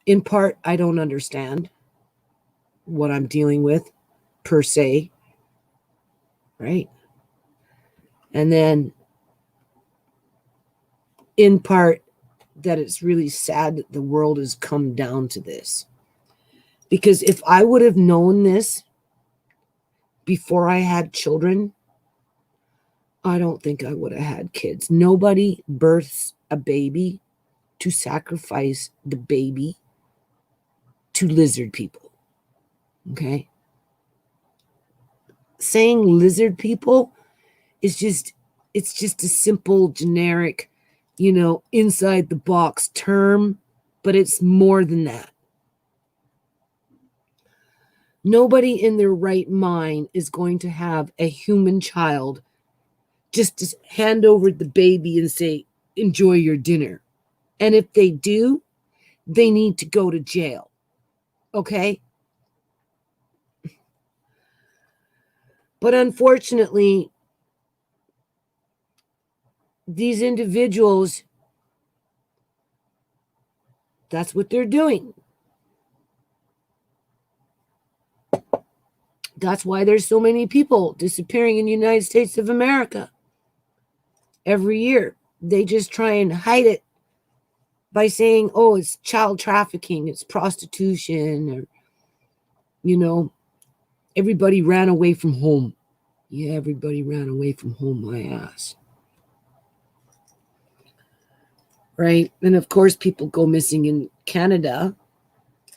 in part, I don't understand what I'm dealing with per se. Right. And then in part that it's really sad that the world has come down to this. Because if I would have known this before I had children, I don't think I would have had kids. Nobody births a baby to sacrifice the baby to lizard people. Okay? Saying lizard people is just, it's just a simple, generic, inside the box term, but it's more than that. Nobody in their right mind is going to have a human child just to hand over the baby and say, enjoy your dinner. And if they do, they need to go to jail. Okay? But unfortunately, these individuals, that's what they're doing. That's why there's so many people disappearing in the United States of America every year. They just try and hide it by saying, oh, it's child trafficking, it's prostitution, or, you know, everybody ran away from home. Yeah, everybody ran away from home, my ass. Right? And of course, people go missing in Canada.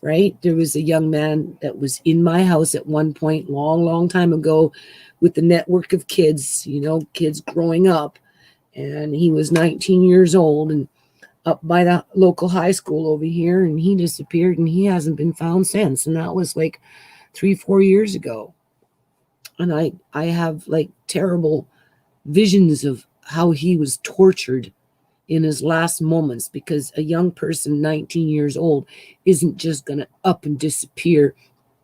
Right? There was a young man that was in my house at one point, long time ago, with the network of kids, you know, kids growing up. And he was 19 years old and up by the local high school over here. And he disappeared and he hasn't been found since. And that was like 3-4 years ago. And I have like terrible visions of how he was tortured in his last moments, because a young person 19 years old isn't just going to up and disappear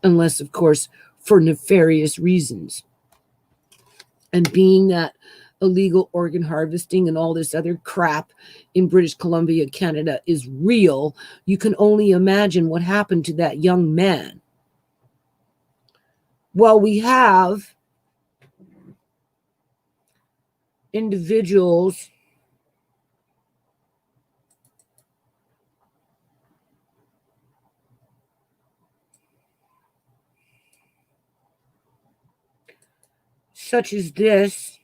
unless, of course, for nefarious reasons. And being that illegal organ harvesting and all this other crap in British Columbia, Canada is real, you can only imagine what happened to that young man. Well, we have individuals such as this.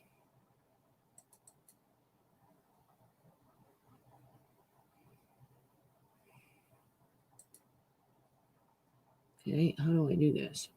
Okay, how do I do this?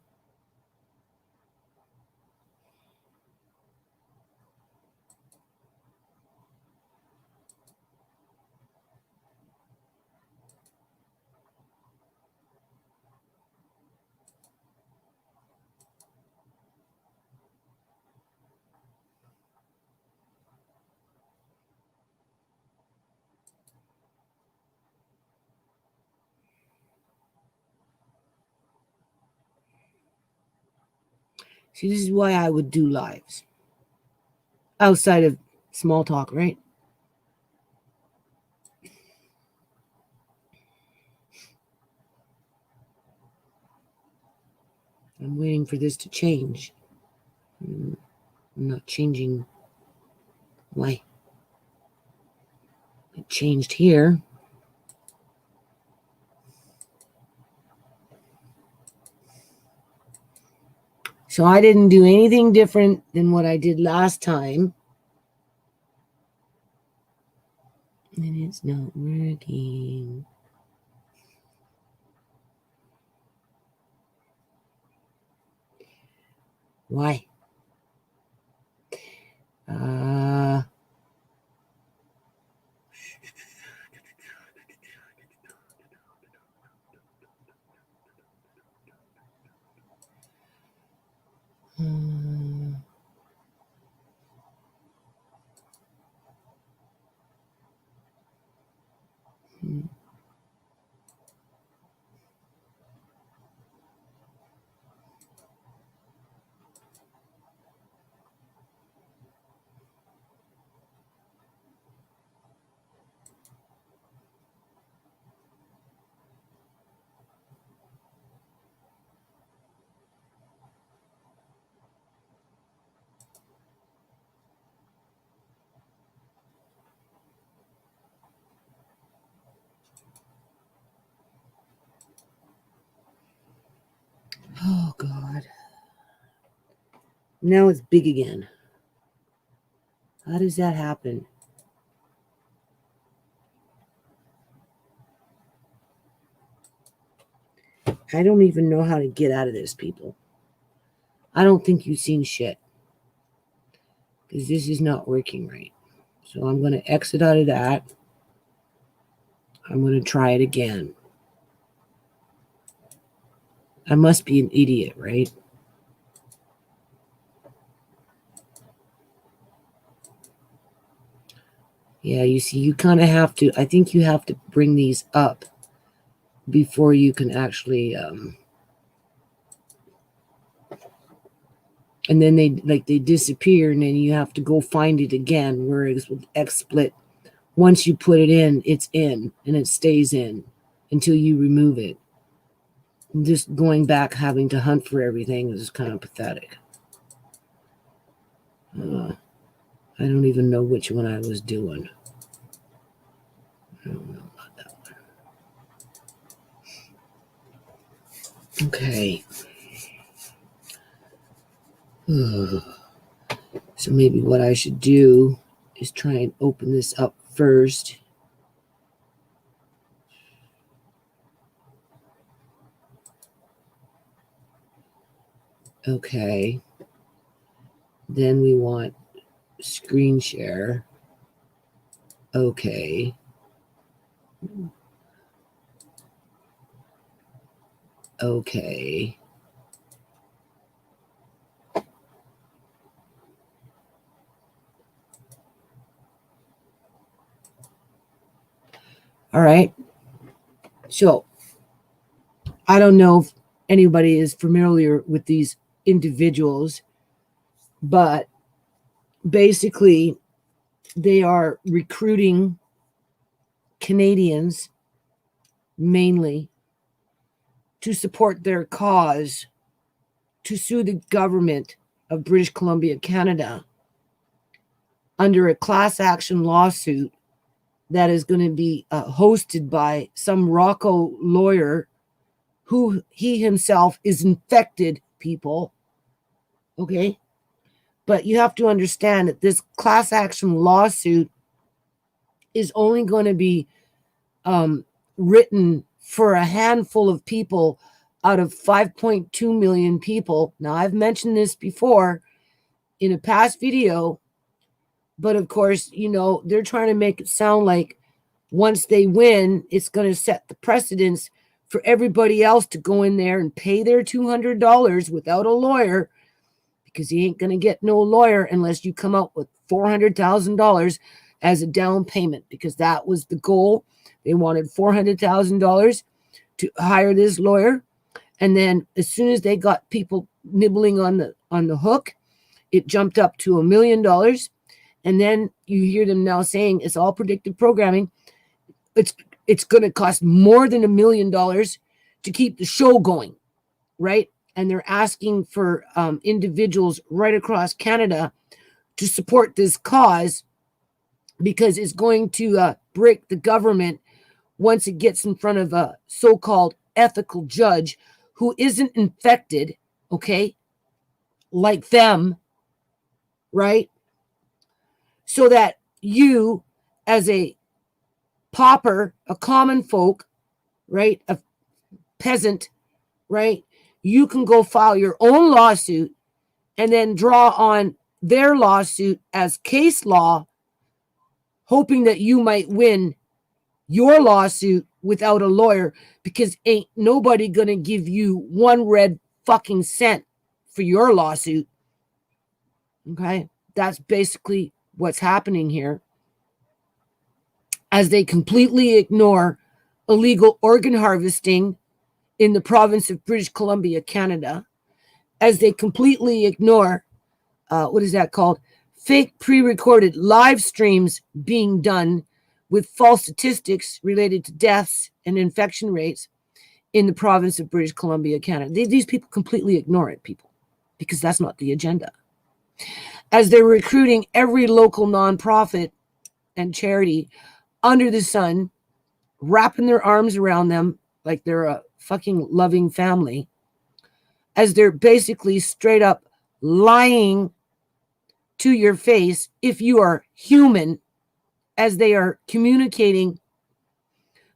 See, this is why I would do lives outside of small talk, right? I'm waiting for this to change. I'm not changing. Why? It changed here. So I didn't do anything different than what I did last time. And it's not working. Why? Oh, God. Now it's big again. How does that happen? I don't even know how to get out of this, people. I don't think you've seen shit, because this is not working right. So I'm going to exit out of that. I'm going to try it again. I must be an idiot, right? Yeah, you see, you kind of have to, I think you have to bring these up before you can actually, and then they disappear, and then you have to go find it again, whereas with XSplit, once you put it in, it's in, and it stays in until you remove it. And just going back, having to hunt for everything is kind of pathetic. I don't even know which one I was doing. I don't know about that one. Okay. So maybe what I should do is try and open this up first. Okay. Then we want screen share. Okay. Okay. All right. So I don't know if anybody is familiar with these individuals, but basically they are recruiting Canadians mainly to support their cause to sue the government of British Columbia, Canada, under a class action lawsuit that is going to be hosted by some Rocco lawyer who he himself is infected people. Okay. But you have to understand that this class action lawsuit is only going to be written for a handful of people out of 5.2 million people. Now, I've mentioned this before in a past video, but of course, you know, they're trying to make it sound like once they win, it's going to set the precedence for everybody else to go in there and pay their $200 without a lawyer, because you ain't going to get no lawyer unless you come up with $400,000 as a down payment, because that was the goal. They wanted $400,000 to hire this lawyer. And then as soon as they got people nibbling on the hook, it jumped up to $1 million. And then you hear them now saying it's all predictive programming. It's going to cost more than $1 million to keep the show going, right? And they're asking for individuals right across Canada to support this cause, because it's going to break the government once it gets in front of a so-called ethical judge who isn't infected, okay, like them, right? So that you, as a pauper, a common folk, right, a peasant, right, you can go file your own lawsuit and then draw on their lawsuit as case law, hoping that you might win your lawsuit without a lawyer, because ain't nobody gonna give you one red fucking cent for your lawsuit. Okay, that's basically what's happening here, as they completely ignore illegal organ harvesting in the province of British Columbia, Canada, as they completely ignore what is that called? Fake pre-recorded live streams being done with false statistics related to deaths and infection rates in the province of British Columbia, Canada. These people completely ignore it, people, because that's not the agenda. As they're recruiting every local nonprofit and charity under the sun, wrapping their arms around them like they're a fucking loving family, as they're basically straight up lying to your face, if you are human, as they are communicating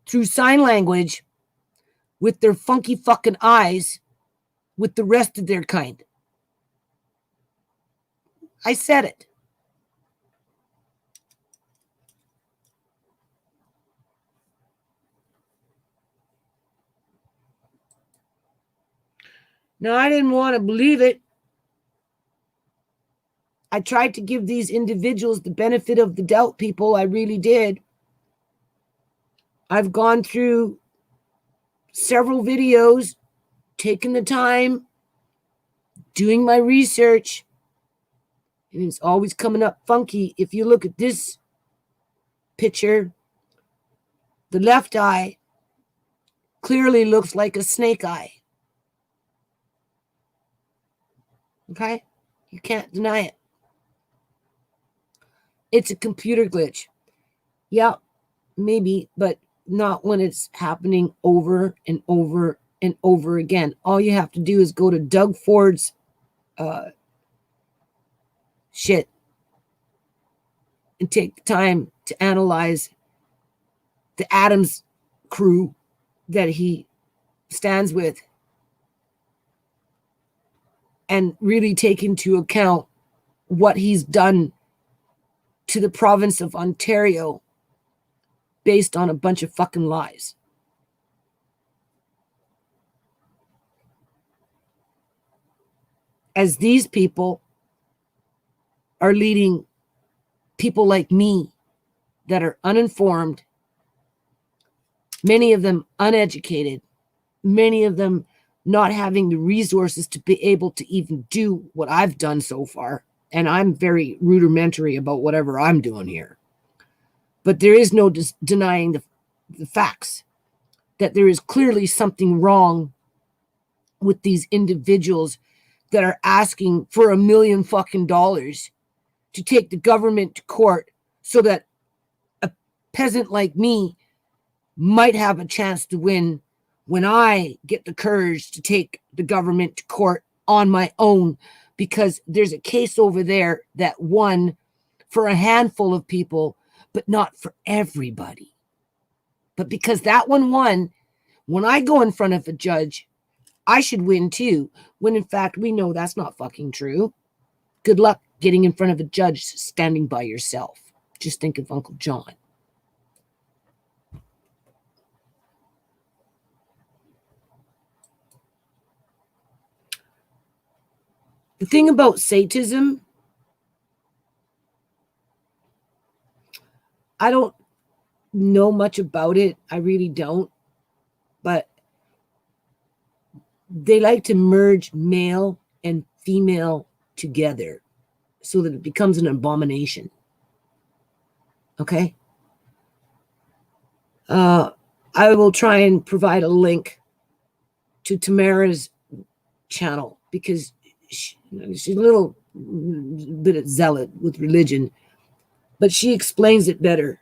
through sign language with their funky fucking eyes with the rest of their kind. I said it. Now, I didn't want to believe it. I tried to give these individuals the benefit of the doubt, people. I really did. I've gone through several videos, taken the time, doing my research, and it's always coming up funky. If you look at this picture, the left eye clearly looks like a snake eye. Okay? You can't deny it. It's a computer glitch. Yeah, maybe, but not when it's happening over and over and over again. All you have to do is go to Doug Ford's shit and take the time to analyze the Adams crew that he stands with and really take into account what he's done to the province of Ontario based on a bunch of fucking lies. As these people are leading people like me that are uninformed, many of them uneducated, many of them not having the resources to be able to even do what I've done so far. And I'm very rudimentary about whatever I'm doing here. But there is no denying the facts that there is clearly something wrong with these individuals that are asking for $1 million fucking dollars to take the government to court so that a peasant like me might have a chance to win when I get the courage to take the government to court on my own, because there's a case over there that won for a handful of people, but not for everybody. But because that one won, when I go in front of a judge, I should win too, when in fact we know that's not fucking true. Good luck getting in front of a judge standing by yourself. Just think of Uncle John. The thing about Satanism, I don't know much about it. I really don't. But they like to merge male and female together so that it becomes an abomination. Okay? I will try and provide a link to Tamara's channel because she's a little bit of zealot with religion, but she explains it better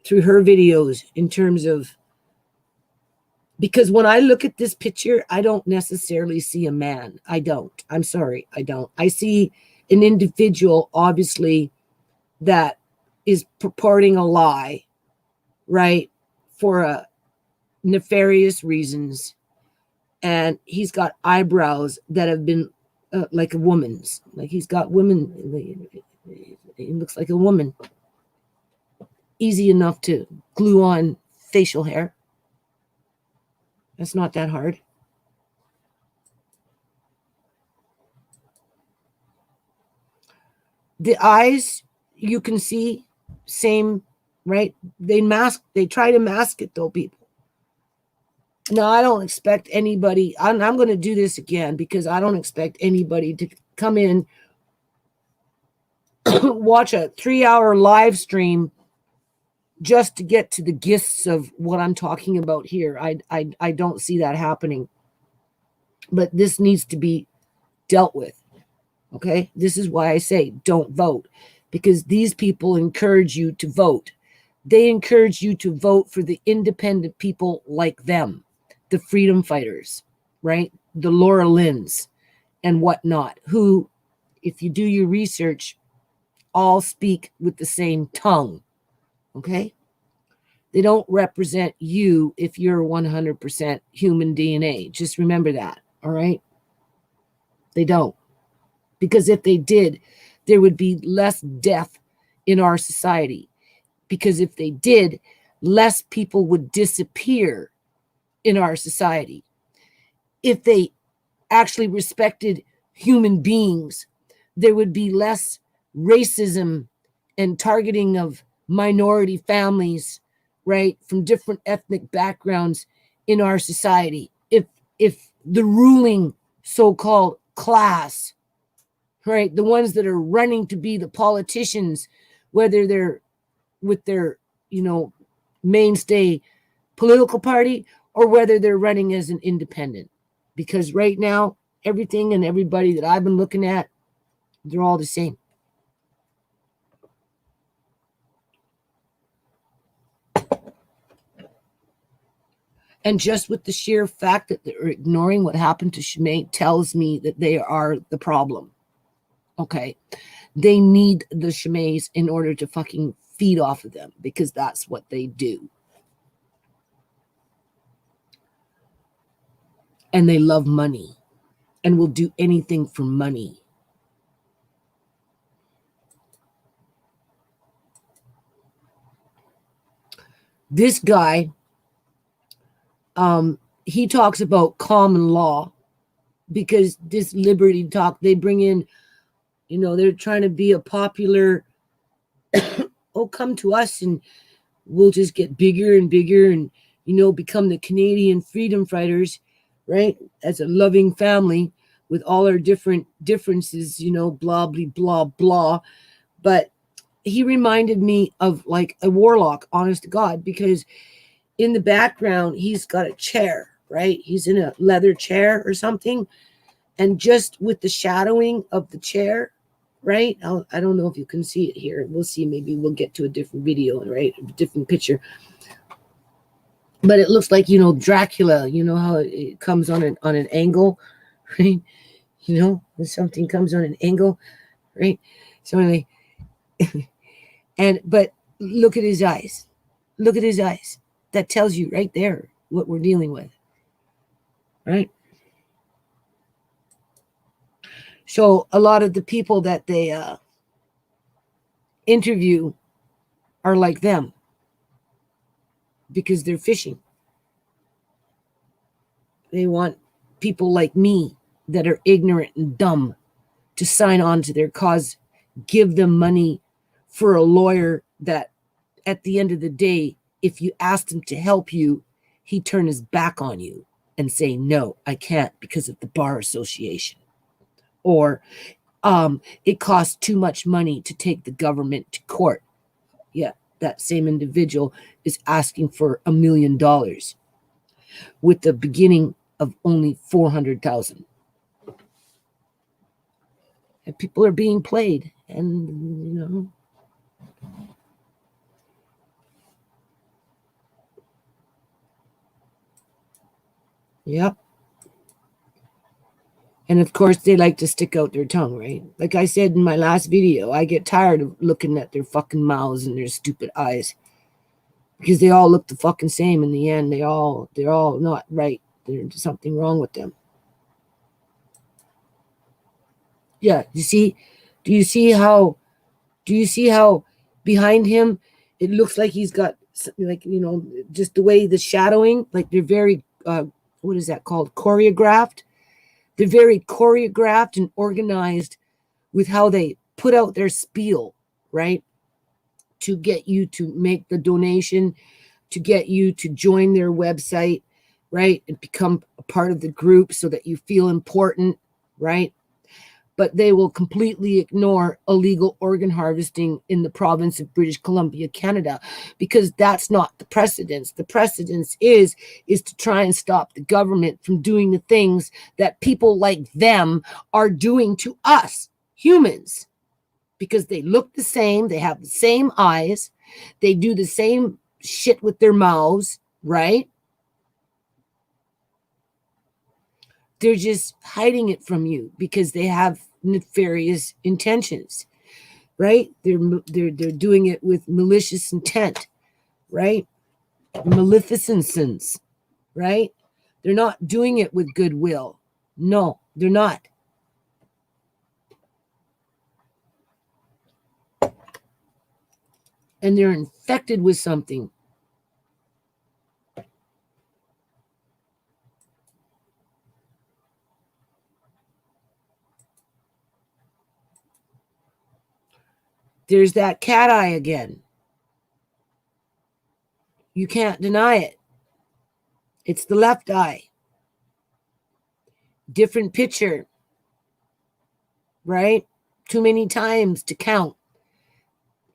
through her videos in terms of, because when I look at this picture, I don't necessarily see a man. I don't. I'm sorry. I don't. I see an individual, obviously, that is purporting a lie, right, for nefarious reasons. And he's got eyebrows that have been like a woman's. Like he's got women. He looks like a woman. Easy enough to glue on facial hair. That's not that hard. The eyes, you can see, same, right? They try to mask it though, people. No, I don't expect anybody. I'm going to do this again because I don't expect anybody to come in, watch a 3-hour live stream just to get to the gifts of what I'm talking about here. I don't see that happening. But this needs to be dealt with. Okay? This is why I say don't vote. Because these people encourage you to vote. They encourage you to vote for the independent people like them. The freedom fighters, right? The Laura Lynn's and whatnot, who, if you do your research, all speak with the same tongue, okay? They don't represent you if you're 100% human DNA. Just remember that, all right? They don't. Because if they did, there would be less death in our society. Because if they did, less people would disappear in our society. If they actually respected human beings, there would be less racism and targeting of minority families, right, from different ethnic backgrounds in our society. If the ruling so-called class, right, the ones that are running to be the politicians, whether they're with their, mainstay political party or whether they're running as an independent. Because right now, everything and everybody that I've been looking at, they're all the same. And just with the sheer fact that they're ignoring what happened to ShaMay tells me that they are the problem. Okay. They need the ShaMays in order to fucking feed off of them, because that's what they do. And they love money and will do anything for money. This guy, he talks about common law, because this liberty talk, they bring in, they're trying to be a popular, oh, come to us and we'll just get bigger and bigger and, become the Canadian freedom fighters, right? As a loving family with all our different differences, blah, blah, blah, blah. But he reminded me of like a warlock, honest to God, because in the background, he's got a chair, right? He's in a leather chair or something. And just with the shadowing of the chair, right? I don't know if you can see it here. We'll see. Maybe we'll get to a different video, right? A different picture. But it looks like, Dracula, how it comes on an angle, right? When something comes on an angle, right? So anyway, but look at his eyes. Look at his eyes. That tells you right there what we're dealing with, right? So a lot of the people that they interview are like them, because they're fishing. They want people like me that are ignorant and dumb to sign on to their cause, give them money for a lawyer that at the end of the day, if you asked him to help you, he'd turn his back on you and say, no, I can't because of the bar association. Or it costs too much money to take the government to court. Yeah, that same individual is asking for $1 million with the beginning of only 400,000. And people are being played, and yep. And of course, they like to stick out their tongue, right? Like I said in my last video, I get tired of looking at their fucking mouths and their stupid eyes, because they all look the fucking same in the end. They're all not right. There's something wrong with them. Yeah, do you see how behind him it looks like he's got, like, just the way the shadowing, like they're very what is that called, choreographed. They're very choreographed and organized with how they put out their spiel, right? To get you to make the donation, to get you to join their website, right? And become a part of the group so that you feel important, right? But they will completely ignore illegal organ harvesting in the province of British Columbia, Canada, because that's not the precedence. The precedence is to try and stop the government from doing the things that people like them are doing to us, humans, because they look the same, they have the same eyes, they do the same shit with their mouths, right? They're just hiding it from you because they have nefarious intentions, right? They're doing it with malicious intent, right? Maleficence, right? They're not doing it with goodwill. No, they're not. And they're infected with something. There's that cat eye again. You can't deny it. It's the left eye. Different picture, right? Too many times to count.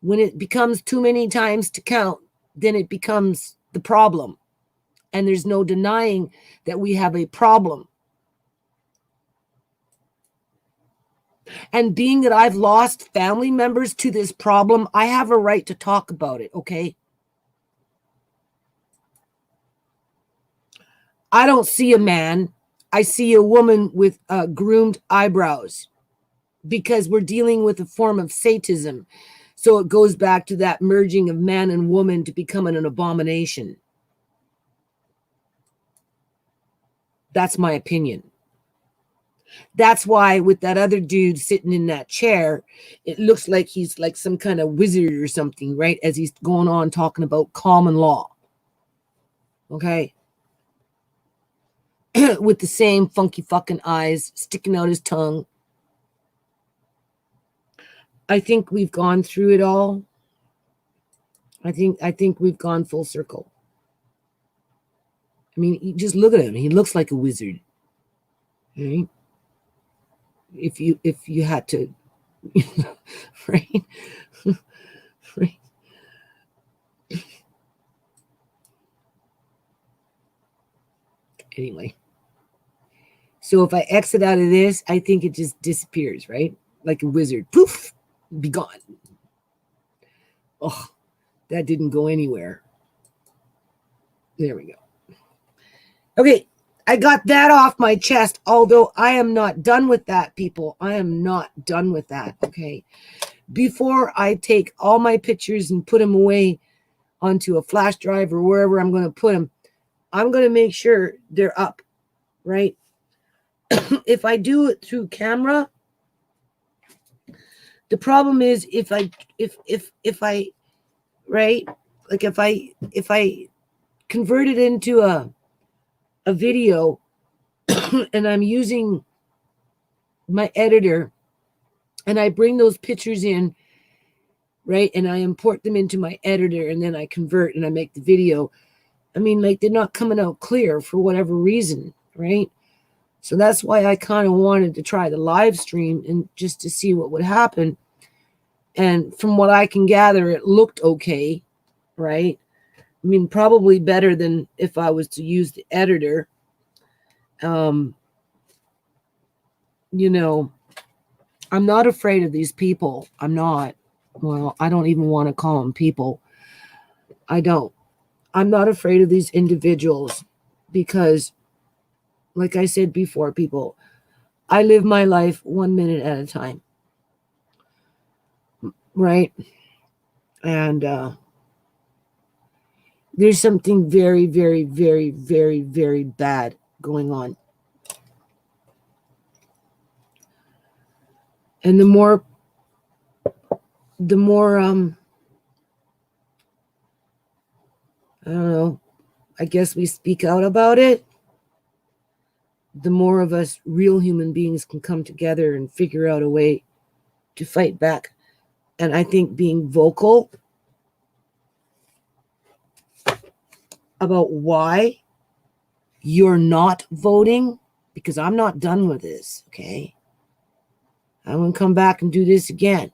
When it becomes too many times to count, then it becomes the problem. And there's no denying that we have a problem. And being that I've lost family members to this problem, I have a right to talk about it, okay? I don't see a man. I see a woman with groomed eyebrows because we're dealing with a form of sadism. So it goes back to that merging of man and woman to becoming an abomination. That's my opinion. That's why with that other dude sitting in that chair, it looks like he's like some kind of wizard or something, right? As he's going on talking about common law. Okay? With the same funky fucking eyes sticking out his tongue. I think we've gone through it all. I think we've gone full circle. I mean, just look at him. He looks like a wizard. Right? If you had to, right? Right. Anyway. So if I exit out of this, I think it just disappears, right? Like a wizard. Poof, be gone. Oh, that didn't go anywhere. There we go. Okay, I got that off my chest, although I am not done with that, people. I am not done with that, okay? Before I take all my pictures and put them away onto a flash drive or wherever I'm going to put them, I'm going to make sure they're up, right? If I do it through camera, the problem is if I right, like if I convert it into a video and I'm using my editor and I bring those pictures in, right, and I import them into my editor and then I convert and I make the video, I mean, like, they're not coming out clear for whatever reason, right? So that's why I kind of wanted to try the live stream and just to see what would happen. And from what I can gather, it looked okay, right? I mean, probably better than if I was to use the editor. You know, I'm not afraid of these people. I'm not. Well, I don't even want to call them people. I don't. I'm not afraid of these individuals because, like I said before, people, I live my life 1 minute at a time. Right? And there's something very, very, very, very, very bad going on. And the more I don't know, I guess we speak out about it, the more of us real human beings can come together and figure out a way to fight back. And I think being vocal about why you're not voting, because I'm not done with this, okay? I'm going to come back and do this again.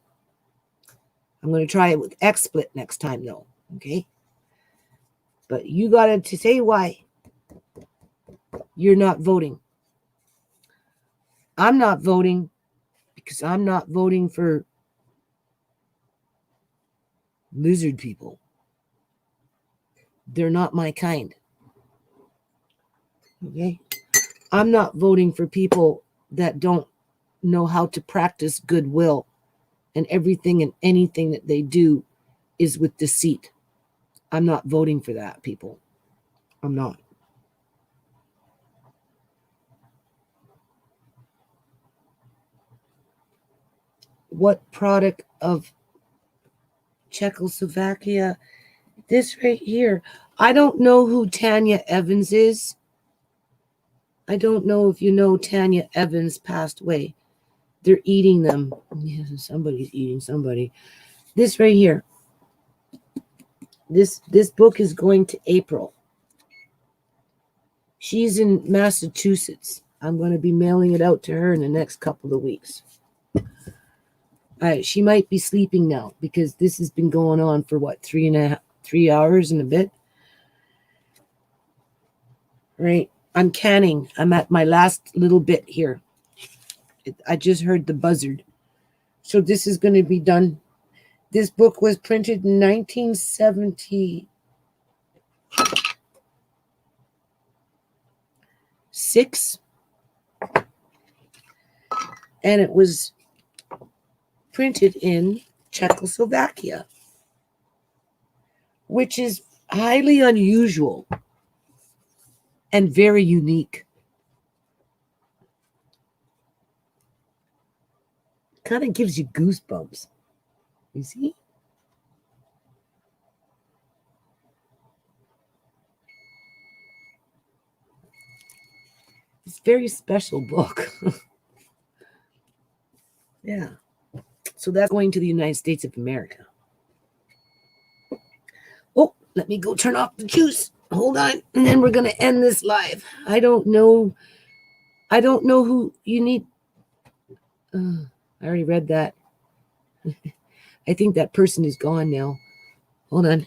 I'm going to try it with XSplit next time, though, okay? But you got to say why you're not voting. I'm not voting because I'm not voting for lizard people. They're not my kind. Okay? I'm not voting for people that don't know how to practice goodwill, and everything and anything that they do is with deceit. I'm not voting for that, people. I'm not. What product of Czechoslovakia? This right here. I don't know who Tanya Evans is. I don't know if you know Tanya Evans passed away. They're eating them. Yeah, somebody's eating somebody. This right here. This book is going to April. She's in Massachusetts. I'm going to be mailing it out to her in the next couple of weeks. She might be sleeping now because this has been going on for what, 3 hours and a bit. Right? I'm canning. I'm at my last little bit here. I just heard the buzzard. So this is going to be done. This book was printed in 1976. And it was printed in Czechoslovakia, which is highly unusual and very unique. Kind of gives you goosebumps. You see? It's a very special book. Yeah. So that's going to the United States of America. Oh, let me go turn off the juice. Hold on. And then we're going to end this live. I don't know who you need. I already read that. I think that person is gone now. Hold on.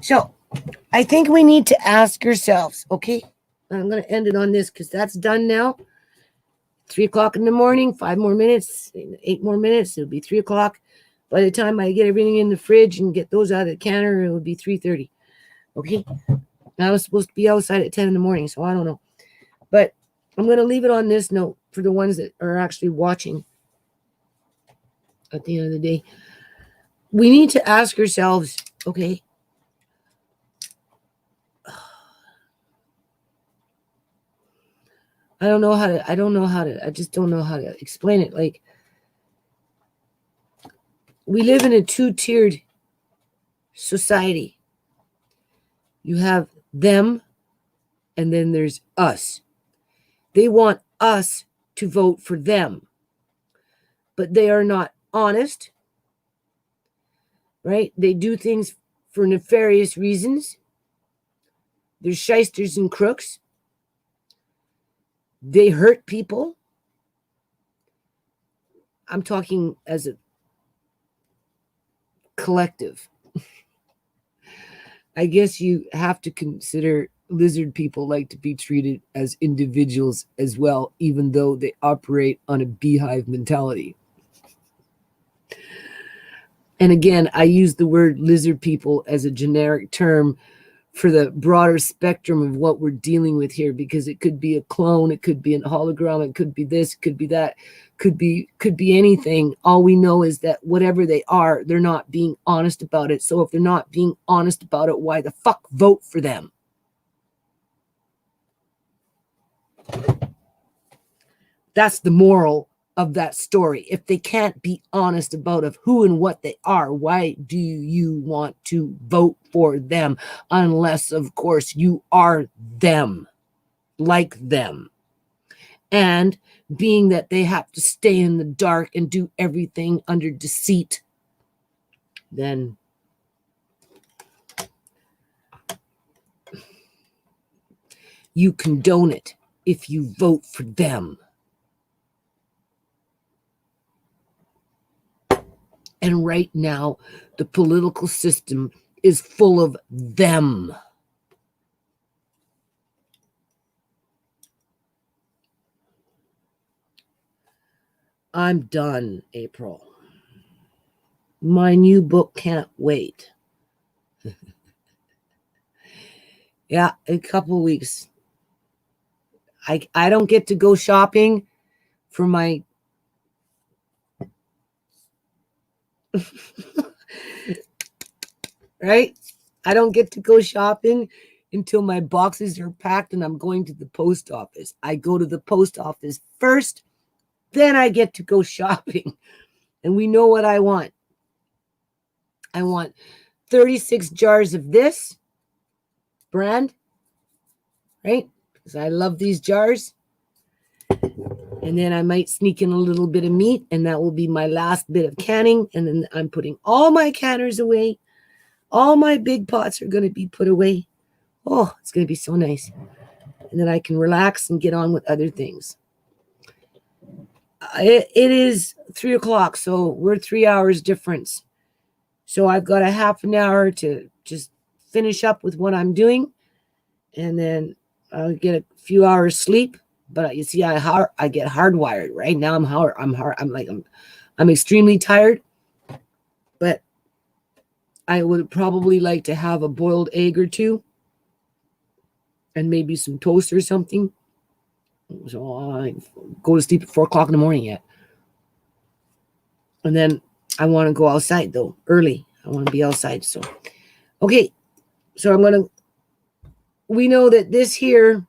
So, I think we need to ask ourselves, okay? I'm going to end it on this because that's done now. 3 o'clock in the morning, 5 more minutes, 8 more minutes, it'll be 3 o'clock. By the time I get everything in the fridge and get those out of the canner, it will be 3:30. Okay? I was supposed to be outside at 10 in the morning, so I don't know. But I'm going to leave it on this note for the ones that are actually watching at the end of the day. We need to ask ourselves, okay, I just don't know how to explain it. Like, we live in a 2-tiered society. You have them, and then there's us. They want us to vote for them, but they are not honest, right? They do things for nefarious reasons. They're shysters and crooks. They hurt people. I'm talking as a collective. I guess you have to consider lizard people like to be treated as individuals as well, even though they operate on a beehive mentality. And again, I use the word lizard people as a generic term for the broader spectrum of what we're dealing with here, because it could be a clone, it could be a hologram, it could be this, it could be that, could be anything. All we know is that whatever they are, they're not being honest about it. So if they're not being honest about it, why the fuck vote for them? That's the moral of that story. If they can't be honest about of who and what they are, why do you want to vote for them? Unless, of course, you are them, like them. And being that they have to stay in the dark and do everything under deceit, then you condone it if you vote for them. And right now, the political system is full of them. I'm done, April. My new book can't wait. Yeah, a couple weeks. I don't get to go shopping for my right? I don't get to go shopping until my boxes are packed and I'm going to the post office. I go to the post office first, then I get to go shopping. And we know what I want. I want 36 jars of this brand, right? Because I love these jars. And then I might sneak in a little bit of meat, and that will be my last bit of canning. And then I'm putting all my canners away. All my big pots are going to be put away. Oh, it's going to be so nice. And then I can relax and get on with other things. It is 3:00, so we're 3 hours difference. So I've got a half an hour to just finish up with what I'm doing. And then I'll get a few hours sleep. But you see, I get hardwired right now. I'm extremely tired. But I would probably like to have a boiled egg or two, and maybe some toast or something. So I go to sleep at 4:00 in the morning yet. And then I want to go outside though, early. I want to be outside. So, okay. So we know that this here,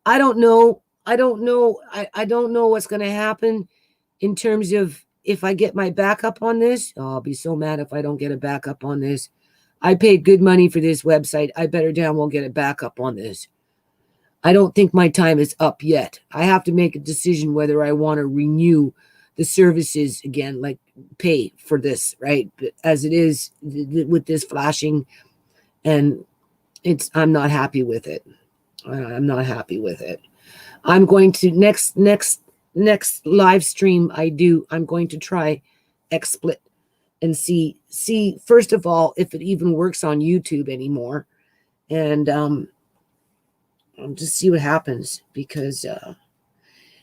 I don't know what's going to happen in terms of if I get my backup on this. Oh, I'll be so mad if I don't get a backup on this. I paid good money for this website. I better damn well get a backup on this. I don't think my time is up yet. I have to make a decision whether I want to renew the services again, like pay for this, right? But as it is with this flashing, and I'm not happy with it. I'm not happy with it. I'm going to next live stream I'm going to try XSplit and see first of all if it even works on YouTube anymore, and I'll just see what happens, because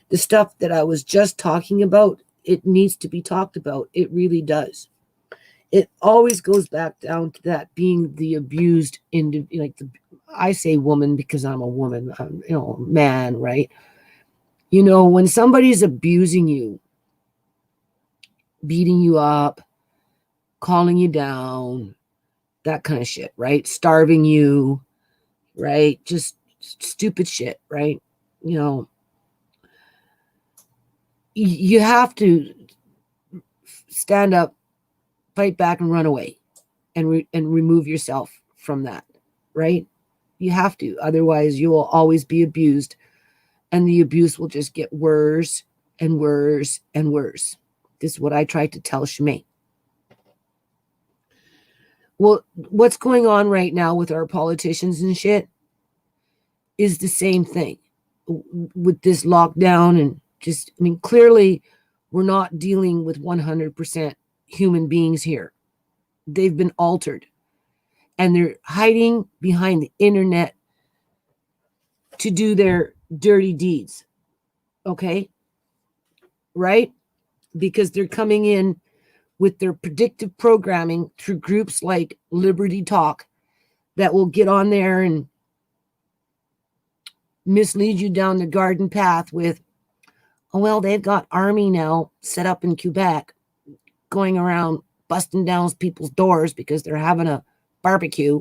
the stuff that I was just talking about, it needs to be talked about. It really does. It always goes back down to that being the abused I say woman because I'm a woman, man, right? When somebody's abusing you, beating you up, calling you down, that kind of shit, right? Starving you, right? Just stupid shit, right? You have to stand up, fight back, and run away, and remove yourself from that, right? You have to. Otherwise, you will always be abused, and the abuse will just get worse and worse and worse. This is what I tried to tell ShaMay. Well, what's going on right now with our politicians and shit is the same thing with this lockdown, and clearly we're not dealing with 100% human beings here. They've been altered, and they're hiding behind the internet to do their dirty deeds. Okay? Right? Because they're coming in with their predictive programming through groups like Liberty Talk that will get on there and mislead you down the garden path with, oh, well, they've got army now set up in Quebec going around busting down people's doors because they're having a barbecue.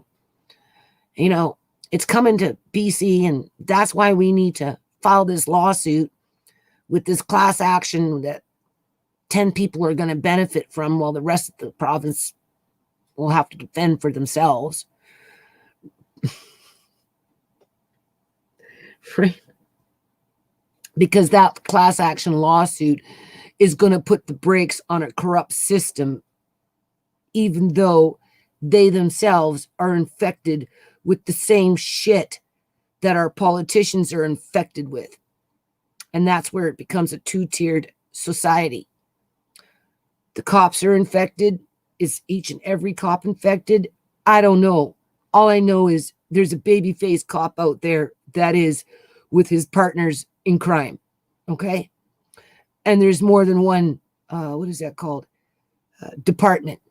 It's coming to BC, and that's why we need to file this lawsuit with this class action that 10 people are going to benefit from, while the rest of the province will have to defend for themselves. Right? Because that class action lawsuit is going to put the brakes on a corrupt system, even though they themselves are infected with the same shit that our politicians are infected with. And that's where it becomes a two-tiered society. The cops are infected. Is each and every cop infected? I don't know. All I know is there's a baby-faced cop out there that is with his partners in crime. Okay? And there's more than one, what is that called? Department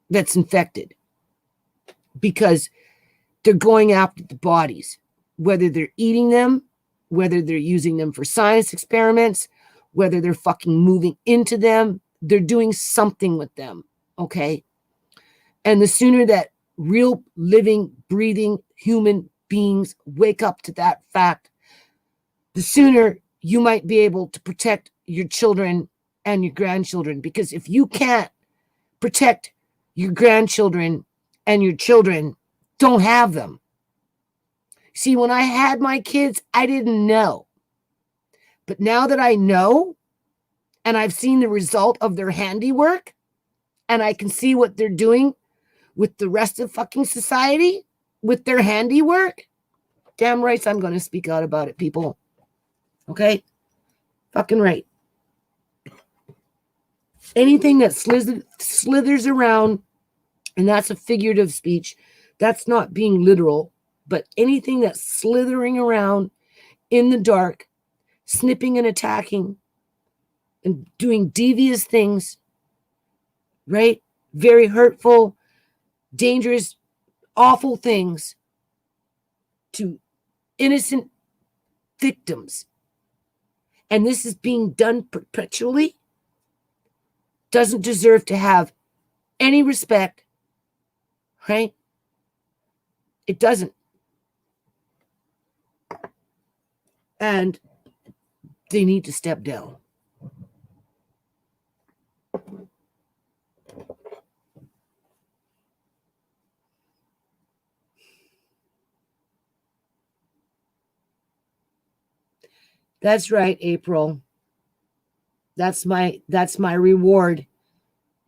that's infected. Because they're going after the bodies, whether they're eating them, whether they're using them for science experiments, whether they're fucking moving into them, they're doing something with them, okay? And the sooner that real living, breathing human beings wake up to that fact, the sooner you might be able to protect your children and your grandchildren. Because if you can't protect your grandchildren and your children, don't have them. See, when I had my kids, I didn't know. But now that I know, and I've seen the result of their handiwork, and I can see what they're doing with the rest of fucking society, with their handiwork, damn right I'm going to speak out about it, people. Okay? Fucking right. Anything that slithers around, and that's a figurative speech, that's not being literal, but anything that's slithering around in the dark, snipping and attacking, and doing devious things, right? Very hurtful, dangerous, awful things to innocent victims. And this is being done perpetually, doesn't deserve to have any respect, right? It doesn't. And they need to step down. That's right, April. That's my reward.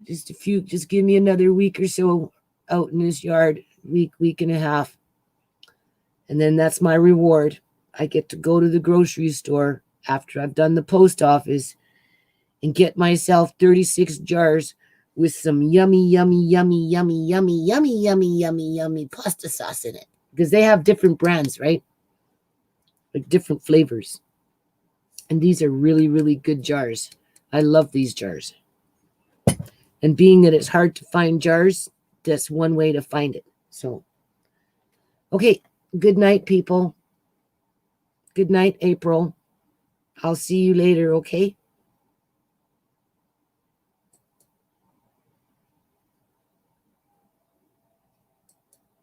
Just give me another week or so out in this yard, week and a half. And then that's my reward. I get to go to the grocery store after I've done the post office and get myself 36 jars with some yummy pasta sauce in it. Because they have different brands, right? Like different flavors. And these are really, really good jars. I love these jars. And being that it's hard to find jars, that's one way to find it. So, okay. Good night, people. Good night, April. I'll see you later, okay?